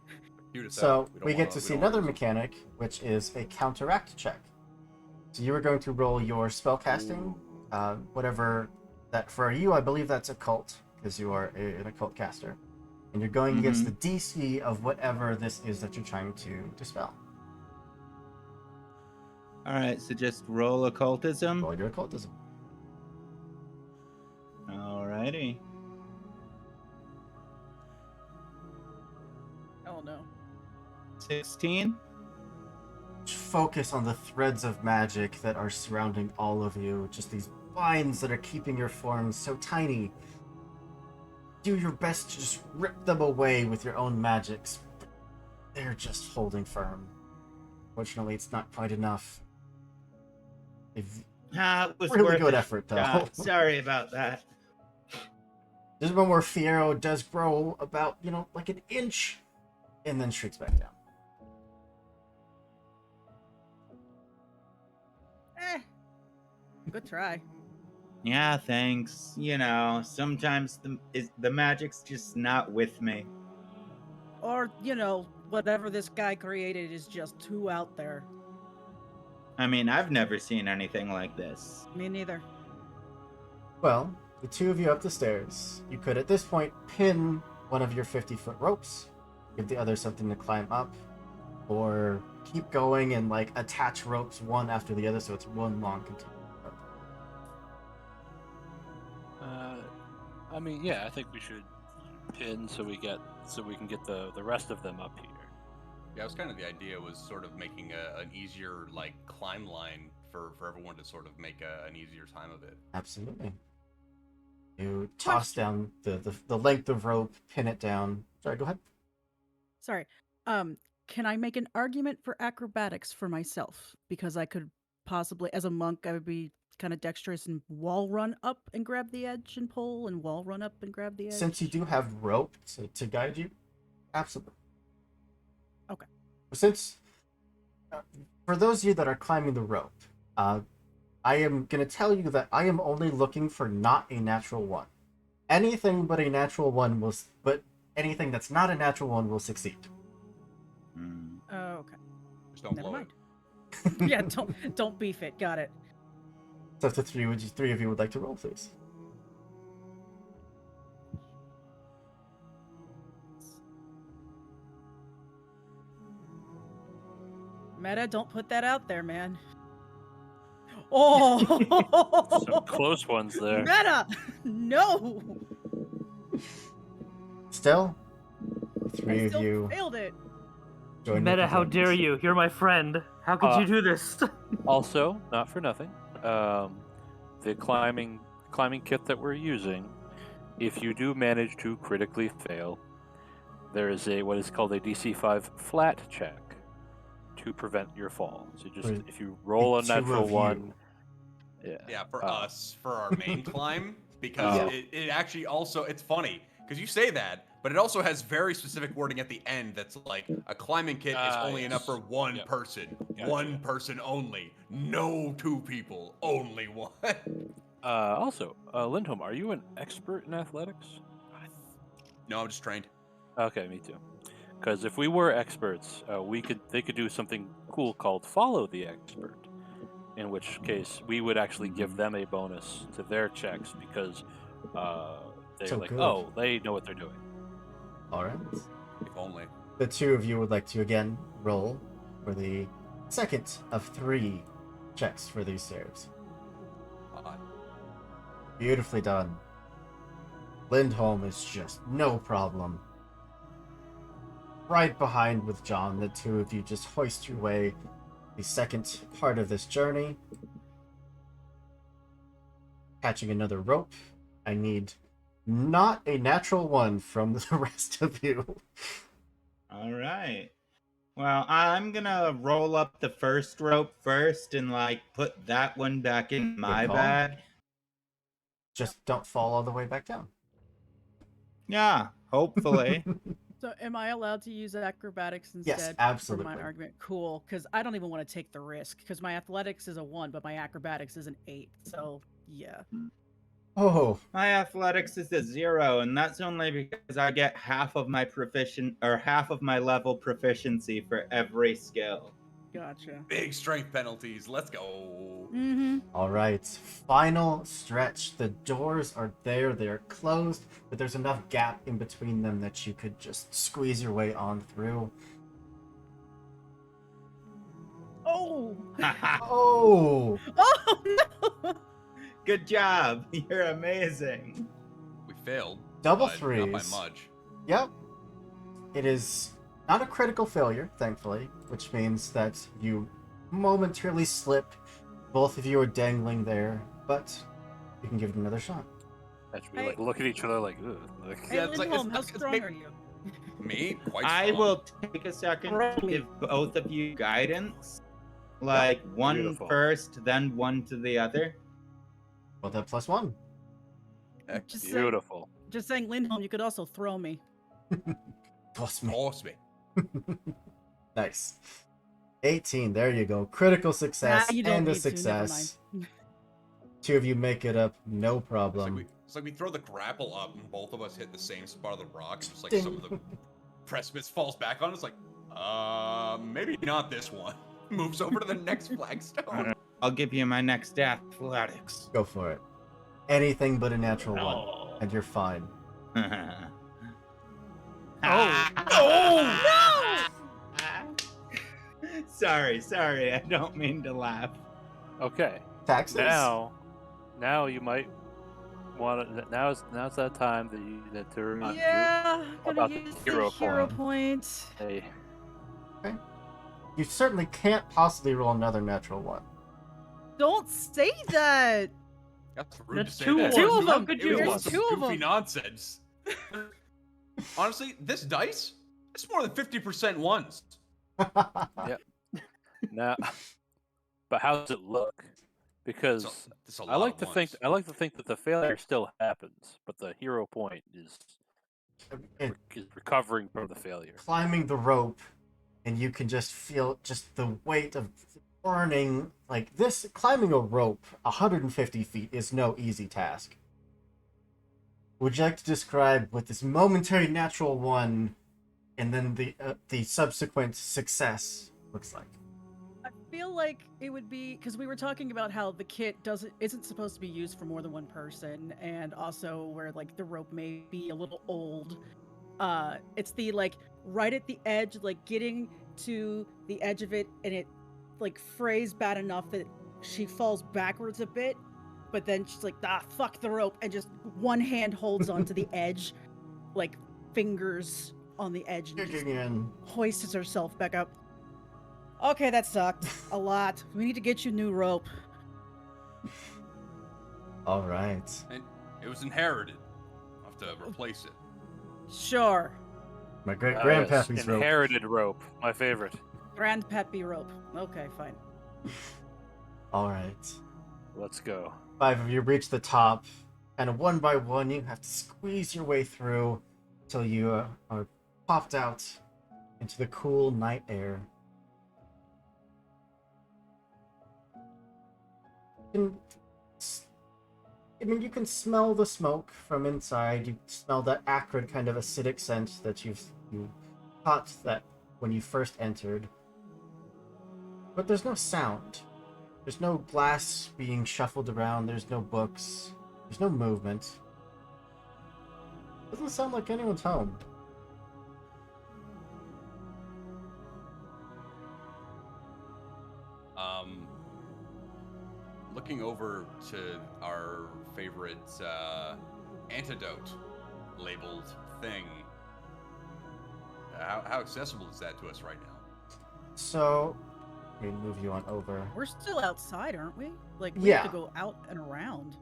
So we get to see another mechanic, which is a counteract check. So you are going to roll your spellcasting, whatever that for you. I believe that's occult because you are an occult caster, and you're going against the DC of whatever this is that you're trying to dispel. All right, so just roll occultism. Roll your occultism. Alrighty. Oh no. 16. Focus on the threads of magic that are surrounding all of you. Just these vines that are keeping your forms so tiny. Do your best to just rip them away with your own magics. But they're just holding firm. Fortunately, it's not quite enough. It was really worth good it. effort, though. Sorry about that. There's one where Fiero does grow about, like an inch, and then shrinks back down. Good try. Yeah, thanks. Sometimes the magic's just not with me. Or, whatever this guy created is just too out there. I mean, I've never seen anything like this. Me neither. Well, the two of you up the stairs. You could, at this point, pin one of your 50-foot ropes, give the other something to climb up, or keep going and, attach ropes one after the other so it's one long continuous rope. I mean, yeah, I think we should pin so we can get the rest of them up here. Yeah, it was kind of the idea was sort of making an easier climb line for everyone to sort of make an easier time of it. Absolutely. You toss down the length of rope, pin it down. Sorry, go ahead. Sorry. Can I make an argument for acrobatics for myself? Because I could possibly, as a monk, I would be kind of dexterous and wall run up and grab the edge and pull, and wall run up and grab the edge. Since you do have rope to guide you, absolutely. Okay. Since, for those of you that are climbing the rope, I am gonna tell you that I am only looking for not a natural one. Anything but a natural one will, but anything that's not a natural one will succeed. Oh, okay. Just don't Never blow mind. Yeah, don't beef it. Got it. So if the three of you would like to roll, please. Meta, don't put that out there, man. Oh, Some close ones there. Meta, no. Still, the three I of still you failed it. join Meta, your how dare performance. you? You're my friend. How could you do this? Also, not for nothing, the climbing kit that we're using, if you do manage to critically fail, there is what is called a DC 5 flat check to prevent your fall. So if you roll a natural one, yeah, for us, for our main climb, because it actually also, it's funny because you say that, but it also has very specific wording at the end that's like a climbing kit is only enough for one person, one person only, no two people, only one. Also, Lindholm, are you an expert in athletics? No, I'm just trained. Okay, me too. Because if we were experts, they could do something cool called follow the expert. In which case, we would actually give them a bonus to their checks because they're So like, good. oh, they know what they're doing. All right. If only. The two of you would like to again roll for the second of 3 checks for these saves. Beautifully done. Lindholm is just no problem. Right behind with John, the two of you just hoist your way the second part of this journey. Catching another rope. I need not a natural one from the rest of you. All right. Well, I'm gonna roll up the first rope first and put that one back in my call. bag. Just don't fall all the way back down. Yeah, hopefully. So, am I allowed to use acrobatics instead absolutely. for my argument? Cool, because I don't even want to take the risk. Because my athletics is a 1, but my acrobatics is an 8. So, yeah. Oh. My athletics is a 0, and that's only because I get half of my level proficiency for every skill. Gotcha. Big strength penalties. Let's go. Mm-hmm. All right, final stretch. The doors are there. They're closed, but there's enough gap in between them that you could just squeeze your way on through. Oh! Oh! Oh, no! Good job. You're amazing. We failed. Double but threes. Not by much. Yep. It is not a critical failure, thankfully, which means that you momentarily slip. Both of you are dangling there, but you can give it another shot. Actually, look at each other like, ugh. Hey, Yeah, it's like, Lindholm, how it's strong are you? Me? Quite I strong. will take a second to give both of you guidance. One Beautiful. first, then one to the other. Well, that +1. Beautiful. Just saying, Lindholm, you could also throw me. Toss me. Toss me. Nice. 18, there you go. Critical success you don't and a need to, never success. Two of you make it up, no problem. It's like we throw the grapple up and both of us hit the same spot of the rock. Just like Ding. some of the precipice falls back on. It's like, maybe not this one. Moves over to the next flagstone. I'll give you my next athletics. Go for it. Anything but a natural one, and you're fine. Oh! No! Sorry, I don't mean to laugh. Okay. Taxes. Now you might want to. Now's that time to remind you Gonna about use the hero point. Hey. Okay. You certainly can't possibly roll another natural one. Don't say that. That's rude That's to say. two that. of them. How How could it you? was There's some two of goofy them. nonsense. Honestly, this dice, it's more than 50% ones. Yeah. Now, but how does it look? Because It's a I lot like of to ones. think that the failure still happens, but the hero point is recovering from the failure. Climbing the rope, and you can just feel just the weight of burning, like this, climbing a rope 150 feet is no easy task. Would you like to describe what this momentary natural one and then the subsequent success looks like? I feel like it would be because we were talking about how the kit isn't supposed to be used for more than one person, and also where like the rope may be a little old. It's the like right at the edge, like getting to the edge of it, and it like frays bad enough that she falls backwards a bit, but then she's like, ah, fuck the rope, and just one hand holds onto the edge, like fingers on the edge, and just hoists herself back up. Okay, that sucked a lot. We need to get you new rope. All right. And it was inherited. I'll have to replace it. Sure. My great grandpappy's rope. Inherited rope, my favorite. Grandpappy rope. Okay, fine. All right. Let's go. 5 of you reach the top, and one by one, you have to squeeze your way through till you are popped out into the cool night air. You can smell the smoke from inside. You smell that acrid kind of acidic scent that you caught that when you first entered. But there's no sound. There's no glass being shuffled around. There's no books. There's no movement. Doesn't sound like anyone's home. Looking over to our favorite antidote labeled thing. How accessible is that to us right now? So, let me move you on over. We're still outside, aren't we? Like, we have to go out and around.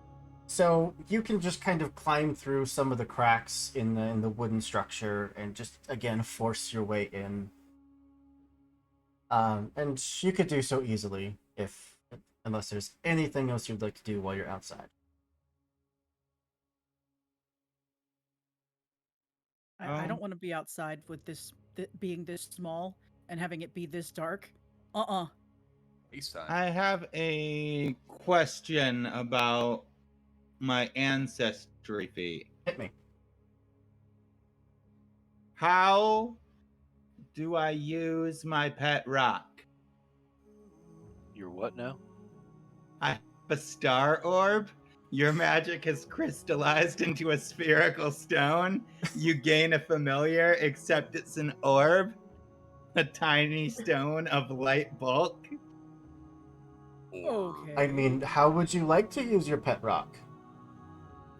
So you can just kind of climb through some of the cracks in the wooden structure and just again force your way in. And you could do so easily unless there's anything else you'd like to do while you're outside. I don't want to be outside with this being this small and having it be this dark. I have a question about my ancestry feat. Hit me. How do I use my pet rock? Your what now? I have a star orb. Your magic has crystallized into a spherical stone. You gain a familiar, except it's an orb. A tiny stone of light bulk. Okay. I mean, how would you like to use your pet rock?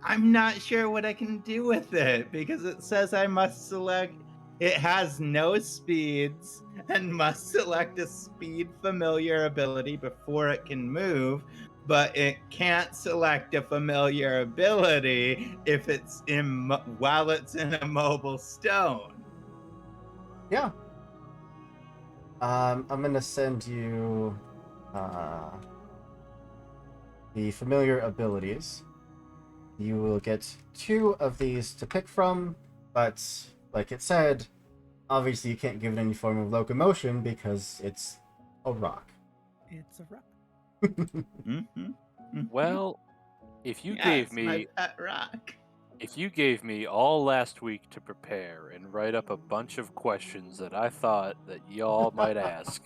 I'm not sure what I can do with it because it says I must select. It has no speeds and must select a speed familiar ability before it can move, but it can't select a familiar ability if it's while it's in a mobile stone. Yeah. I'm gonna send you the familiar abilities. You will get 2 of these to pick from, but like it said, obviously you can't give it any form of locomotion because it's a rock. It's a rock. Well, if you Yes, gave me my pet rock. If you gave me all last week to prepare and write up a bunch of questions that I thought that y'all might ask,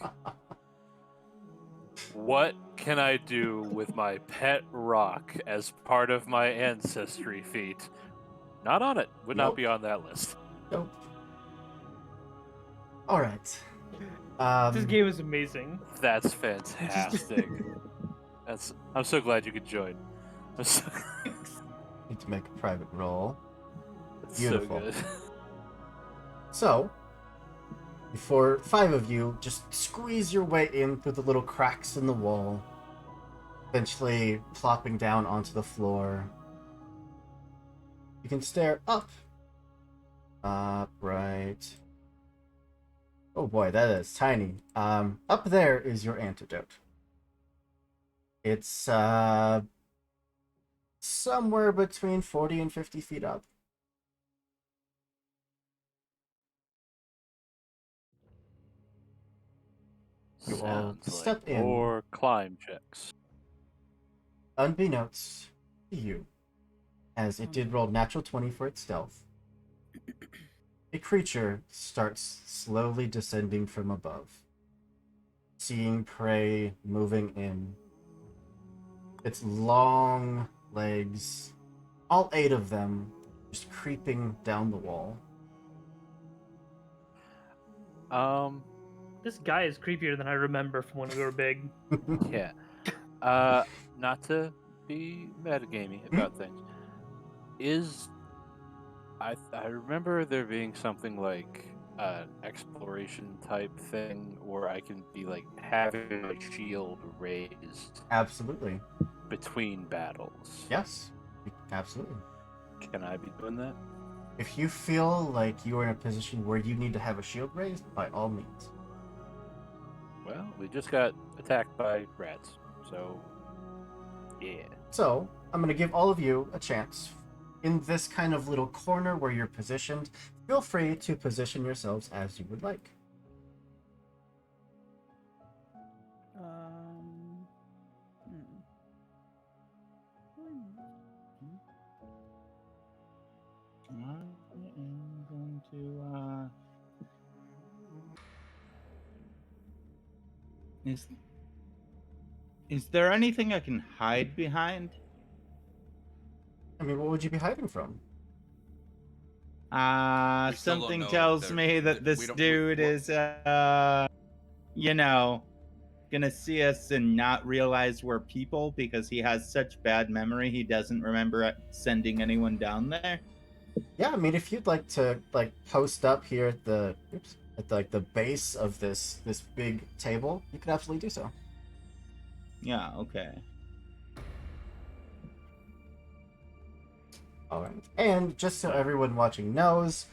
what can I do with my pet rock as part of my ancestry feat? Not on it. Would not be on that list. Nope. All right. This game is amazing. That's fantastic. I'm so glad you could join. Need to make a private roll. That's Beautiful. so good. So, before 5 of you, just squeeze your way in through the little cracks in the wall, eventually plopping down onto the floor. You can stare up. Right. Oh boy, that is tiny. Up there is your antidote. It's somewhere between 40 and 50 feet up. You all Sounds step like in, more climb checks. unbeknownst to you, as it did roll natural 20 for its stealth. A creature starts slowly descending from above, seeing prey moving in. Its long legs, all 8 of them, just creeping down the wall. This guy is creepier than I remember from when we were big. Yeah. Not to be metagamey about things. I remember there being something like an exploration type thing where I can be like having my shield raised Absolutely. between battles. Yes, absolutely. Can I be doing that? If you feel like you are in a position where you need to have a shield raised, by all means. Well, we just got attacked by rats, so yeah. So, I'm going to give all of you a chance. In this kind of little corner where you're positioned, feel free to position yourselves as you would like. I am going to. Is there anything I can hide behind? I mean, what would you be hiding from? We still don't Something know tells that me that this dude is, you know, gonna see us and not realize we're people because he has such bad memory he doesn't remember sending anyone down there. Yeah, I mean, if you'd like to post up here at the the base of this big table, you could absolutely do so. Yeah. Okay. All right. And just so everyone watching knows,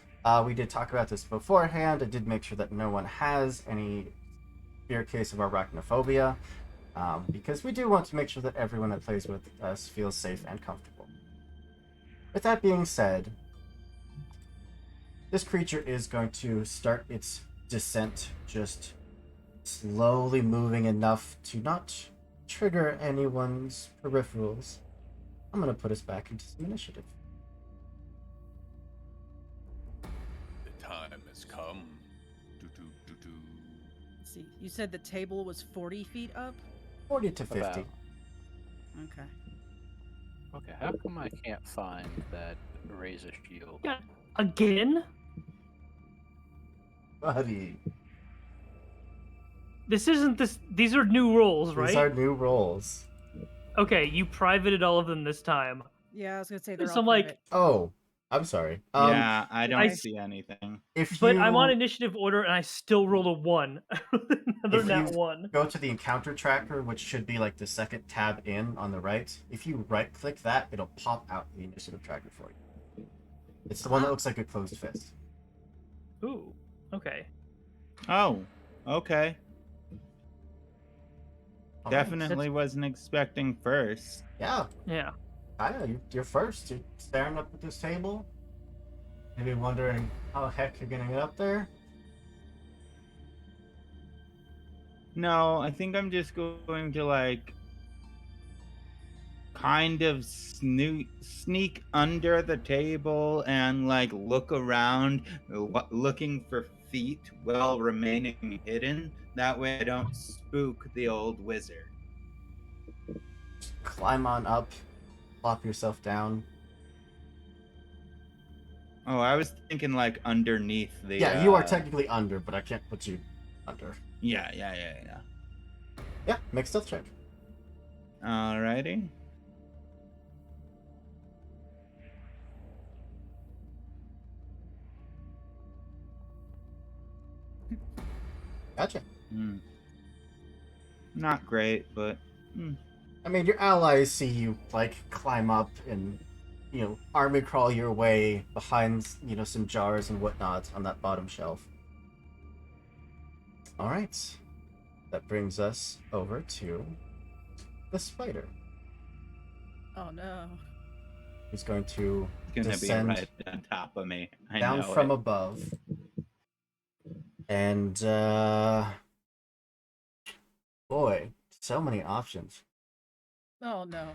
we did talk about this beforehand. I did make sure that no one has any severe case of arachnophobia, because we do want to make sure that everyone that plays with us feels safe and comfortable. With that being said, this creature is going to start its descent, just slowly moving enough to not trigger anyone's peripherals. I'm going to put us back into some initiative. The time has come. Let's see. You said the table was 40 feet up? 40 to 50. About. Okay. Okay, how come I can't find that razor shield? Yeah, again? Buddy. This isn't this. These are new rolls, right? These are new rolls. Okay, you privated all of them this time. Yeah, I was gonna say they're So all I'm like, private. Oh, I'm sorry. Yeah, I don't see anything. But I'm on initiative order and I still rolled a 1. Another if nat you 1. go to the encounter tracker, which should be like the second tab in on the right, if you right click that, it'll pop out the initiative tracker for you. It's the one that looks like a closed fist. Ooh, okay. Oh, okay. All Definitely wasn't expecting first. Yeah. Yeah. You're first. You're staring up at this table. Maybe wondering how the heck you're gonna get up there. No, I think I'm just going to like kind of sneak under the table and like look around looking for feet while remaining hidden. That way I don't spook the old wizard. Climb on up, plop yourself down. Oh, I was thinking like underneath the. Yeah, you are technically under, but I can't put you under. Yeah. Yeah, make stealth check. Alrighty. Gotcha. Not great, but. I mean, your allies see you like climb up and, army crawl your way behind, some jars and whatnot on that bottom shelf. All right, that brings us over to the spider. Oh no! Who's going to descend be right on top of me? Down from above, and Boy, so many options. Oh no.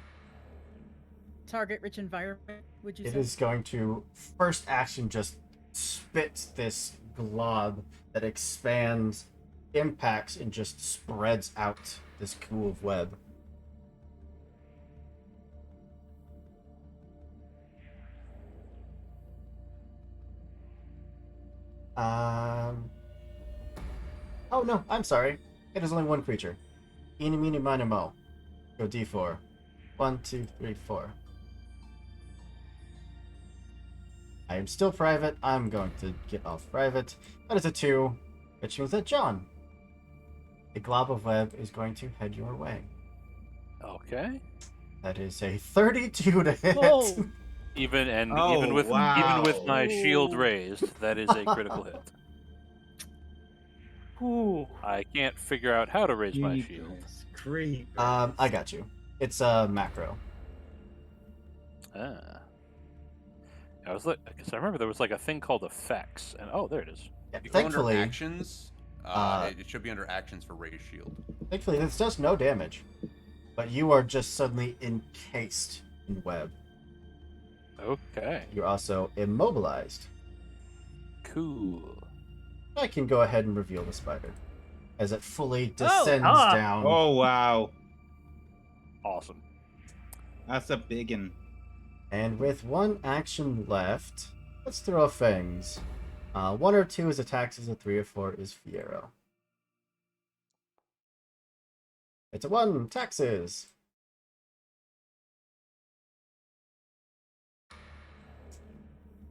Target rich environment, would you It say? is going to first action just spit this glob that expands, impacts, and just spreads out this cool of web. Oh no, I'm sorry. It is only one creature. Eeny, meeny, miny, mo. Go D4. 1, 2, 3, 4. I am still private. I'm going to get off private. That is a 2, which means that John, the glob of web is going to head your way. Okay. That is a 32 to hit. Oh. Even Oh, with wow. my shield Ooh. raised, that is a critical hit. Ooh. I can't figure out how to raise my shield. Creepers. I got you. It's a macro. Ah. I was like, because I remember there was like a thing called effects, and oh, there it is. Yeah, You go under thankfully, actions. It should be under actions for raise shield. thankfully, this does no damage, but you are just suddenly encased in web. Okay. You're also immobilized. Cool. I can go ahead and reveal the spider as it fully descends down. Oh, wow. Awesome. That's a big one. And with one action left, let's throw fangs. 1 or 2 is attacks, as a 3 or 4 is Fiero. It's a 1, taxes.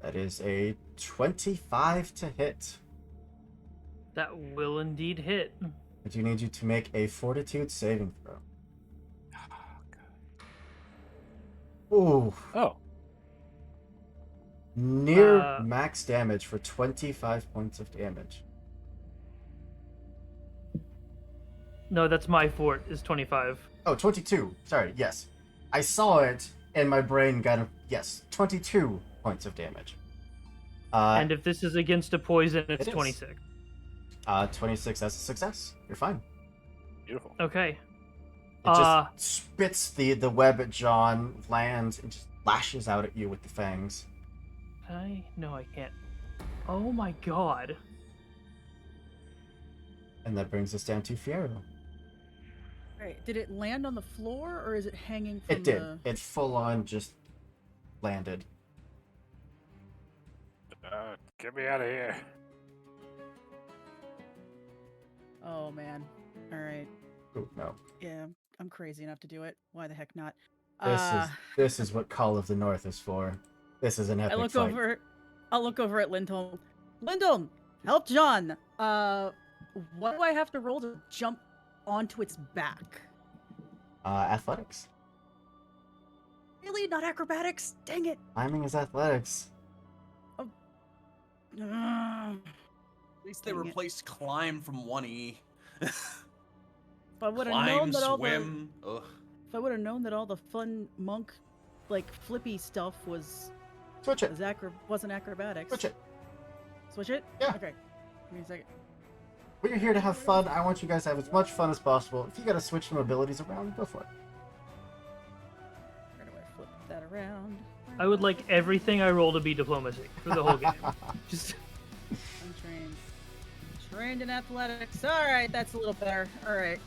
That is a 25 to hit. That will indeed hit. I do need you to make a fortitude saving throw. Ooh. Oh. Near max damage for 25 points of damage. No, that's my fort, is 25. Oh, 22. Sorry, yes. I saw it, and my brain got a... Yes, 22 points of damage. And if this is against a poison, it's it is. 26. 26, that's a success. You're fine. Beautiful. Okay. It just spits the web at John, lands, and just lashes out at you with the fangs. No, I can't. Oh my god. And that brings us down to Fiero. Right. Did it land on the floor, or is it hanging from It did. the... It full on just landed. Get me out of here. Oh, man. All right. Oh, no. Yeah, I'm crazy enough to do it. Why the heck not? This is what Call of the North is for. This is an epic fight. I'll look over at Lindholm. Lindholm, help John. What do I have to roll to jump onto its back? Athletics. Really? Not acrobatics? Dang it. Climbing is athletics. At least they replaced climb from 1E. If I would have Climb, known that all swim. the... If I would have known that all the fun monk, like, flippy stuff was... Switch it. Wasn't acrobatics. Switch it. Switch it? Yeah. Okay. Give me a second. We're here to have fun. I want you guys to have as much fun as possible. If you gotta switch some abilities around, go for it. Where do I flip that around? I would like everything I roll to be diplomacy for the whole game. Just Untrained. Trained in athletics. Alright, that's a little better. Alright.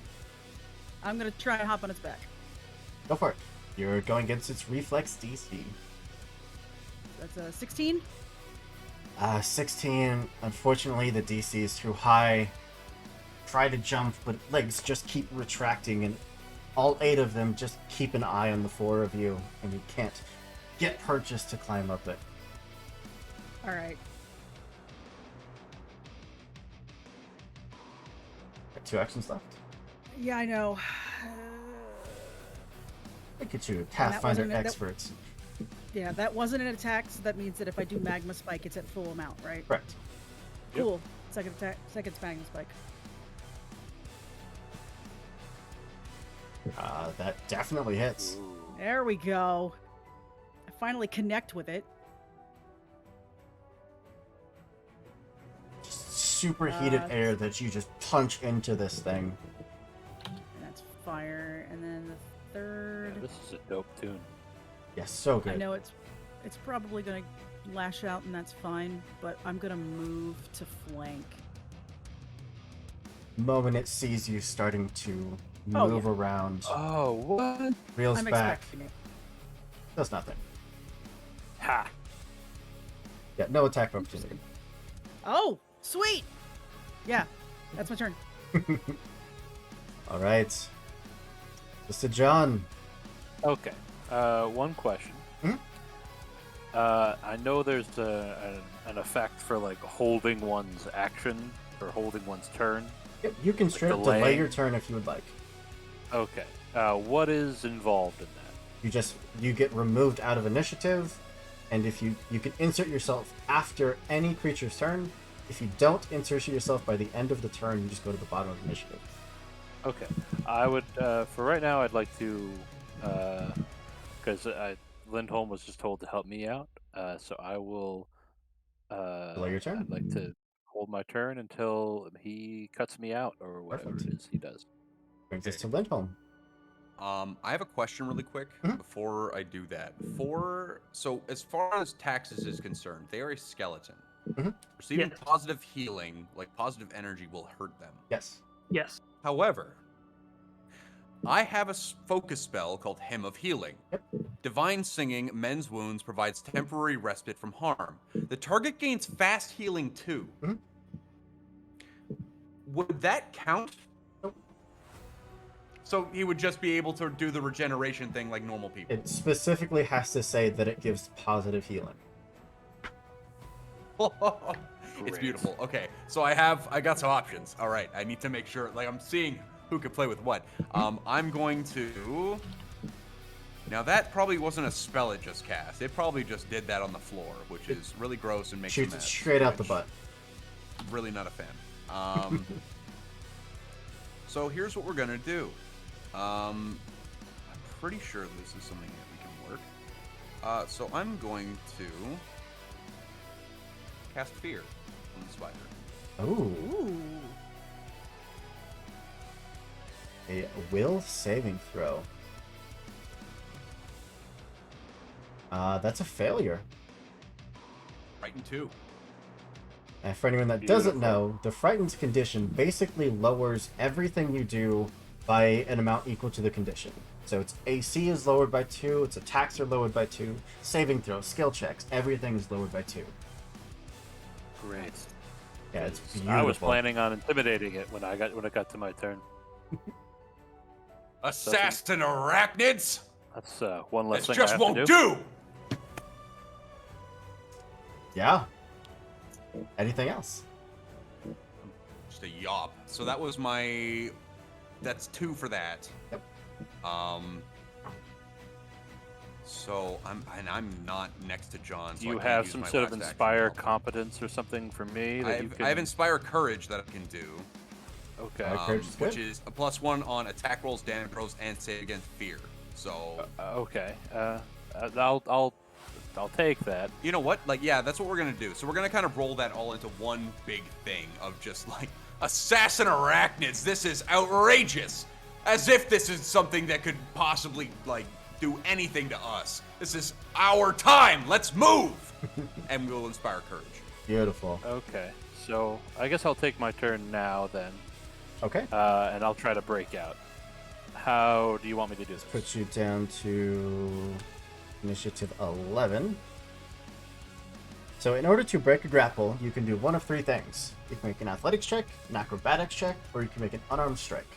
I'm gonna try and hop on its back. Go for it. You're going against its reflex DC. That's a 16. 16. Unfortunately, the DC is too high. Try to jump, but legs just keep retracting, and all 8 of them just keep an eye on the 4 of you, and you can't get purchased to climb up it. Alright. Got 2 actions left. Yeah, I know. Look at you, Pathfinder experts. Yeah, that wasn't an attack, so that means that if I do Magma Spike, it's at full amount, right? Correct. Cool. Second attack, second Magma Spike. That definitely hits. There we go. I finally connect with it. Just superheated air that you just punch into this thing. fire, and then the third. Yeah, this is a dope tune. Yes, so good. I know it's probably gonna lash out, and that's fine. But I'm gonna move to flank. The moment it sees you starting to Oh, move yeah. around, Oh, what? reels I'm back, expecting it. does nothing. Ha! Yeah, no attack opportunity. Oh, sweet. Yeah, that's my turn. All right. Mr. John. Okay. One question. Hmm? I know there's an effect for like holding one's action or holding one's turn. Yep, you can straight up delay your turn if you would like. Okay. What is involved in that? You get removed out of initiative, and if you can insert yourself after any creature's turn. If you don't insert yourself by the end of the turn, you just go to the bottom of the initiative. Okay. I would for right now. I'd like to because Lindholm was just told to help me out. So I will. Delay your turn. I'd like to hold my turn until he cuts me out or whatever it is he does. Brings us to Lindholm. I have a question really quick before I do that. So as far as taxes is concerned, they are a skeleton. Receiving positive healing, like positive energy, will hurt them. Yes. Yes. However, I have a focus spell called Hymn of Healing. Divine Singing, Mends Wounds provides temporary respite from harm. The target gains fast healing too. Would that count? So he would just be able to do the regeneration thing like normal people. It specifically has to say that it gives positive healing. It's beautiful. Okay, so I got some options. All right, I need to make sure, like I'm seeing who could play with what. I'm going to. Now that probably wasn't a spell it just cast. It probably just did that on the floor, which is really gross and makes Shoots a it mess. straight out the butt. Really not a fan. So here's what we're gonna do. I'm pretty sure this is something that we can work. So I'm going to cast Fear on the spider. Ooh. A will saving throw. That's a failure. Frightened 2. And for anyone that doesn't know, the Frightened condition basically lowers everything you do by an amount equal to the condition. So its AC is lowered by 2, its attacks are lowered by 2, saving throws, skill checks, everything is lowered by 2. Great. Yeah, it's beautiful. I was planning on intimidating it when it got to my turn. Assassin arachnids! That's one less This thing I just have won't to do! Yeah. Anything else? Just a yop. So that was that's 2 for that. Yep. So I'm not next to John. So Do you I can't have use some my sort of last action. inspire competence or something for me? That I have inspire courage that I can do. Okay. Which is a +1 on attack rolls, damage rolls, and save against fear. So okay. I'll take that. You know what? Like, yeah, that's what we're gonna do. So we're gonna kind of roll that all into one big thing of just like assassin arachnids. This is outrageous. As if this is something that could possibly like do anything to us. This is our time. Let's move. And we'll inspire courage. Beautiful. Okay. So I guess I'll take my turn now then. Okay. And I'll try to break out. How do you want me to do this? Put you down to initiative 11. So in order to break a grapple, you can do one of 3 things. You can make an athletics check, an acrobatics check, or you can make an unarmed strike.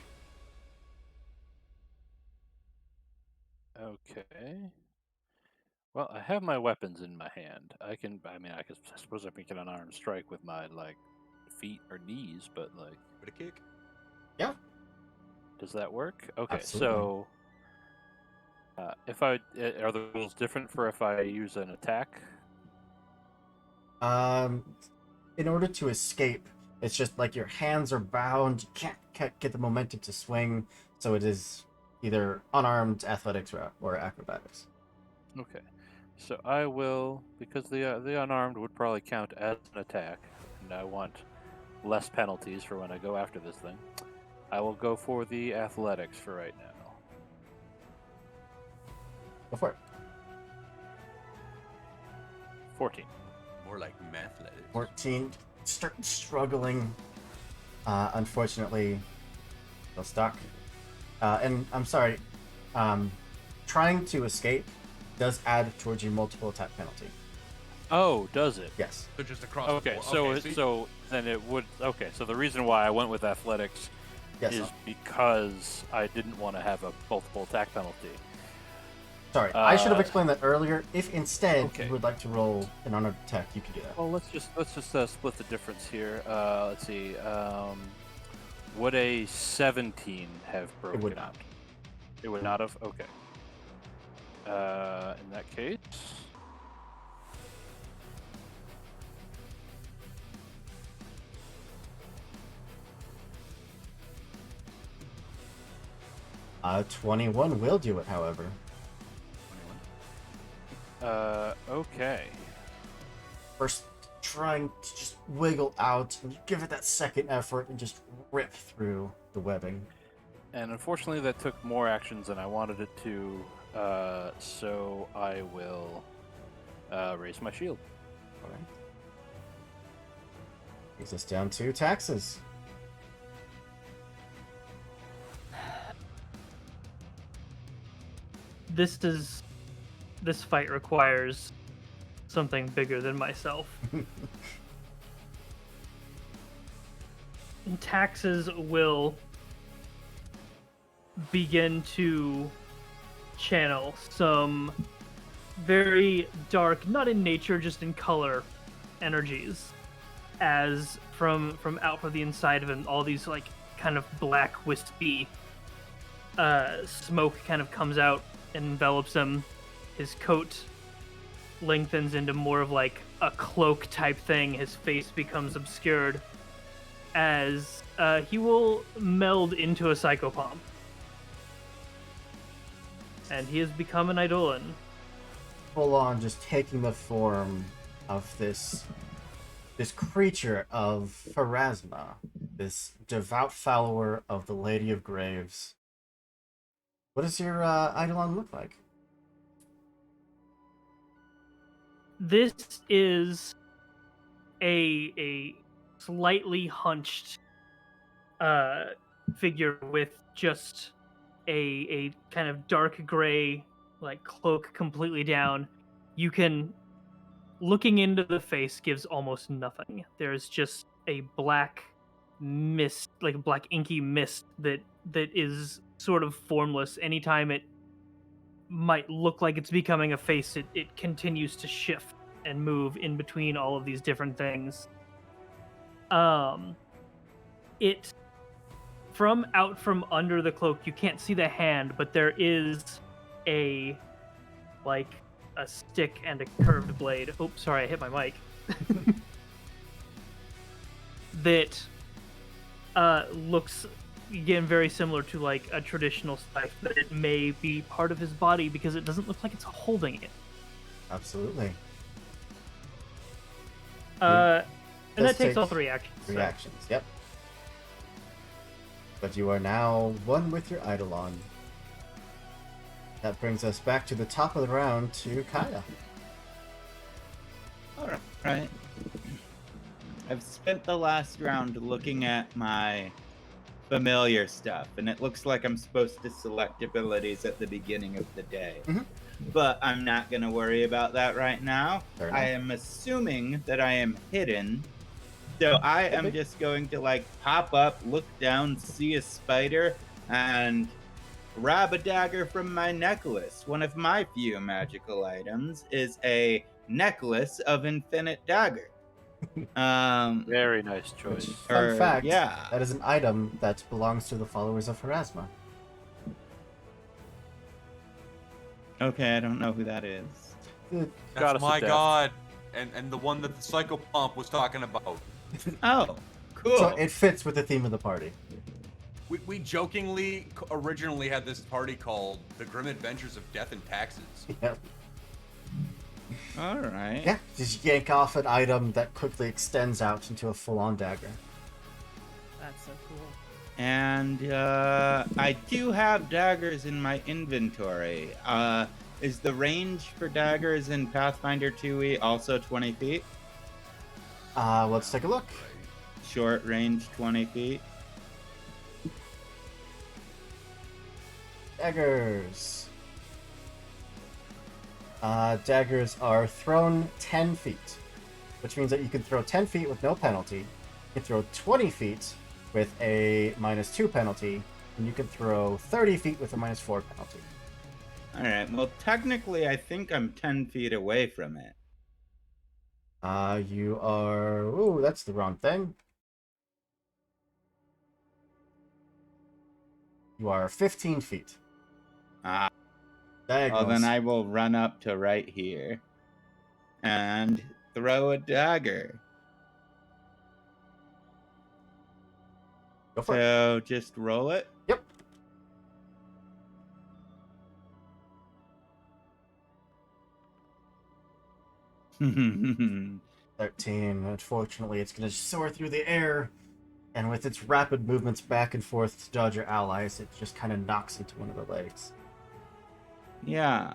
Okay. Well, I have my weapons in my hand. I suppose I can make an unarmed strike with my like feet or knees, but like with a kick. Yeah. Does that work? Okay. Absolutely. So if are the rules different for if I use an attack? In order to escape, it's just like your hands are bound. You can't get the momentum to swing, so it is either unarmed athletics or acrobatics. Okay. So I will, because the unarmed would probably count as an attack, and I want less penalties for when I go after this thing. I will go for the athletics for right now. Go for it. 14. More like mathletics. 14. Start struggling. Unfortunately, still stuck. And I'm sorry. Trying to escape does add towards your multiple attack penalty. Oh, does it? Yes. So just across Okay, the so board. so then it would. Okay, so the reason why I went with athletics is because I didn't want to have a multiple attack penalty. Sorry, I should have explained that earlier. If instead you would like to roll an honored attack, you can do that. Well, let's just split the difference here. Let's see. Would a 17 have broken? It would not. It would not have. Okay. In that case. Uh, 21 will do it, however. Okay. First, trying to just wiggle out, and give it that second effort, and just rip through the webbing. And unfortunately, that took more actions than I wanted it to, so I will raise my shield. All right. Takes us down to taxes. This fight requires something bigger than myself. And Taxes will begin to channel some very dark, not in nature, just in color, energies, as from out from the inside of him, all these like kind of black wispy smoke kind of comes out and envelops him. His coat lengthens into more of like a cloak type thing. His face becomes obscured as he will meld into a psychopomp. And he has become an Eidolon. Full on just taking the form of this creature of Pharasma, this devout follower of the Lady of Graves. What does your Eidolon look like? This is a slightly hunched figure with just a kind of dark gray like cloak completely down. You can, looking into the face gives almost nothing. There's just a black mist, like a black inky mist that is sort of formless. Anytime it might look like it's becoming a face, it continues to shift and move in between all of these different things. It from out from under the cloak, you can't see the hand, but there is a stick and a curved blade. Oh, sorry, I hit my mic. That looks again very similar to like a traditional scythe, but it may be part of his body because it doesn't look like it's holding it. Absolutely. And that takes all 3 actions. 3 actions, yep. But you are now one with your Eidolon. That brings us back to the top of the round to Kaya. Alright. I've spent the last round looking at my familiar stuff, and it looks like I'm supposed to select abilities at the beginning of the day. Mm-hmm. But I'm not going to worry about that right now. Fair enough. I am assuming that I am hidden. So I am just going to like pop up, look down, see a spider, and grab a dagger from my necklace. One of my few magical items is a necklace of infinite dagger. Very nice choice. Fun fact, yeah. that is an item that belongs to the followers of Pharasma. Okay, I don't know who that is. That's my god, and the one that the Psychopomp was talking about. Oh, cool. So it fits with the theme of the party. We jokingly originally had this party called The Grim Adventures of Death and Taxes. Yep. All right. Yeah, just yank off an item that quickly extends out into a full-on dagger. That's so cool. And I do have daggers in my inventory. Is the range for daggers in Pathfinder 2e also 20 feet? Let's take a look. Short range, 20 feet. Daggers. Daggers are thrown 10 feet, which means that you can throw 10 feet with no penalty. You can throw 20 feet with a -2 penalty, and you can throw 30 feet with a -4 penalty. Alright, well, technically, I think I'm 10 feet away from it. You are... Ooh, that's the wrong thing. You are 15 feet. Well, then I will run up to right here and throw a dagger. Go for it. Just roll it? Yep. Hmm. 13. Unfortunately, it's going to soar through the air, and with its rapid movements back and forth to dodge your allies, it just kind of knocks into one of the legs. Yeah.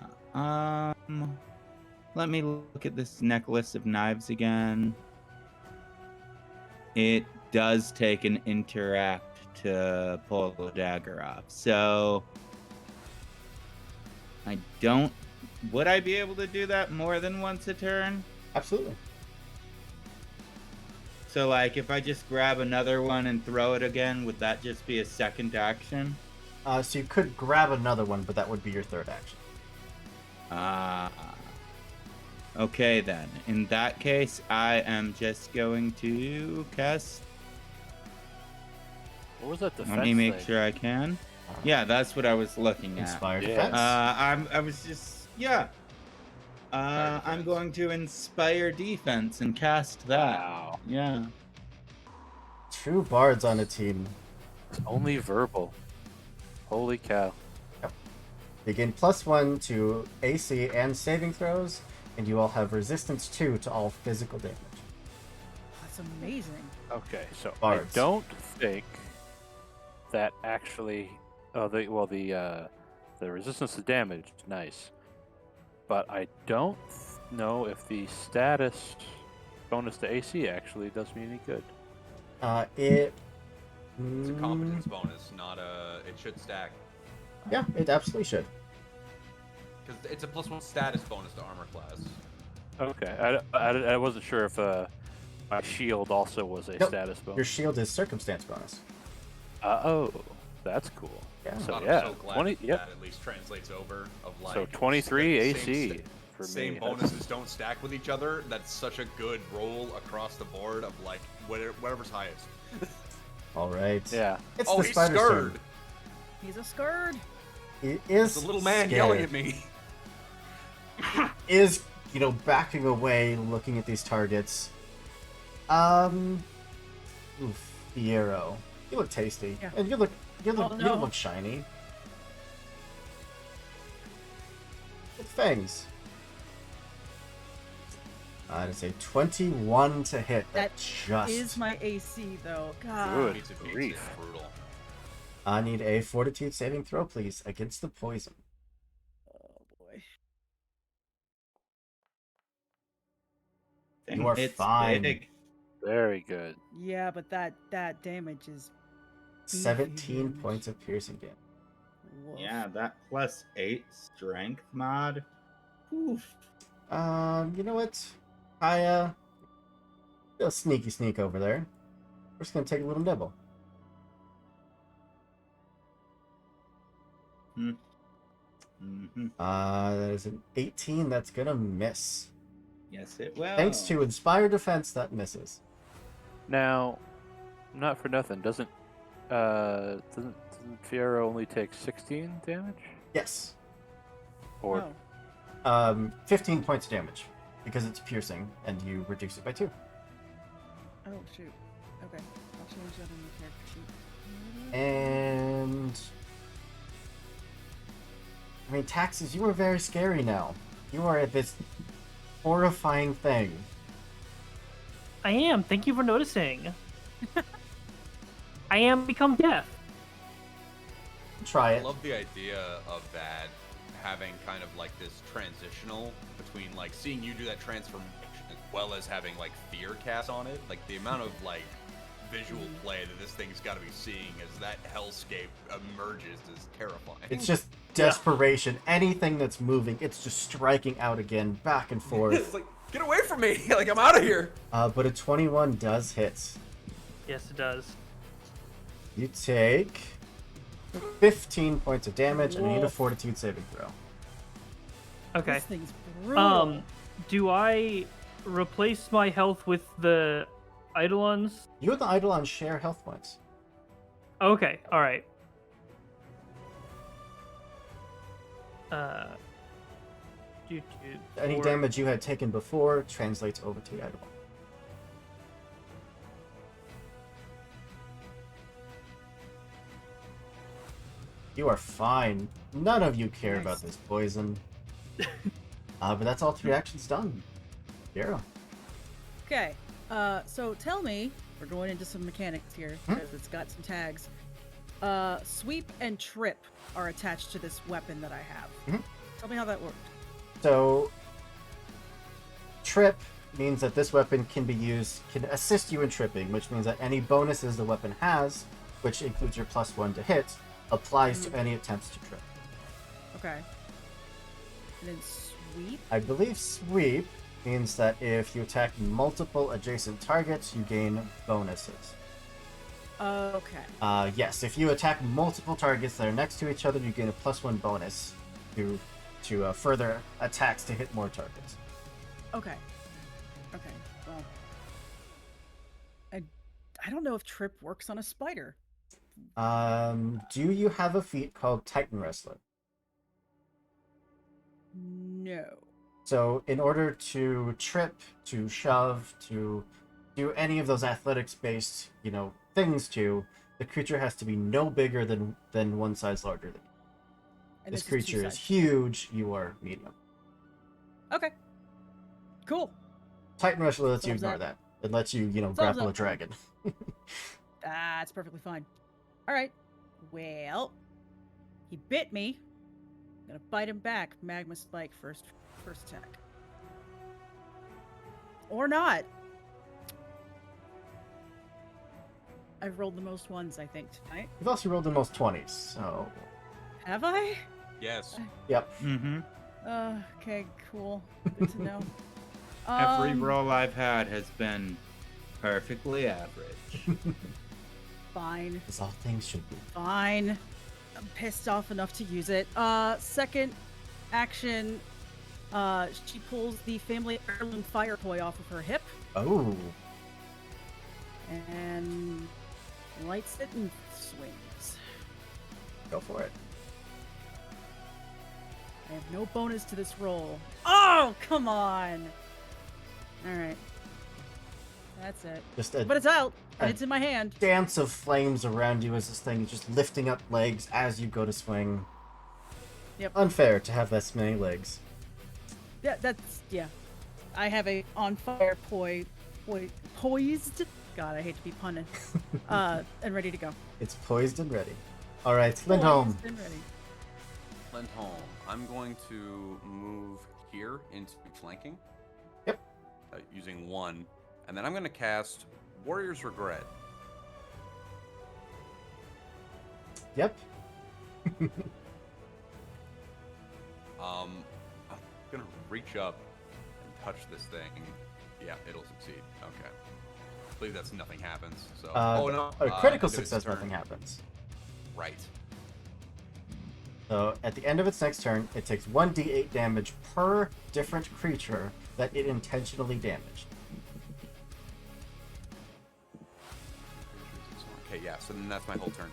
Let me look at this necklace of knives again. It does take an interact to pull the dagger off. So I don't... Would I be able to do that more than once a turn? Absolutely. So, like, if I just grab another one and throw it again, would that just be a second action? So you could grab another one, but that would be your third action. Okay, then. In that case, I am just going to cast... What was that defense Let me make thing? sure I can. Yeah, that's what I was looking at. Inspired defense? I was just... Yeah. I'm going to Inspire Defense and cast that. Wow. Yeah. 2 bards on a team. It's only verbal. Holy cow. Yep. They gain +1 to AC and saving throws, and you all have resistance 2 to all physical damage. That's amazing. Okay, so Bards. I don't think that actually... Oh, the resistance to damage, nice. But I don't know if the status bonus to AC actually does me any good. It's a competence bonus, not a... It should stack. Yeah, it absolutely should. Because it's a +1 status bonus to armor class. Okay, I wasn't sure if my shield also was a Nope. status bonus. Your shield is circumstance bonus. Oh, that's cool. Yeah. So I'm yeah, so glad 20. that Yep. at least translates over. Of like, So 23 same AC for me. Same bonuses don't stack with each other. That's such a good roll across the board of like whatever's highest. All right. Yeah. It's oh, the he's spider's scared. turn. He's a scared. He is The little man scared. yelling at me. Is, backing away, looking at these targets. Oof, Fiero. You look tasty. Yeah. And you look Oh, you no. look shiny. With fangs. That is a 21 to hit. That just is my AC though. God. Good It's grief. brutal. I need a fortitude saving throw, please, against the poison. Oh boy. You are It's fine. big. Very good. Yeah, but that damage is 17 points of piercing damage. woof. Yeah, that +8 strength mod. Oof. You know what? Kaya, a sneaky sneak over there. We're just gonna take a little nibble. Mm-hmm. That is an 18. That's gonna miss. Yes, it will. Thanks to Inspire Defense, that misses. Now, not for nothing, doesn't Fiero only take 16 damage? Yes. Or 15 points of damage because it's piercing, and you reduce it by 2. Oh shoot. Okay. I'll change that in the character sheet. And I mean, Taxes, you are very scary now. You are this horrifying thing. I am. Thank you for noticing. I am become deaf. try I it. love the idea of that having kind of like this transitional between like seeing you do that transformation as well as having like fear cast on it. Like the amount of like visual play that this thing's got to be seeing as that hellscape emerges is terrifying. It's just desperation. Anything that's moving, it's just striking out again, back and forth. It's like, get away from me! Like, I'm out of here! But a 21 does hit. Yes, it does. You take 15 points of damage, and you need a Woof. Fortitude saving throw. Okay. This thing's brutal. Do I replace my health with the Eidolons? You and the Eidolons share health points. Okay, alright. Any damage you had taken before translates over to the Eidolon. You are fine. None of you care about this poison. But that's all 3 actions done. Zero. Okay, so tell me, we're going into some mechanics here, because it's got some tags. Sweep and trip are attached to this weapon that I have. Tell me how that worked. So, trip means that this weapon can assist you in tripping, which means that any bonuses the weapon has, which includes your +1 to hit, applies to any attempts to trip. Okay. And then sweep? I believe sweep means that if you attack multiple adjacent targets, you gain bonuses. Okay. Yes, if you attack multiple targets that are next to each other, you gain a +1 bonus to further attacks to hit more targets. Okay. Okay, well... I don't know if trip works on a spider. Do you have a feat called Titan Wrestler? No. So in order to trip, to shove, to do any of those athletics-based, things to, the creature has to be no bigger than one size larger than you. And this is creature two is sizes. huge, you are medium. Okay. Cool. Titan Wrestler lets you Solves ignore that. It lets you, Solves grapple that. a dragon. That's perfectly fine. Alright. Well, he bit me. I'm gonna bite him back. Magma Spike first attack. Or not. I've rolled the most ones, I think, tonight. You've also rolled the most 20s, so... Have I? Yes. Yep. Mm-hmm. Okay, cool. Good to know. Every roll I've had has been perfectly average. Fine. As all things should be. Fine. I'm pissed off enough to use it. Second action, she pulls the family heirloom fire toy off of her hip Oh. and lights it and swings. Go for it. I have no bonus to this roll. Oh, come on! Alright. That's it. But it's out, and it's in my hand. Dance of flames around you as this thing is just lifting up legs as you go to swing. Yep. Unfair to have that many legs. Yeah. I have a on fire poised. God, I hate to be punning. And ready to go. It's poised and ready. Alright, Lindholm. Poised and ready. Lindholm, I'm going to move here into flanking. Yep. Using 1. And then I'm going to cast Warrior's Regret. Yep. I'm going to reach up and touch this thing. Yeah, it'll succeed. Okay. I believe that's nothing happens. So. Oh, no. A critical end of its success, turn. nothing happens. Right. So at the end of its next turn, it takes 1d8 damage per different creature that it intentionally damaged. Okay, yeah, so then that's my whole turn.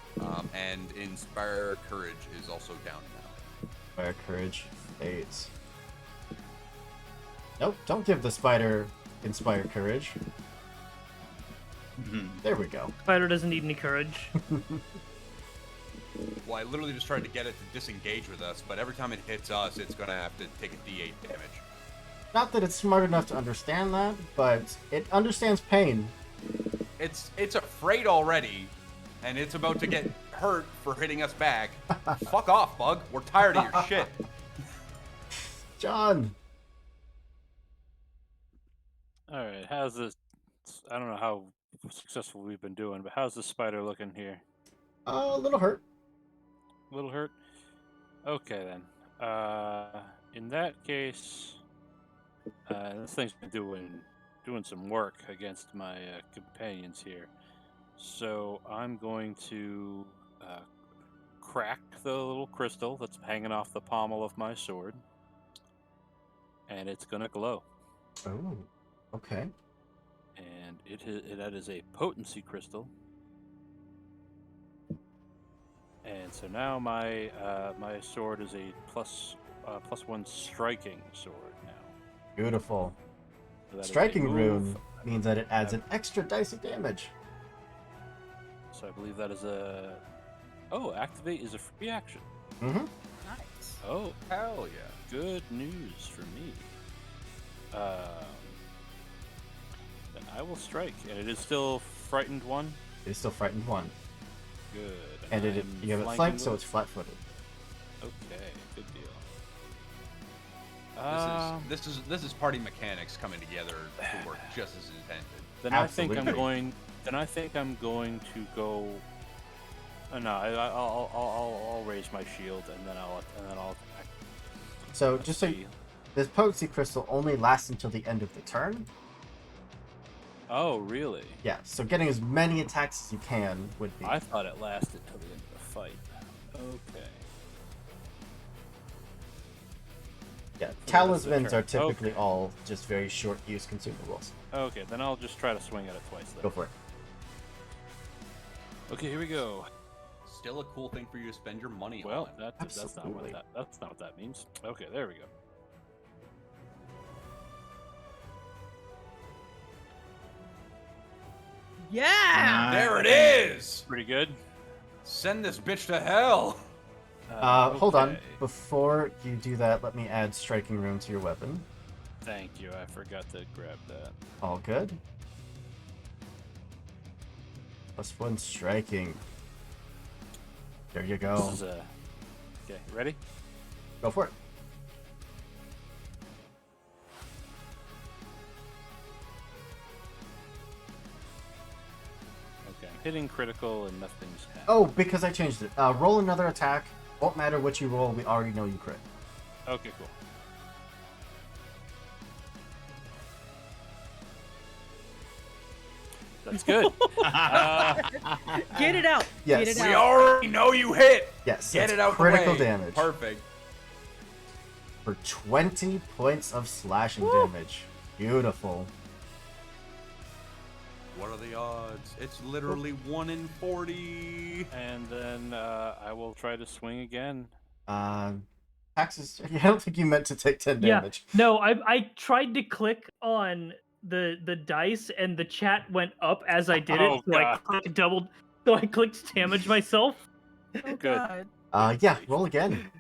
And Inspire Courage is also down now. Inspire Courage fades. Nope, don't give the spider Inspire Courage. There we go. Spider doesn't need any courage. Well, I literally just tried to get it to disengage with us, but every time it hits us, it's going to have to take a d8 damage. Not that it's smart enough to understand that, but it understands pain. It's afraid already, and it's about to get hurt for hitting us back. Fuck off, Bug. We're tired of your shit. John. All right, how's this? I don't know how successful we've been doing, but how's the spider looking here? A little hurt. A little hurt? Okay, then. In that case, this thing's been doing some work against my companions here. So I'm going to crack the little crystal that's hanging off the pommel of my sword, and it's gonna glow. Oh, okay. And that is a potency crystal. And so now my my sword is a +1 striking sword now. Beautiful. So that is a Striking move. rune means that it adds an extra dice of damage. So I believe that is a... Oh, activate is a free action. Mm-hmm. Nice. Oh, hell yeah. Good news for me. Then I will strike, and it is still frightened 1. It is still frightened 1. Good. And you have it flanked, so it's flat-footed. Okay, good deal. This is party mechanics coming together to work just as intended. Then Absolutely. I think I'm going to go. No, I'll raise my shield and then I'll attack. So just so this potency crystal only lasts until the end of the turn. Oh, really? Yeah. So getting as many attacks as you can would be. I thought it lasted till the end of the fight. Okay. Yeah. Talismans are typically all just very short use consumables. Okay, then I'll just try to swing at it twice. Then. Go for it. Okay, here we go. Still a cool thing for you to spend your money Well, on. that's not what that means. Okay, there we go. Yeah! There it is! Pretty good. Send this bitch to hell! Hold on. Okay. Before you do that, let me add striking rune to your weapon. Thank you. I forgot to grab that. All good. +1 striking. There you go. This is okay, ready? Go for it. Okay, I'm hitting critical and nothing's happening. Oh, because I changed it. Roll another attack. Won't matter what you roll. We already know you crit. Okay, cool. That's good. Get it out. Yes. Get it We out. already know you hit! Yes. Get that's it out critical the way. damage. Perfect. For 20 points of slashing damage. Beautiful. What are the odds? It's literally 1 in 40. And then I will try to swing again. Taxes. I don't think you meant to take 10 damage. No, I tried to click on the dice and the chat went up as I did it. So I clicked so I clicked damage myself. Oh, Good. God. Yeah, roll again.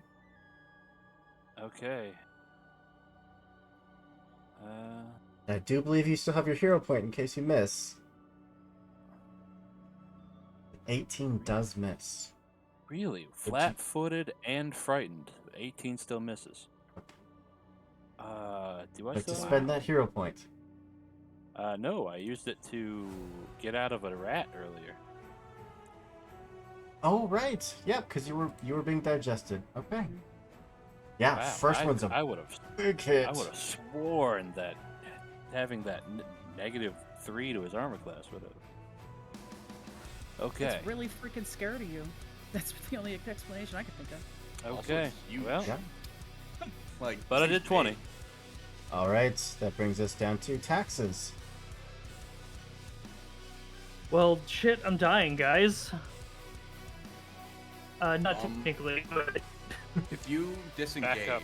Okay. I do believe you still have your hero point in case you miss. 18 does miss. Really? Flat-footed and frightened. 18 still misses. Do I Like still to spend that hero point. No, I used it to get out of a rat earlier. Oh right, yeah, because you were being digested. Okay. Yeah, Wow, first one's a I would have big hit. I would have sworn that having that -3 to his armor class would have. Okay. It's really freaking scared of you. That's the only explanation I could think of. Okay. Well, Yeah. but I did 20. All right, that brings us down to taxes. Well, shit, I'm dying, guys. Not technically, but If you Back disengage, up.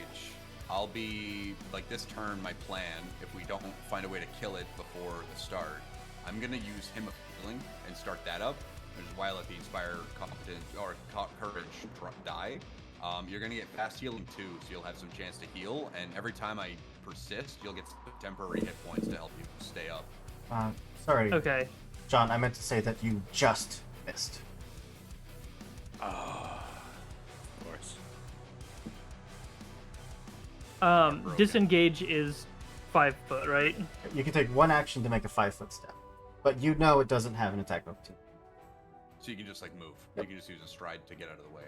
I'll be like this turn. My plan, if we don't find a way to kill it before the start, I'm gonna use Hymn of Healing and start that up, which is why I let the Inspire Competence or Courage die. You're gonna get fast healing too, so you'll have some chance to heal. And every time I persist, you'll get temporary hit points to help you stay up. Sorry. okay. John, I meant to say that you just missed. Of course. Disengage is 5 foot, right? You can take one action to make a 5-foot step, but you know it doesn't have an attack opportunity. So you can just like move. You can just use a stride to get out of the way.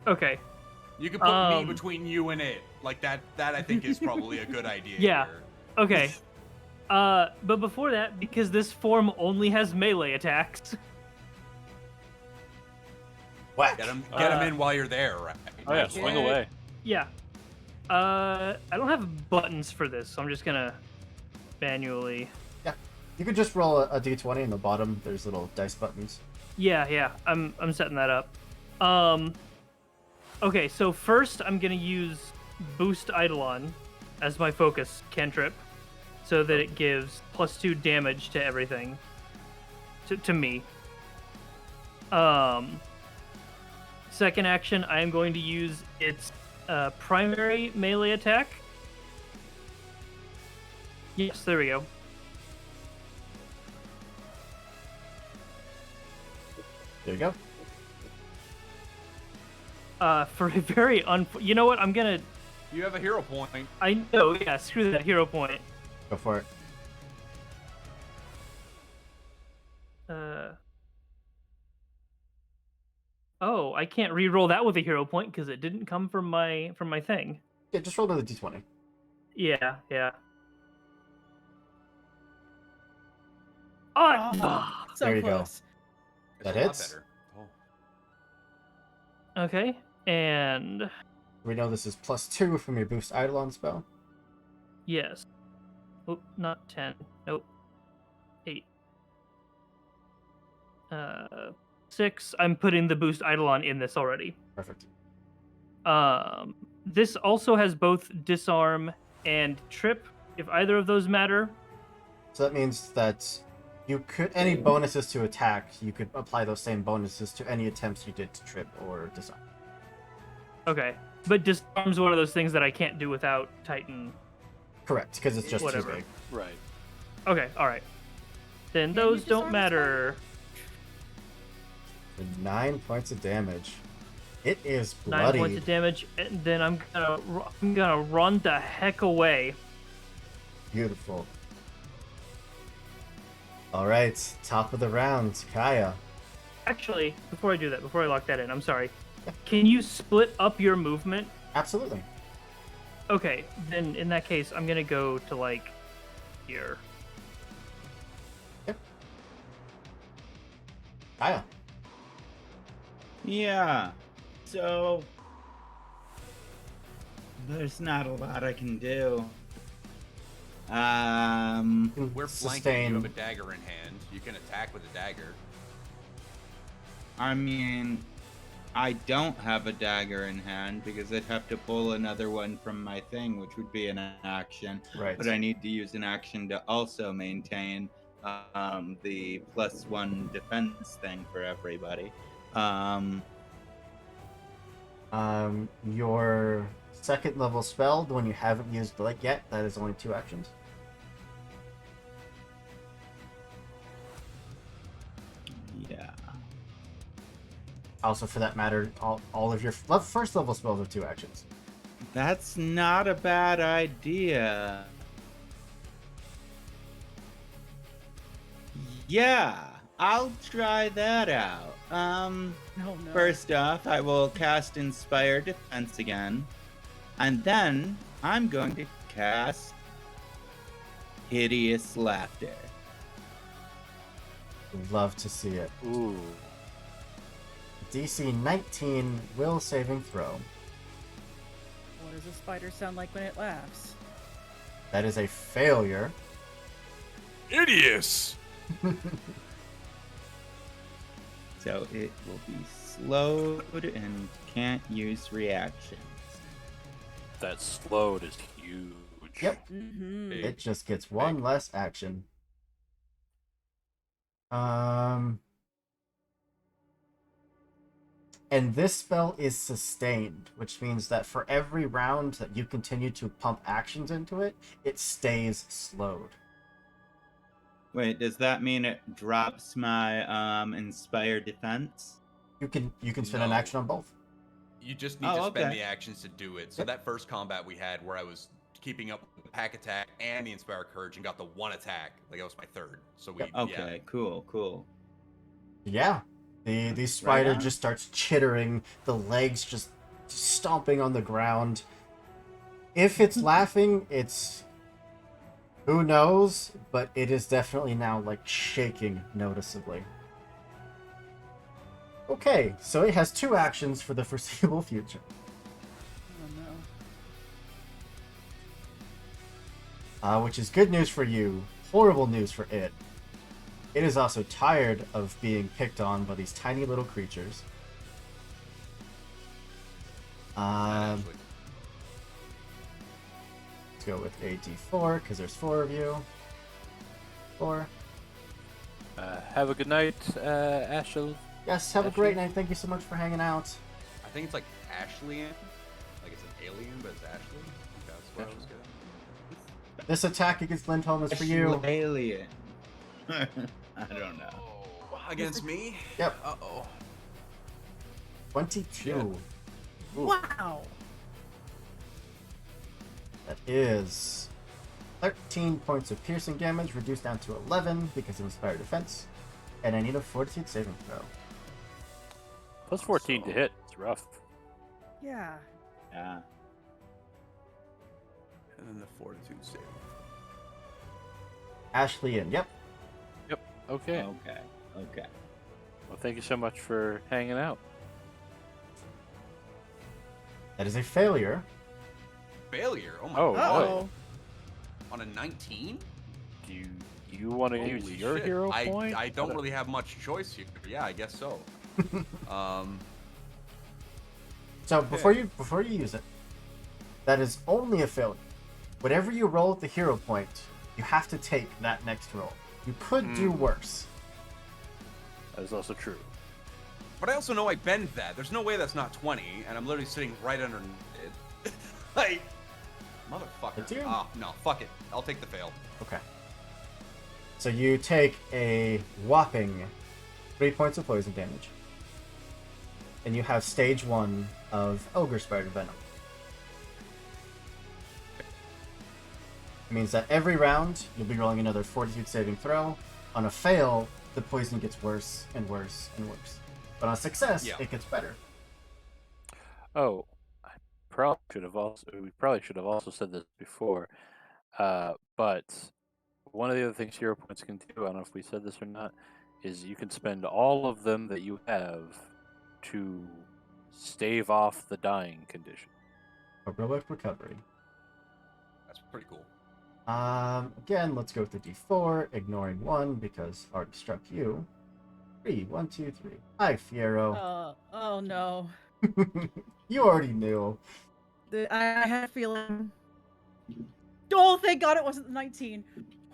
Okay. You can put me between you and it. Like that I think is probably a good idea. Yeah. Here. Okay. But before that, because this form only has melee attacks. Whack. Get him in while you're there, right? Oh yeah, swing away. Yeah. I don't have buttons for this, so I'm just gonna manually. Yeah. You could just roll a d20 in the bottom. There's little dice buttons. Yeah. I'm setting that up. Okay, so first I'm gonna use Boost Eidolon as my focus cantrip, so that it gives +2 damage to everything. To me. Second action, I am going to use its primary melee attack. Yes, there we go. There you go. For a very you know what? I'm gonna. You have a hero point. I know. Yeah, screw that hero point. Go for it. Oh, I can't re-roll that with a hero point because it didn't come from my thing. Yeah, just roll another d20. Yeah. So there you close. Go. That hits. Okay, and we know this is +2 from your Boost Eidolon spell. Yes. Oh, not 10. Nope. 8. 6. I'm putting the Boost Eidolon in this already. Perfect. This also has both disarm and trip, if either of those matter. So that means that you could any bonuses to attack, you could apply those same bonuses to any attempts you did to trip or disarm. Okay, but disarm's one of those things that I can't do without Titan. Correct, because it's just whatever. too big. Right. Okay, all right. Then those don't matter. For 9 points of damage. It is 9 bloody. points of damage, and then I'm gonna run the heck away. Beautiful. All right, top of the round, Kaya. Actually, before I do that, before I lock that in, I'm sorry. Can you split up your movement? Absolutely. Okay, then in that case, I'm gonna go to like here. Yep. Kaya. Yeah. So there's not a lot I can do. We're flanking. You have a dagger in hand. You can attack with a dagger. I mean, I don't have a dagger in hand because I'd have to pull another one from my thing, which would be an action. Right. But I need to use an action to also maintain the +1 defense thing for everybody. Your second level spell, the one you haven't used yet, that is only 2 actions. Yeah. Also, for that matter, all of your first level spells are 2 actions. That's not a bad idea. Yeah, I'll try that out. No. First off, I will cast Inspire Defense again. And then I'm going to cast Hideous Laughter. Love to see it. Ooh. DC 19 will saving throw. What does a spider sound like when it laughs? That is a failure. Hideous! So it will be slowed and can't use reactions. That slowed is huge. Yep. Mm-hmm. It just gets 1 less action. And this spell is sustained, which means that for every round that you continue to pump actions into it, it stays slowed. Wait, does that mean it drops my Inspire Defense? You can spend an action on both. You just need to spend the actions to do it. So that first combat we had where I was keeping up with the pack attack and the Inspire Courage and got the one attack, like that was my third. So we cool. Yeah. The spider just starts chittering, the legs just stomping on the ground. If it's laughing, it's who knows, but it is definitely now like shaking noticeably. Okay, so it has 2 actions for the foreseeable future. Oh no. Which is good news for you, horrible news for it. It is also tired of being picked on by these tiny little creatures. Let's go with a d4, because there's 4 of you. 4. Have a good night, Ashel. Yes, have a great night. Thank you so much for hanging out. I think it's like Ashley, like it's an alien, but it's Ashley. That's what I was good. This attack against Lindholm is for you. Alien. I don't know. Against me? Yep. Uh-oh. 22. Yeah. Wow. That is 13 points of piercing damage, reduced down to 11 because of Inspired Defense. And I need a Fortitude saving throw. Plus 14 to hit. It's rough. Yeah. Yeah. And then the Fortitude saving. Ashley in. Yep. Okay. Well, thank you so much for hanging out. That is a failure. Failure? Oh my god. boy. On a 19? Do you want to use your hero point? I don't really have much choice here. Yeah, I guess so. So before you use it, that is only a failure. Whatever you roll at the hero point, you have to take that next roll. You could do worse. That is also true. But I also know I bend that. There's no way that's not 20, and I'm literally sitting right underneath it. Like, motherfucker. Oh, no, fuck it. I'll take the fail. Okay. So you take a whopping 3 points of poison damage. And you have stage 1 of Ogre Spider Venom. It means that every round, you'll be rolling another Fortitude saving throw. On a fail, the poison gets worse and worse and worse. But on success, it gets better. Oh, we probably should have also said this before. But one of the other things hero points can do, I don't know if we said this or not, is you can spend all of them that you have to stave off the dying condition. Heroic recovery. That's pretty cool. Again, let's go with the d4, ignoring 1 because already struck you. 3, 1, 2, 3. Hi, Fiero. Oh no. You already knew. I had a feeling. Oh, thank God it wasn't the 19.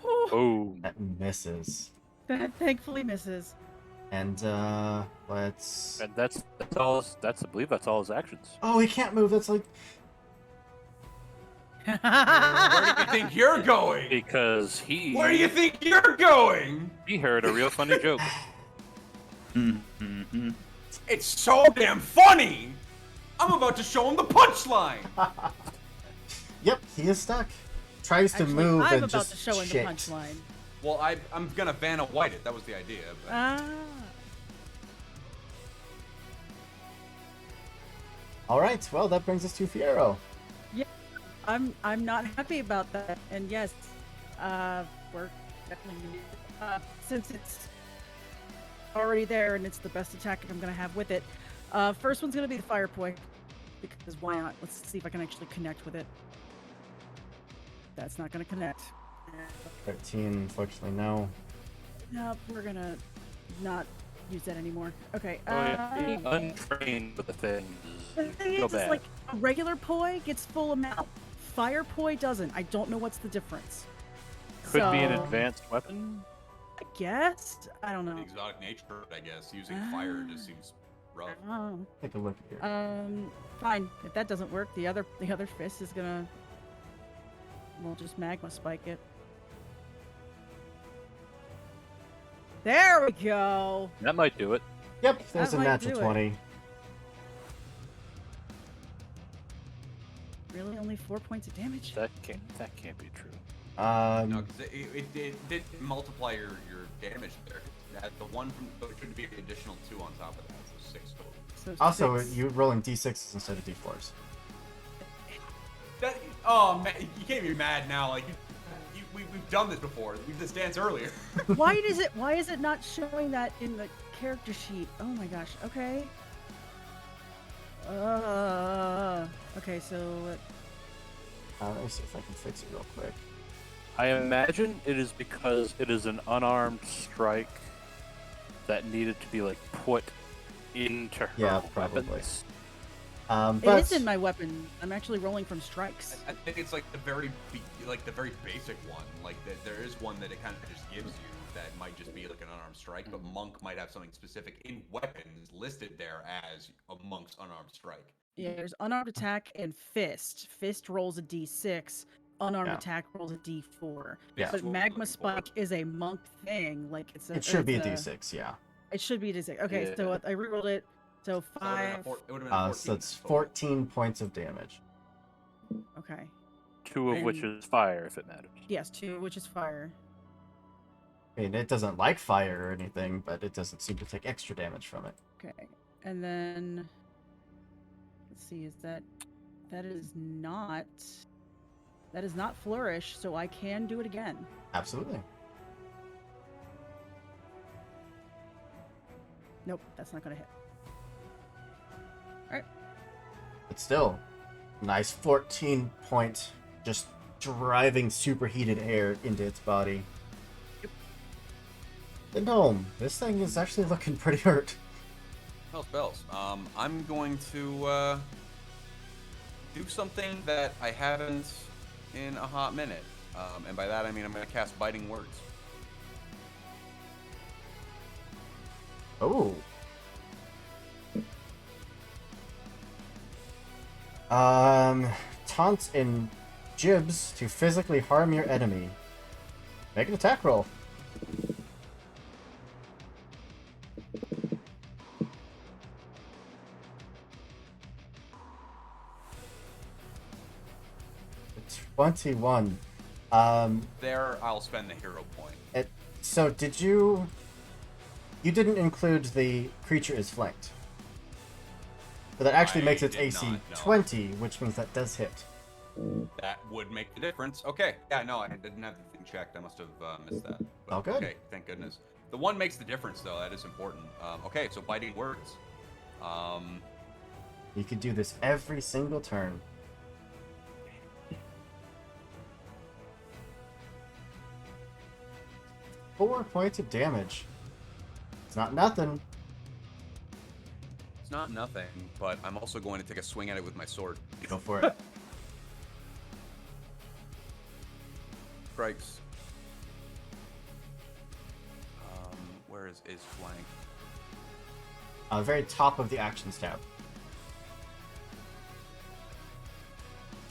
Oh. That misses. That thankfully misses. And let's. And that's all. I believe that's all his actions. Oh, he can't move. That's like. Where do you think you're going? Because he. Where do you think you're going? He heard a real funny joke. It's so damn funny. I'm about to show him the punchline. Yep, he is stuck. Tries to Actually, move I'm and about just to show him shit. the punchline. Well, I'm gonna Vanna White it. That was the idea. But... All right. Well, that brings us to Fiero. Yeah, I'm not happy about that. And yes, we're definitely since it's already there and it's the best attack I'm gonna have with it. First one's gonna be the fire point because why not? Let's see if I can actually connect with it. That's not gonna connect. 13, unfortunately, no. Nope, we're gonna not use that anymore. Okay. Being untrained with the thing The thing go is, bad. like a regular poi gets full amount. Fire poi doesn't. I don't know what's the difference. Could be an advanced weapon. I guess. I don't know. The exotic nature, I guess. Using fire just seems rough. Take a look here. Fine. If that doesn't work, the other fist is gonna. We'll just magma spike it. There we go. That might do it. Yep, there's That a might natural do it. 20. Really, only 4 points of damage? That can't be true. No, because it did multiply your damage there. The one from it should be an additional 2 on top of that, so 6 total. So Also, 6. you're rolling d6s instead of d4s. Oh man, you can't be mad now. Like we've done this before. We did this dance earlier. Why is it not showing that in the character sheet? Oh my gosh. Okay. Okay, so Let me see if I can fix it real quick. I imagine it is because it is an unarmed strike that needed to be like put into her probably. weapons. it But is in my weapon. I'm actually rolling from strikes. I think it's like the very basic one. Like there is one that it kind of just gives you that might just be like an unarmed strike, but monk might have something specific in weapons listed there as a monk's unarmed strike. Yeah, there's unarmed attack and fist. Fist rolls a d6. Unarmed attack rolls a d4. Yeah. But magma spike is a monk thing. Like it's a. it should be a it's d6, yeah. It should be a d6. Okay, so I rerolled it. So 5. So it's 14 points of damage. Okay. 2 of which is fire, if it matters. Yes, 2, which is fire. I mean, it doesn't like fire or anything, but it doesn't seem to take extra damage from it. Okay, and then let's see. That is not flourish, so I can do it again. Absolutely. Nope, that's not gonna hit. All right. But still, nice 14 point, just driving superheated air into its body. Yep. The gnome, this thing is actually looking pretty hurt. Hell spells. I'm going to do something that I haven't in a hot minute. And by that I mean I'm going to cast Biting Words. Oh. Taunts and jibs to physically harm your enemy. Make an attack roll. It's 21. There, I'll spend the hero point. So did you... You didn't include the creature is flanked. But that actually makes its AC 20, which means that does hit. That would make the difference. Okay. Yeah, no, I didn't have the thing checked. I must have missed that. But, All good. Okay, thank goodness. The 1 makes the difference, though. That is important. Okay, so Biting Words. You could do this every single turn. Four points of damage. It's not nothing. It's not nothing, but I'm also going to take a swing at it with my sword. Go for it. Strikes. Where is flank? Very top of the actions tab.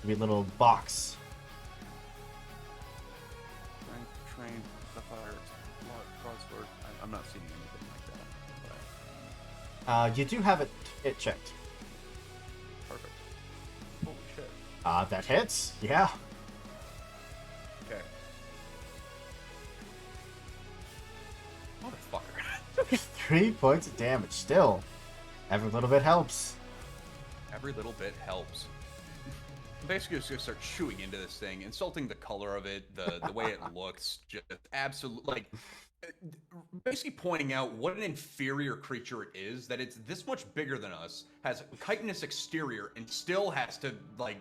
Be a little box. Train, fire, crossword. I'm not seeing anything like that. You do have it checked. Perfect. Holy shit. That hits. Yeah. Okay. Motherfucker. 3 points of damage. Still, every little bit helps. Every little bit helps. I'm basically just gonna start chewing into this thing, insulting the color of it, the way it looks, just absolutely like. Basically pointing out what an inferior creature it is, that it's this much bigger than us, has a chitinous exterior, and still has to, like,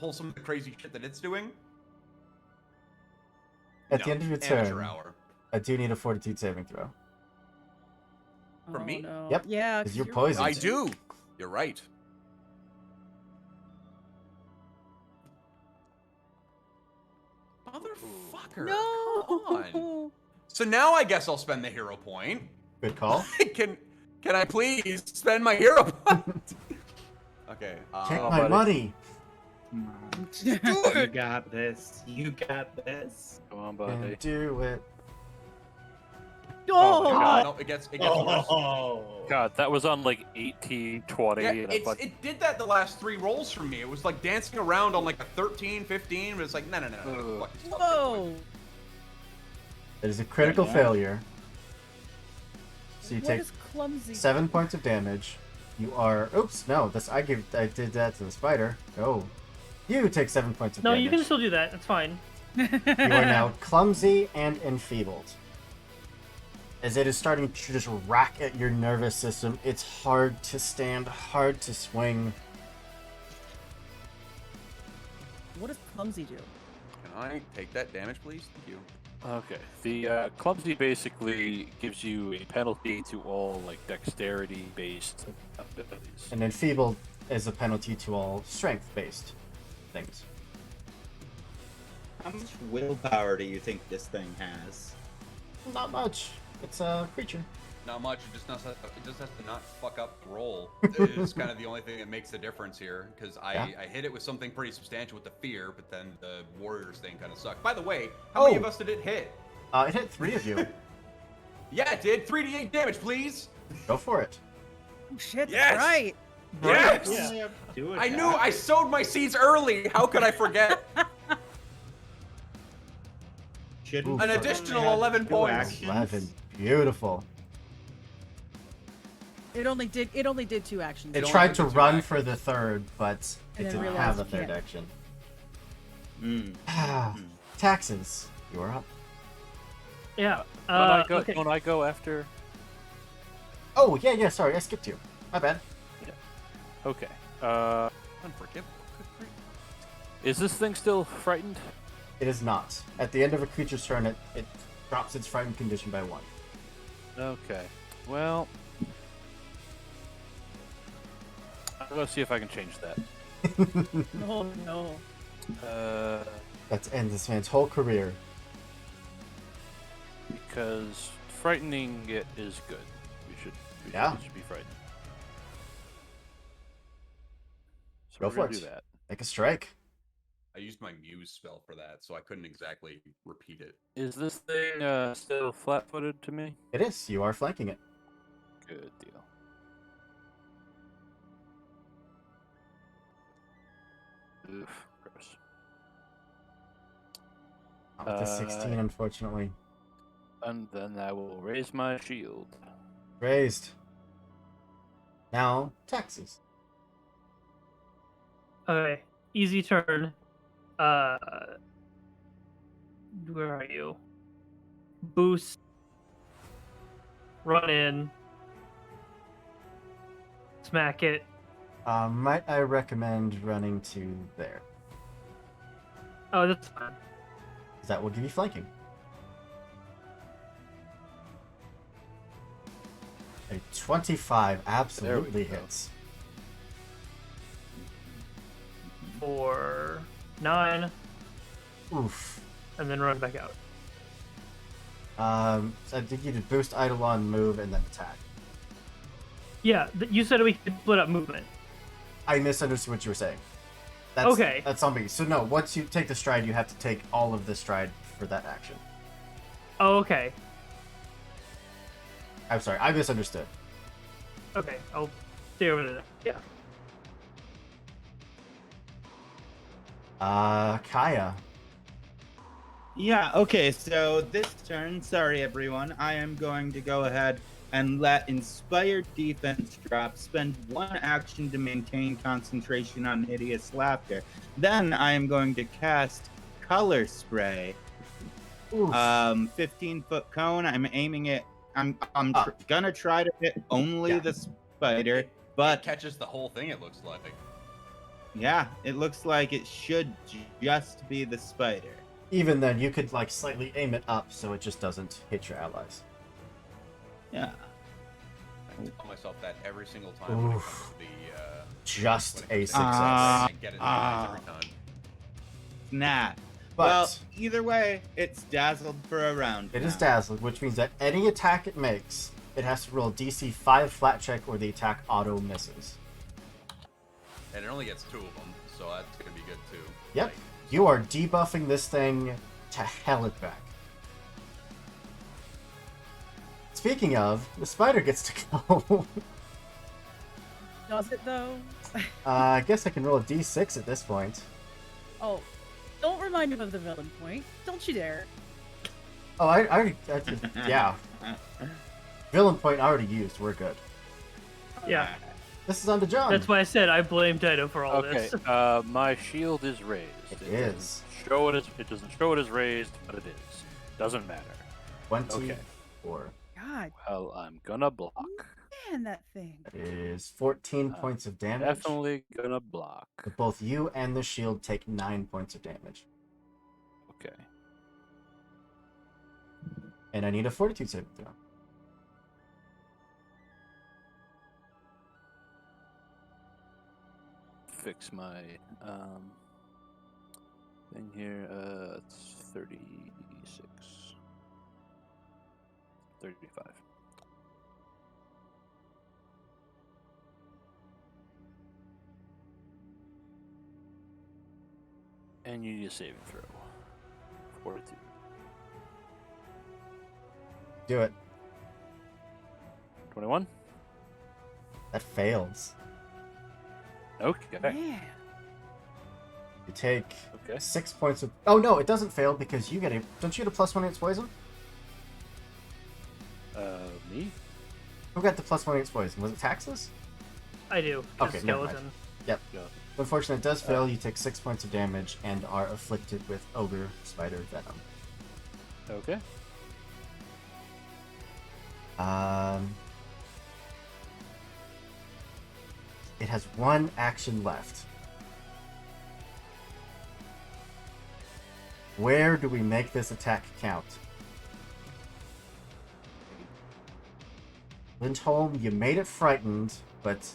pull some of the crazy shit that it's doing. At the end of your turn, hour. I do need a fortitude saving throw. From me? No. Yep. Yeah, because you're poisoned. I do. You're right. Motherfucker. No. Come on. So now I guess I'll spend the hero point. Good call. Can I please spend my hero point? Okay. Take my money. You got this. You got this. Come on, buddy. And do it. Oh, God. No, it gets worse. God, that was on like 18, 20. Yeah, and it did that the last 3 rolls for me. It was like dancing around on like a 13, 15, but it's like, no. Fuck this stuff. Whoa! It is a critical failure. So you What take is clumsy? 7 points of damage. You are... Oops, no. I did that to the spider. Oh. You take 7 points of No, damage. you can still do that. It's fine. You are now clumsy and enfeebled. As it is starting to just rack at your nervous system, it's hard to stand, hard to swing. What does clumsy do? Can I take that damage, please? Thank you. Okay. The clumsy basically gives you a penalty to all like dexterity-based abilities. And enfeebled is a penalty to all strength-based things. How much willpower do you think this thing has? Not much. It's a creature. Not much. It just has to not fuck up the roll. It's kind of the only thing that makes the difference here, because I hit it with something pretty substantial with the fear, but then the warriors thing kind of sucked. By the way, how many of us did it hit? It hit 3 of you. Yeah, it did. 3d8 damage, please. Go for it. Oh shit! Yes! That's right. Yes. I knew. I sowed my seeds early. How could I forget? An additional 11 points. 11. Beautiful. It only did 2 actions. It tried to run for the third, but it And then didn't have a realized you third can't. action. Taxes. You're up. Yeah. Okay. Don't I go after? Oh, yeah, sorry. I skipped you. My bad. Yeah. Okay. Unforgivable. Is this thing still frightened? It is not. At the end of a creature's turn, it drops its frightened condition by 1. Okay. Well, I'm gonna see if I can change that. Oh no. That's end this man's whole career. Because frightening it is good. We should be frightened. So Go we're for gonna it. do that. Make a strike. I used my muse spell for that, so I couldn't exactly repeat it. Is this thing still flat-footed to me? It is. You are flanking it. Good deal. Oof, gross. Not with the 16, unfortunately. And then I will raise my shield. Raised. Now, taxes. Okay. Easy turn. Where are you? Boost. Run in. Smack it. Might I recommend running to there? Oh, that's fine. That will give you flanking. A 25 absolutely hits. For 9. Oof. And then run back out. So I think you did boost Eidolon, move, and then attack. Yeah, you said we could split up movement. I misunderstood what you were saying. That's, Okay. That's on me. So no, once you take the stride, you have to take all of the stride for that action. Oh, okay. I'm sorry, I misunderstood. Okay, I'll stay over there. Yeah. Kaya. Yeah, okay, so this turn, sorry everyone, I am going to go ahead and let Inspired Defense drop, spend 1 action to maintain concentration on Hideous Laughter. Then I am going to cast Color Spray. 15-foot cone, I'm aiming it, I'm gonna try to hit only the spider, but... It catches the whole thing, it looks like. Yeah, it looks like it should just be the spider. Even then, you could like slightly aim it up so it just doesn't hit your allies. Yeah. I tell myself that every single time when it comes to the just a success. I get it in the eyes every time. Nah. But well, either way, it's dazzled for a round. It is dazzled, which means that any attack it makes, it has to roll DC 5 flat check or the attack auto misses. And it only gets 2 of them, so that's gonna be good too. Yep. Like, You are debuffing this thing to hell it back. Speaking of, the spider gets to go. Does it though? I guess I can roll a d6 at this point. Oh, don't remind me of the villain point. Don't you dare. Oh, I already... yeah. Villain point already used. We're good. Yeah. This is on to John. That's why I said I blame Dido for all Okay, this. my shield is raised. It doesn't is. show it as it doesn't show it as raised, but it is. Doesn't matter. 24. God. Well, I'm gonna block. Man, that thing. That is 14 points of damage. Definitely gonna block. But both you and the shield take 9 points of damage. Okay. And I need a fortitude saving throw. Fix my thing here. It's 36. 35. And you need a saving throw. Fortitude. Do it. 21. That fails. Okay. Man. You take Okay. 6 points of... Oh, no, it doesn't fail because you get a... Don't you get a +1 against poison? Me? Who got the +1 against poison? Was it Taxus? I do. Okay, never mind. Skeleton. Yep. Yeah. Unfortunately, it does fail. You take 6 points of damage and are afflicted with ogre spider venom. Okay. It has one action left. Where do we make this attack count? Lindholm, you made it frightened, but...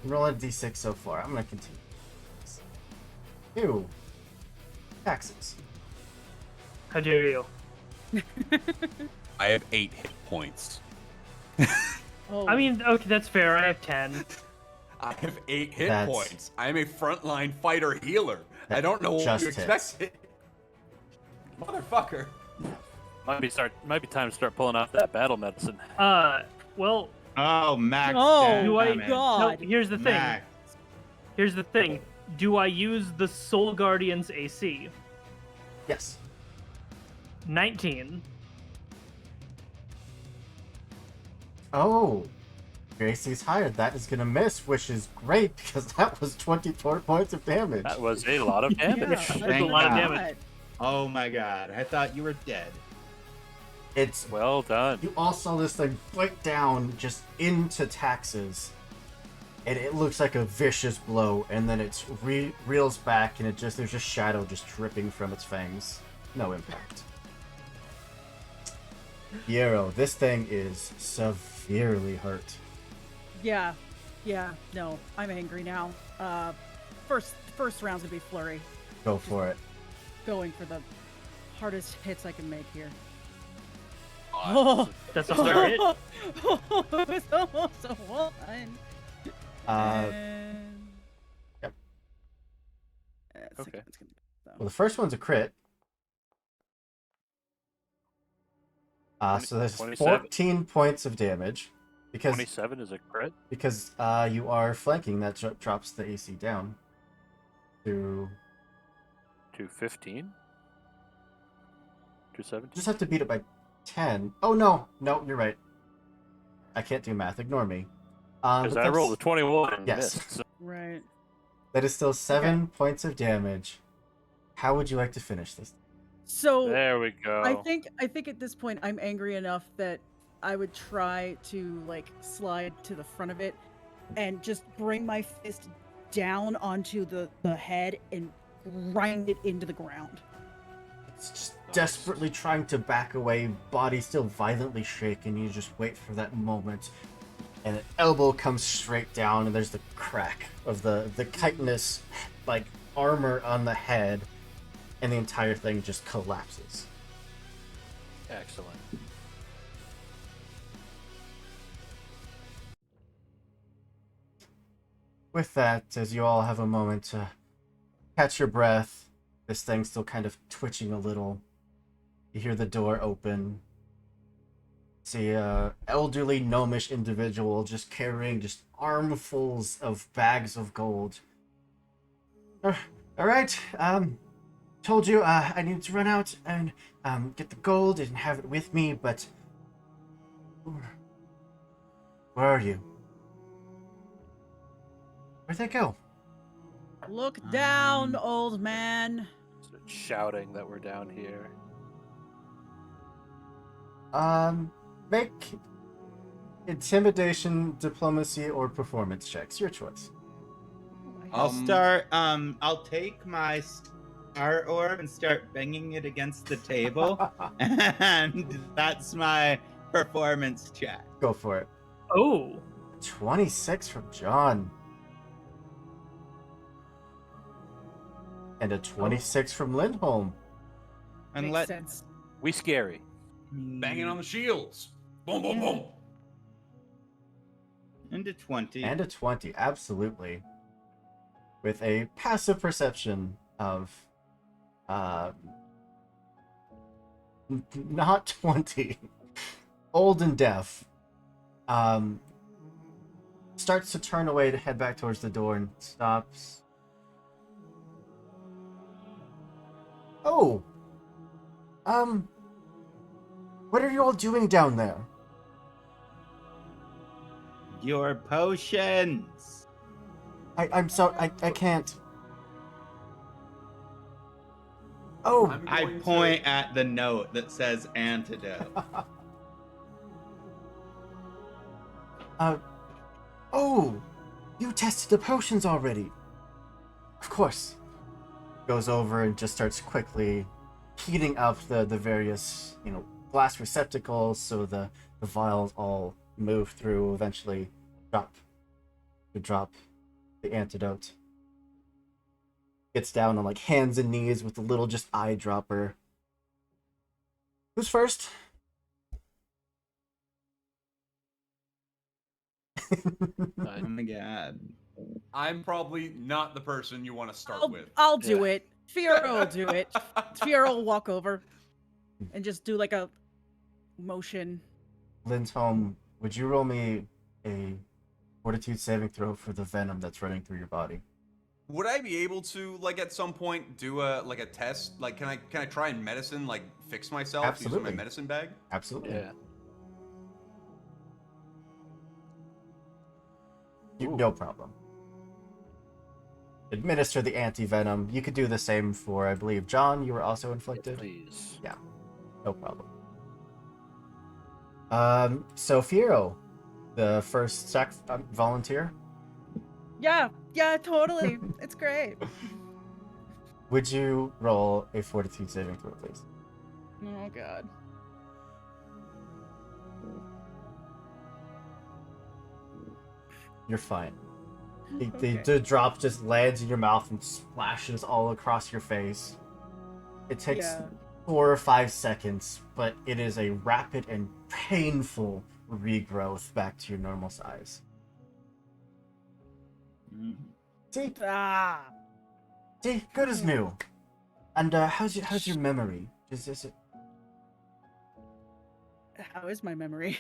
I'm rolling a d6 so far. I'm going to continue. Ew. Taxes. How dare you? I have 8 hit points. Oh. I mean, okay, that's fair. I have 10. I have 8 hit That's- points. I am a frontline fighter healer. I don't know what just you hits. expected. Motherfucker. Might be time to start pulling off that battle medicine. Well, Oh, max. Oh, do I? my God. No, here's the thing. Max. Here's the thing. Do I use the Soul Guardian's AC? Yes. 19. Oh. Gracie's higher. That is going to miss, which is great because that was 24 points of damage. That was a lot of damage. Yeah, that's That's a lot of damage. Oh my god, I thought you were dead. It's Well done. You all saw this thing bite down just into Taxes, and it looks like a vicious blow, and then it reels back, and there's just shadow just dripping from its fangs. No impact. Piero, this thing is severely hurt. Yeah. Yeah. No, I'm angry now. First round's gonna be flurry. Go for it. Going for the hardest hits I can make here. Oh, that's a hard hit. It's almost a one. And... Yep. Okay. Well, the first one's a crit. So there's 27. 14 points of damage. Because 27 is a crit. Because you are flanking, that drops the AC down to 15. 17. Just have to beat it by 10. Oh no, you're right. I can't do math. Ignore me. Because I rolled a 21 and yes. missed. So. Right. That is still 7 points of damage. How would you like to finish this? So There we go. I think at this point I'm angry enough that I would try to slide to the front of it and just bring my fist down onto the head and grind it into the ground. It's just desperately trying to back away, body still violently shaking. You just wait for that moment, and an elbow comes straight down, and there's the crack of the chitinous armor on the head, and the entire thing just collapses. Excellent. With that, as you all have a moment to catch your breath, This thing's still kind of twitching a little. You hear the door open. See a elderly gnomish individual just carrying just armfuls of bags of gold. All right. Told you I need to run out and get the gold and have it with me, but where are you? Where'd they go? Look down, old man. Start shouting that we're down here. Make intimidation, diplomacy, or performance checks. Your choice. I'll take my star orb and start banging it against the table, and that's my performance check. Go for it. Oh. 26 from John. And a 26 from Lindholm. And Makes sense. We scary. Banging on the shields. Boom, boom, boom. And a 20. And a 20, absolutely. With a passive perception of not 20. Old and deaf. Starts to turn away to head back towards the door and stops. Oh. What are you all doing down there? Your potions. I'm sorry, I can't. Oh, I point at the note that says antidote. Oh, you tested the potions already. Of course. Goes over and just starts quickly heating up the various, glass receptacles so the vials all move through, eventually drop the antidote. Gets down on hands and knees with a little just eyedropper. Who's first? Oh my god. I'm probably not the person you want to start with. I'll do it. Fiora will do it. Fiora will walk over and just do a motion. Lindholm, would you roll me a fortitude saving throw for the venom that's running through your body? Would I be able to, at some point, do a test? Can I try and medicine, fix myself using Absolutely. my medicine bag? Absolutely. Yeah. No problem. Administer the anti-venom. You could do the same for, I believe, John. You were also inflicted? Yes, please. Yeah, no problem. So Fiero, the first volunteer. Yeah, totally. It's great. Would you roll a fortitude saving throw, please? Oh god. You're fine. The drop just lands in your mouth and splashes all across your face. It takes 4 or 5 seconds, but it is a rapid and painful regrowth back to your normal size. See? See, good as new. And how's your memory? Is it How is my memory?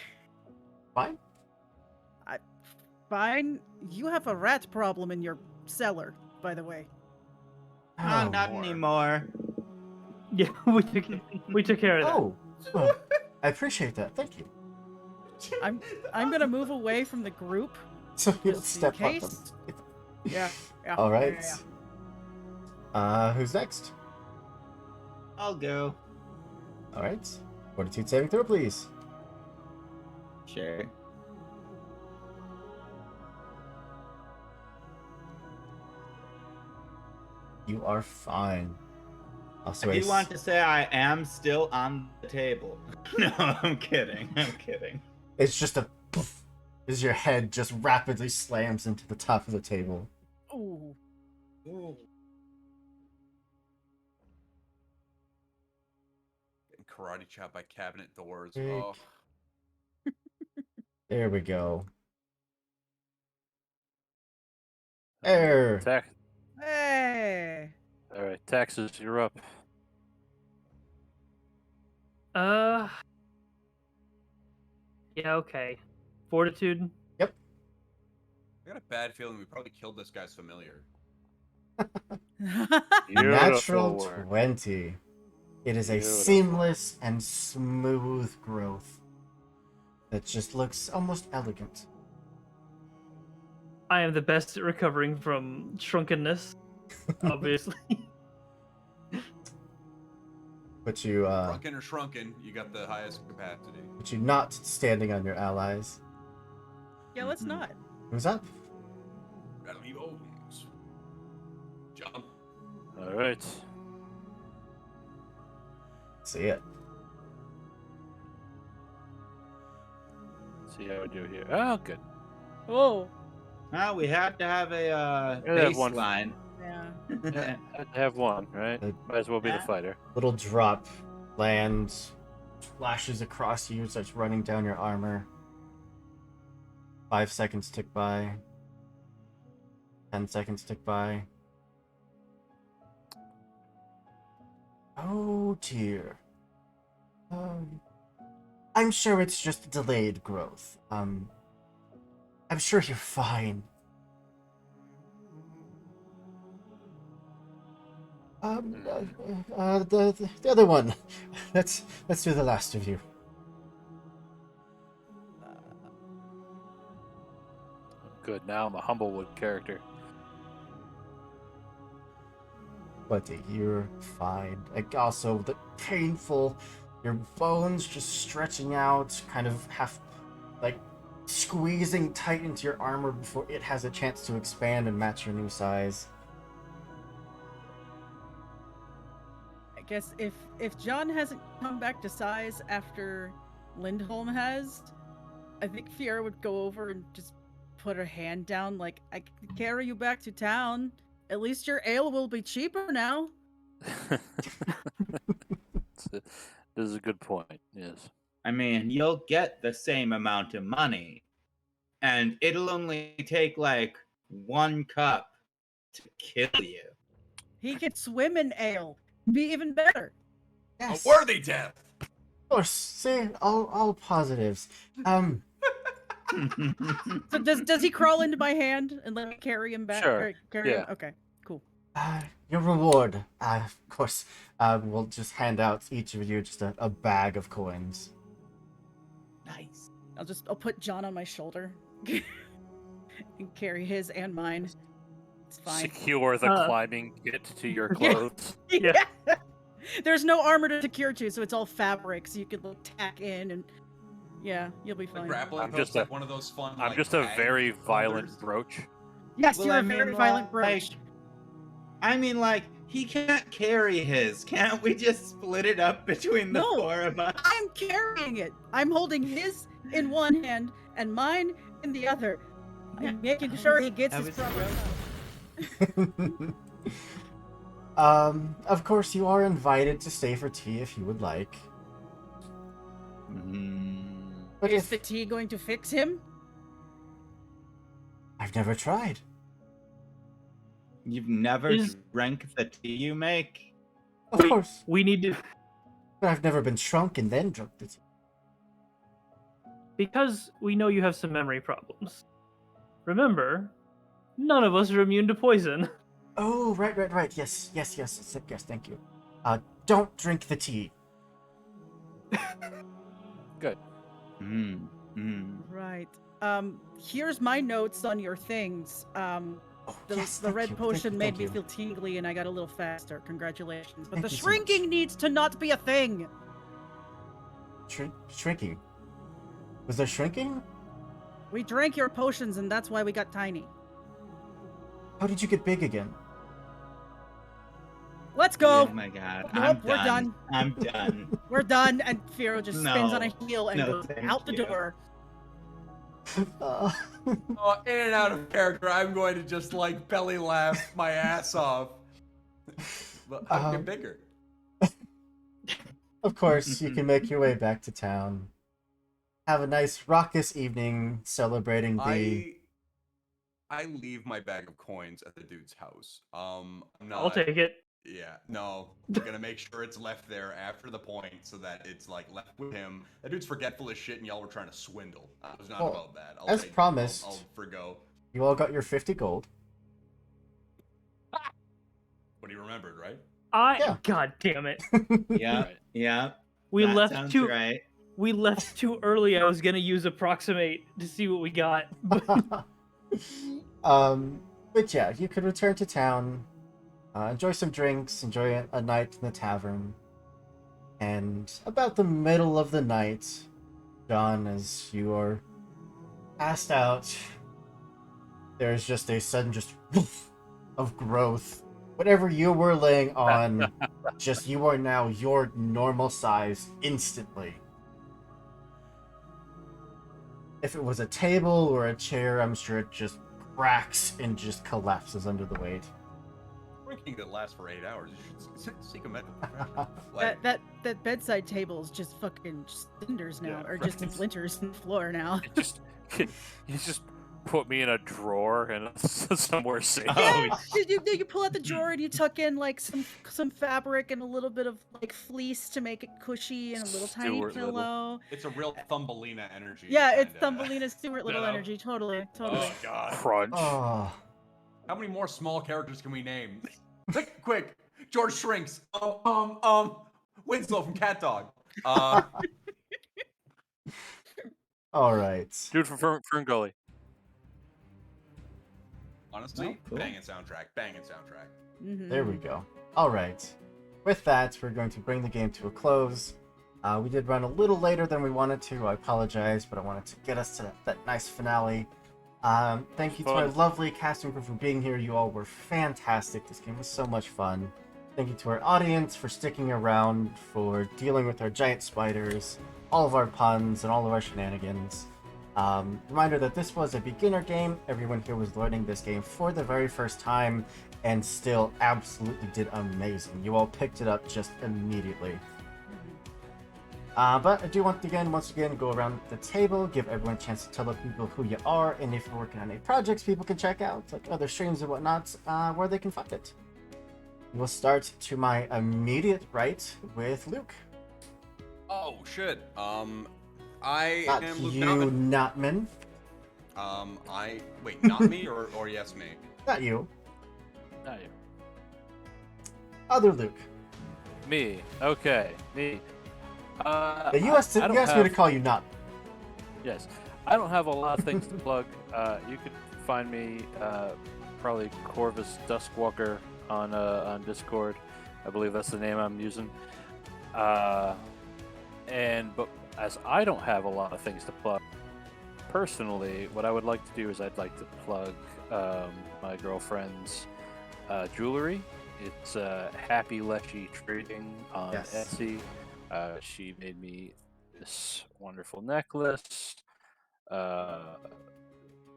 fine? Fine. You have a rat problem in your cellar, by the way. Oh, not anymore. Yeah, we took care of that. Oh, well, I appreciate that. Thank you. I'm gonna move away from the group. So you don't just in step on them. case. Yeah. All right. Yeah. Who's next? I'll go. All right. Fortitude saving throw, please. Sure. You are fine. Also, If you want to say I am still on the table. No, I'm kidding. I'm kidding. It's just a poof as your head just rapidly slams into the top of the table. Ooh. Ooh. Getting karate chopped by cabinet doors. Big. Oh. There we go. There. Attack. Hey. All right, taxes, you're up. Yeah, okay. Fortitude. Yep. I got a bad feeling we probably killed this guy's familiar. Natural work. 20. It is a Beautiful. seamless and smooth growth that just looks almost elegant. I am the best at recovering from shrunkenness, obviously. But you, Drunken or shrunken, you got the highest capacity. but you not standing on your allies. Yeah, let's not. Who's up? Gotta leave Owens. Jump. All right. See it. See how we do here. Oh, good. Whoa. Well, we had to have a Gotta have one. baseline. Yeah. Had to have one, right? Might as well be the Yeah. fighter. Little drop lands, flashes across you, starts running down your armor. 5 seconds tick by. 10 seconds tick by. Oh dear. I'm sure it's just delayed growth. I'm sure you're fine. The other one. Let's do the last of you. Good. Now I'm a Humblewood character. But you're fine. Like also the painful, your bones just stretching out, kind of half like squeezing tight into your armor before it has a chance to expand and match your new size. I guess if John hasn't come back to size after Lindholm has, I think Fiora would go over and just put her hand down like, I can carry you back to town. At least your ale will be cheaper now. This is a good point. Yes. I mean, you'll get the same amount of money, and it'll only take like 1 cup to kill you. He could swim in ale. Be even better. Yes. A worthy death. Of course. See, all positives. So does he crawl into my hand and let me carry him back? Sure. Or carry him? Yeah. Okay. Cool. Your reward. Of course. We'll just hand out each of you just a bag of coins. Nice. I'll put John on my shoulder and carry his and mine. It's fine. Secure the climbing kit to your clothes. Yeah. There's no armor to secure to, so it's all fabric, so you could like tack in and yeah, you'll be fine. Grappling hook's like one of those fun. I'm like, just a tag very violent holders. brooch. Yes, Well, you're I a very mean, violent like, brooch. I mean, like, he can't carry his. Can't we just split it up between the 4 of us? I'm carrying it. I'm holding his in one hand and mine in the other. I'm making sure he gets his proper. Of course, you are invited to stay for tea if you would like. But Is the tea going to fix him? I've never tried. You've never drank the tea you make? Of course. We need to. But I've never been shrunk and then drunk the tea. Because we know you have some memory problems. Remember, none of us are immune to poison. Oh, right. Yes, thank you. Don't drink the tea. Good. Right. Here's my notes on your things. The red potion made me feel tingly and I got a little faster. Congratulations. But the shrinking needs to not be a thing. Shrinking? Was there shrinking? We drank your potions and that's why we got tiny. How did you get big again? Let's go. Oh my god. Nope, we're done. I'm done. We're done. And Firo just spins on a heel and goes thank out the you. door. Oh, in and out of character, I'm going to just like belly laugh my ass off. But I'll get bigger. Of course, you can make your way back to town. Have a nice raucous evening celebrating the... I leave my bag of coins at the dude's house. I'm not... I'll take it. Yeah, no, we're gonna make sure it's left there after the point so that it's like left with him. That dude's forgetful as shit, and y'all were trying to swindle. I was not about that. As promised, I'll forgo. You all got your 50 gold. What he remembered, right? God damn it. Yeah. We that left sounds too. right. We left too early. I was gonna use approximate to see what we got. But yeah, you could return to town, enjoy some drinks, enjoy a night in the tavern, and about the middle of the night, John, as you are passed out, there's just a sudden woof of growth. Whatever you were laying on, you are now your normal size instantly. If it was a table or a chair, I'm sure it just cracks and just collapses under the weight. Drinking that lasts for 8 hours. You should seek a medical professional. That bedside table is just fucking cinders now, or just splinters in the floor now. You just put me in a drawer and somewhere safe. Yeah, you pull out the drawer and you tuck in like some fabric and a little bit of like fleece to make it cushy and a little tiny pillow. It's a real Thumbelina energy. Yeah, it's Thumbelina Stewart little energy. Totally. Oh god. Crunch. Oh. How many more small characters can we name? Quick. George Shrinks. Winslow from Cat Dog. All right. Dude from Fern Gully. Honestly, cool. Banging soundtrack. Mm-hmm. There we go. All right. With that, we're going to bring the game to a close. We did run a little later than we wanted to. I apologize, but I wanted to get us to that nice finale. Thank you to our lovely casting crew for being here. You all were fantastic. This game was so much fun. Thank you to our audience for sticking around, for dealing with our giant spiders, all of our puns, and all of our shenanigans. Reminder that this was a beginner game. Everyone here was learning this game for the very first time and still absolutely did amazing. You all picked it up just immediately. But I do want to once again go around the table, give everyone a chance to tell people who you are, and if you're working on any projects people can check out, like other streams and whatnot, where they can find it. We'll start to my immediate right with Luke. Oh shit. I Not am Luke you, Notman. Wait, not me or yes me? Not you. Not you. Other Luke. Me. Okay. Me. You asked me to call you not. Yes. I don't have a lot of things to plug. You could find me probably Corvus Duskwalker on Discord. I believe that's the name I'm using. But as I don't have a lot of things to plug, personally, what I would like to do is I'd like to plug my girlfriend's jewelry. It's Happy Leshy Trading on Etsy. She made me this wonderful necklace.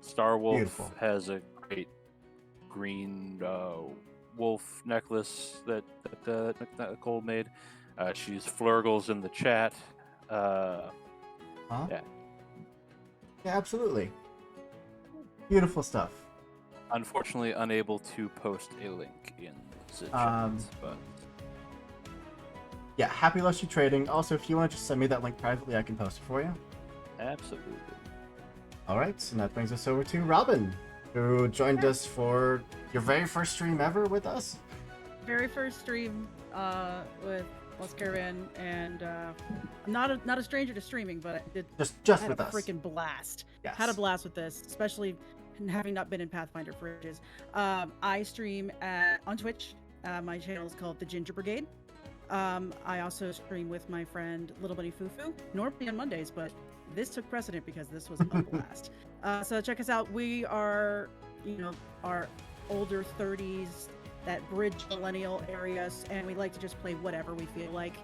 Star Wolf has a great green wolf necklace that Nicole made. She's Flurgles in the chat. Yeah, absolutely. Beautiful stuff. Unfortunately, unable to post a link in the chat, but yeah, Happy Lushy Trading. Also, if you want to just send me that link privately, I can post it for you. Absolutely. All right, and that brings us over to Robin, who joined us for your very first stream ever with us. Very first stream with Lost Caravan, and I'm not a stranger to streaming, but I did just had with a us. Freaking blast! Yes. Had a blast with this, especially having not been in Pathfinder for ages. I stream on Twitch. My channel is called The Ginger Brigade. I also stream with my friend Little Bunny Fufu, normally on Mondays, but this took precedent because this was a blast. So check us out. We are, our older 30s, that bridge millennial areas, and we like to just play whatever we feel like,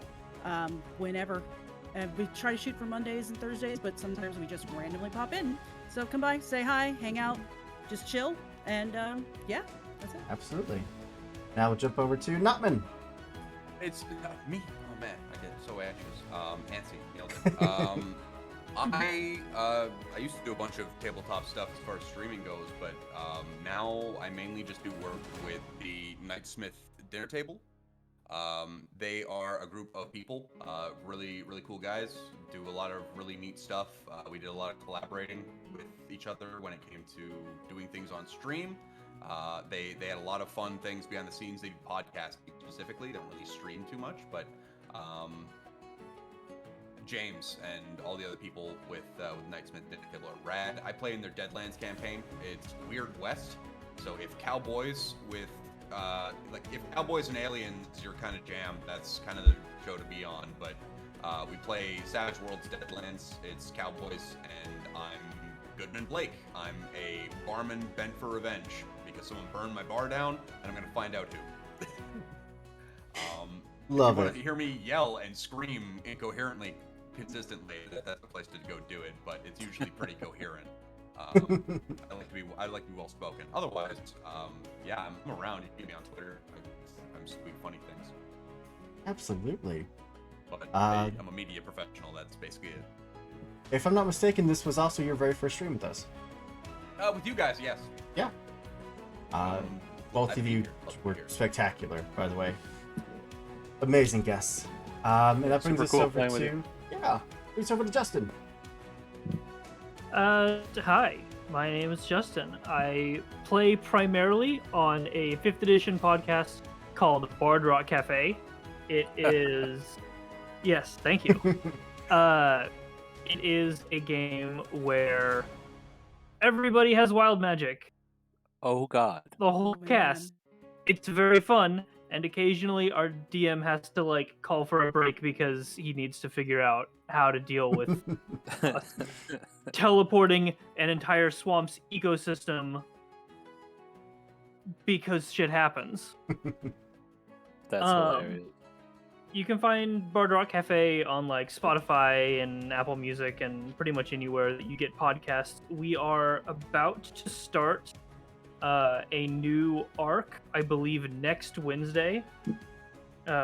whenever. And we try to shoot for Mondays and Thursdays, but sometimes we just randomly pop in. So come by, say hi, hang out, just chill, and yeah, that's it. Absolutely. Now we'll jump over to Notman. It's me. Oh man, I get so anxious. Antsy, nailed it. I used to do a bunch of tabletop stuff as far as streaming goes, but now I mainly just do work with the Knightsmith Dinner Table. They are a group of people, really cool guys, do a lot of really neat stuff. We did a lot of collaborating with each other when it came to doing things on stream. They had a lot of fun things behind the scenes. They do podcasting specifically, don't really stream too much, but James and all the other people with Nightsmith Dinner Table are rad. I play in their Deadlands campaign. It's Weird West, so if Cowboys with if Cowboys and Aliens is your kind of jam, that's kind of the show to be on. But we play Savage Worlds Deadlands. It's Cowboys, and I'm Goodman Blake. I'm a barman bent for revenge because someone burned my bar down, and I'm gonna find out who. Love If it. you hear me yell and scream incoherently consistently, that's the place to go do it. But it's usually pretty coherent. I like to be well spoken. Otherwise, yeah, I'm around. You can get me on Twitter. I'm speaking funny things. Absolutely. But I'm a media professional. That's basically it. If I'm not mistaken, this was also your very first stream with us. With you guys, yes. Yeah. Both of you were spectacular, by the way. Amazing guests. And that brings us over to brings over to Justin. Hi, my name is Justin. I play primarily on a 5th edition podcast called Bard Rock Cafe. It is... yes, thank you. It is a game where everybody has wild magic. Oh god. The whole cast. It's very fun, and occasionally our DM has to, like, call for a break because he needs to figure out how to deal with teleporting an entire swamp's ecosystem because shit happens. That's hilarious. You can find Bard Rock Cafe on like Spotify and Apple Music and pretty much anywhere that you get podcasts. We are about to start a new arc, I believe next Wednesday.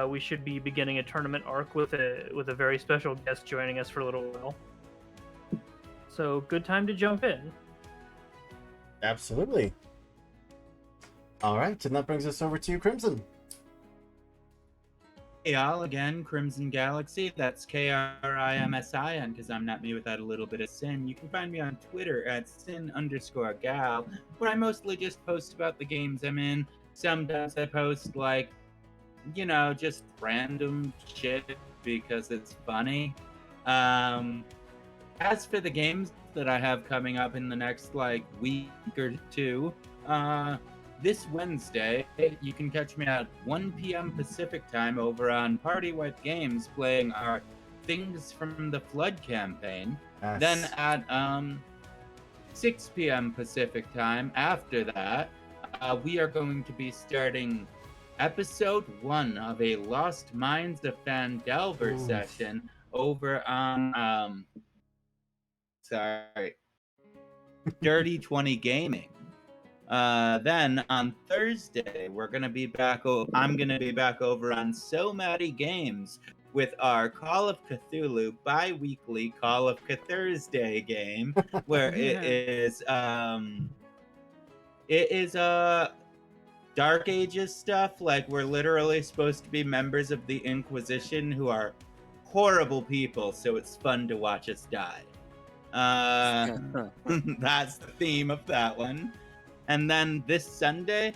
We should be beginning a tournament arc with a very special guest joining us for a little while. So good time to jump in. Absolutely. All right, and that brings us over to Crimson. Hey y'all, again, Crimson Galaxy. That's KRIMSIN, because I'm not me without a little bit of sin. You can find me on Twitter at sin_gal, where I mostly just post about the games I'm in. Sometimes I post, like, you know, just random shit because it's funny. As for the games that I have coming up in the next, like, week or two, this Wednesday, you can catch me at 1 p.m. Pacific time over on Party White Games playing our Things from the Flood campaign. Yes. Then at 6 p.m. Pacific time, after that, we are going to be starting episode 1 of a Lost Minds of Phandelver session over on, Dirty 20 Gaming. Then on Thursday, we're gonna be back. I'm gonna be back over on So Matty Games with our Call of Cthulhu bi-weekly Call of Thursday game, where it is Dark Ages stuff. Like, we're literally supposed to be members of the Inquisition who are horrible people, so it's fun to watch us die. That's the theme of that one. And then this Sunday,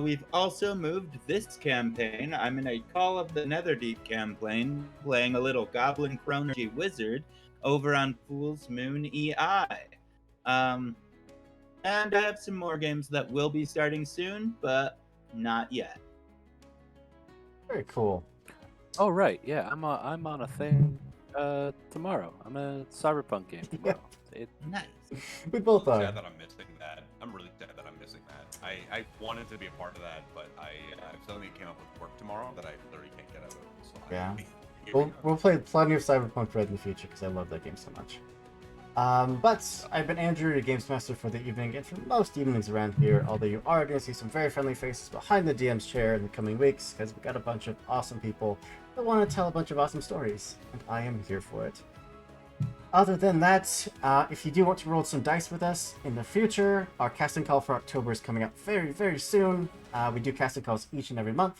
we've also moved this campaign. I'm in a Call of the Netherdeep campaign, playing a little Goblin Chronology Wizard over on Fool's Moon EI. And I have some more games that will be starting soon, but not yet. Very cool. Oh right, yeah, I'm on a thing tomorrow. I'm a Cyberpunk game tomorrow. Nice. We both I'm are. sad that I'm missing that. I'm really sad that I'm missing that. I wanted to be a part of that, but I something came up with work tomorrow that I literally can't get out of. So Yeah. We'll play plenty of Cyberpunk Red in the future because I love that game so much. But I've been Andrew, your Games Master for the evening, and for most evenings around here, although you are going to see some very friendly faces behind the DM's chair in the coming weeks, because we got a bunch of awesome people that want to tell a bunch of awesome stories, and I am here for it. Other than that, if you do want to roll some dice with us in the future, our casting call for October is coming up very, very soon. We do casting calls each and every month.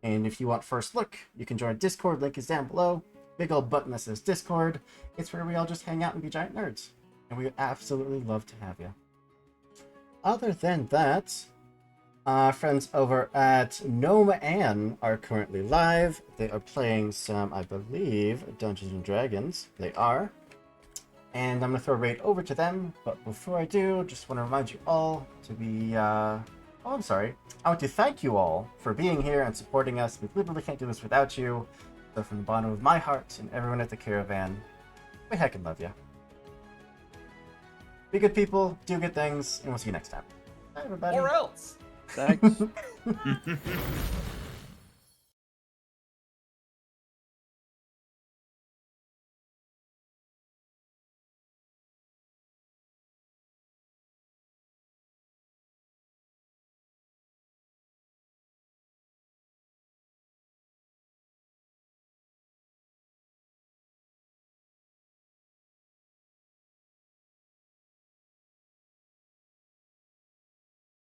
And if you want first look, you can join our Discord. Link is down below. Big old button that says Discord. It's where we all just hang out and be giant nerds. And we would absolutely love to have you. Other than that, friends over at Gnome Ann are currently live. They are playing some, I believe, Dungeons and Dragons. They are. And I'm going to throw a raid over to them, but before I do, just want to remind you all to be, I want to thank you all for being here and supporting us. We literally can't do this without you. So from the bottom of my heart and everyone at the Caravan, we heckin' love you. Be good people, do good things, and we'll see you next time. Bye, everybody. Or else. Thanks.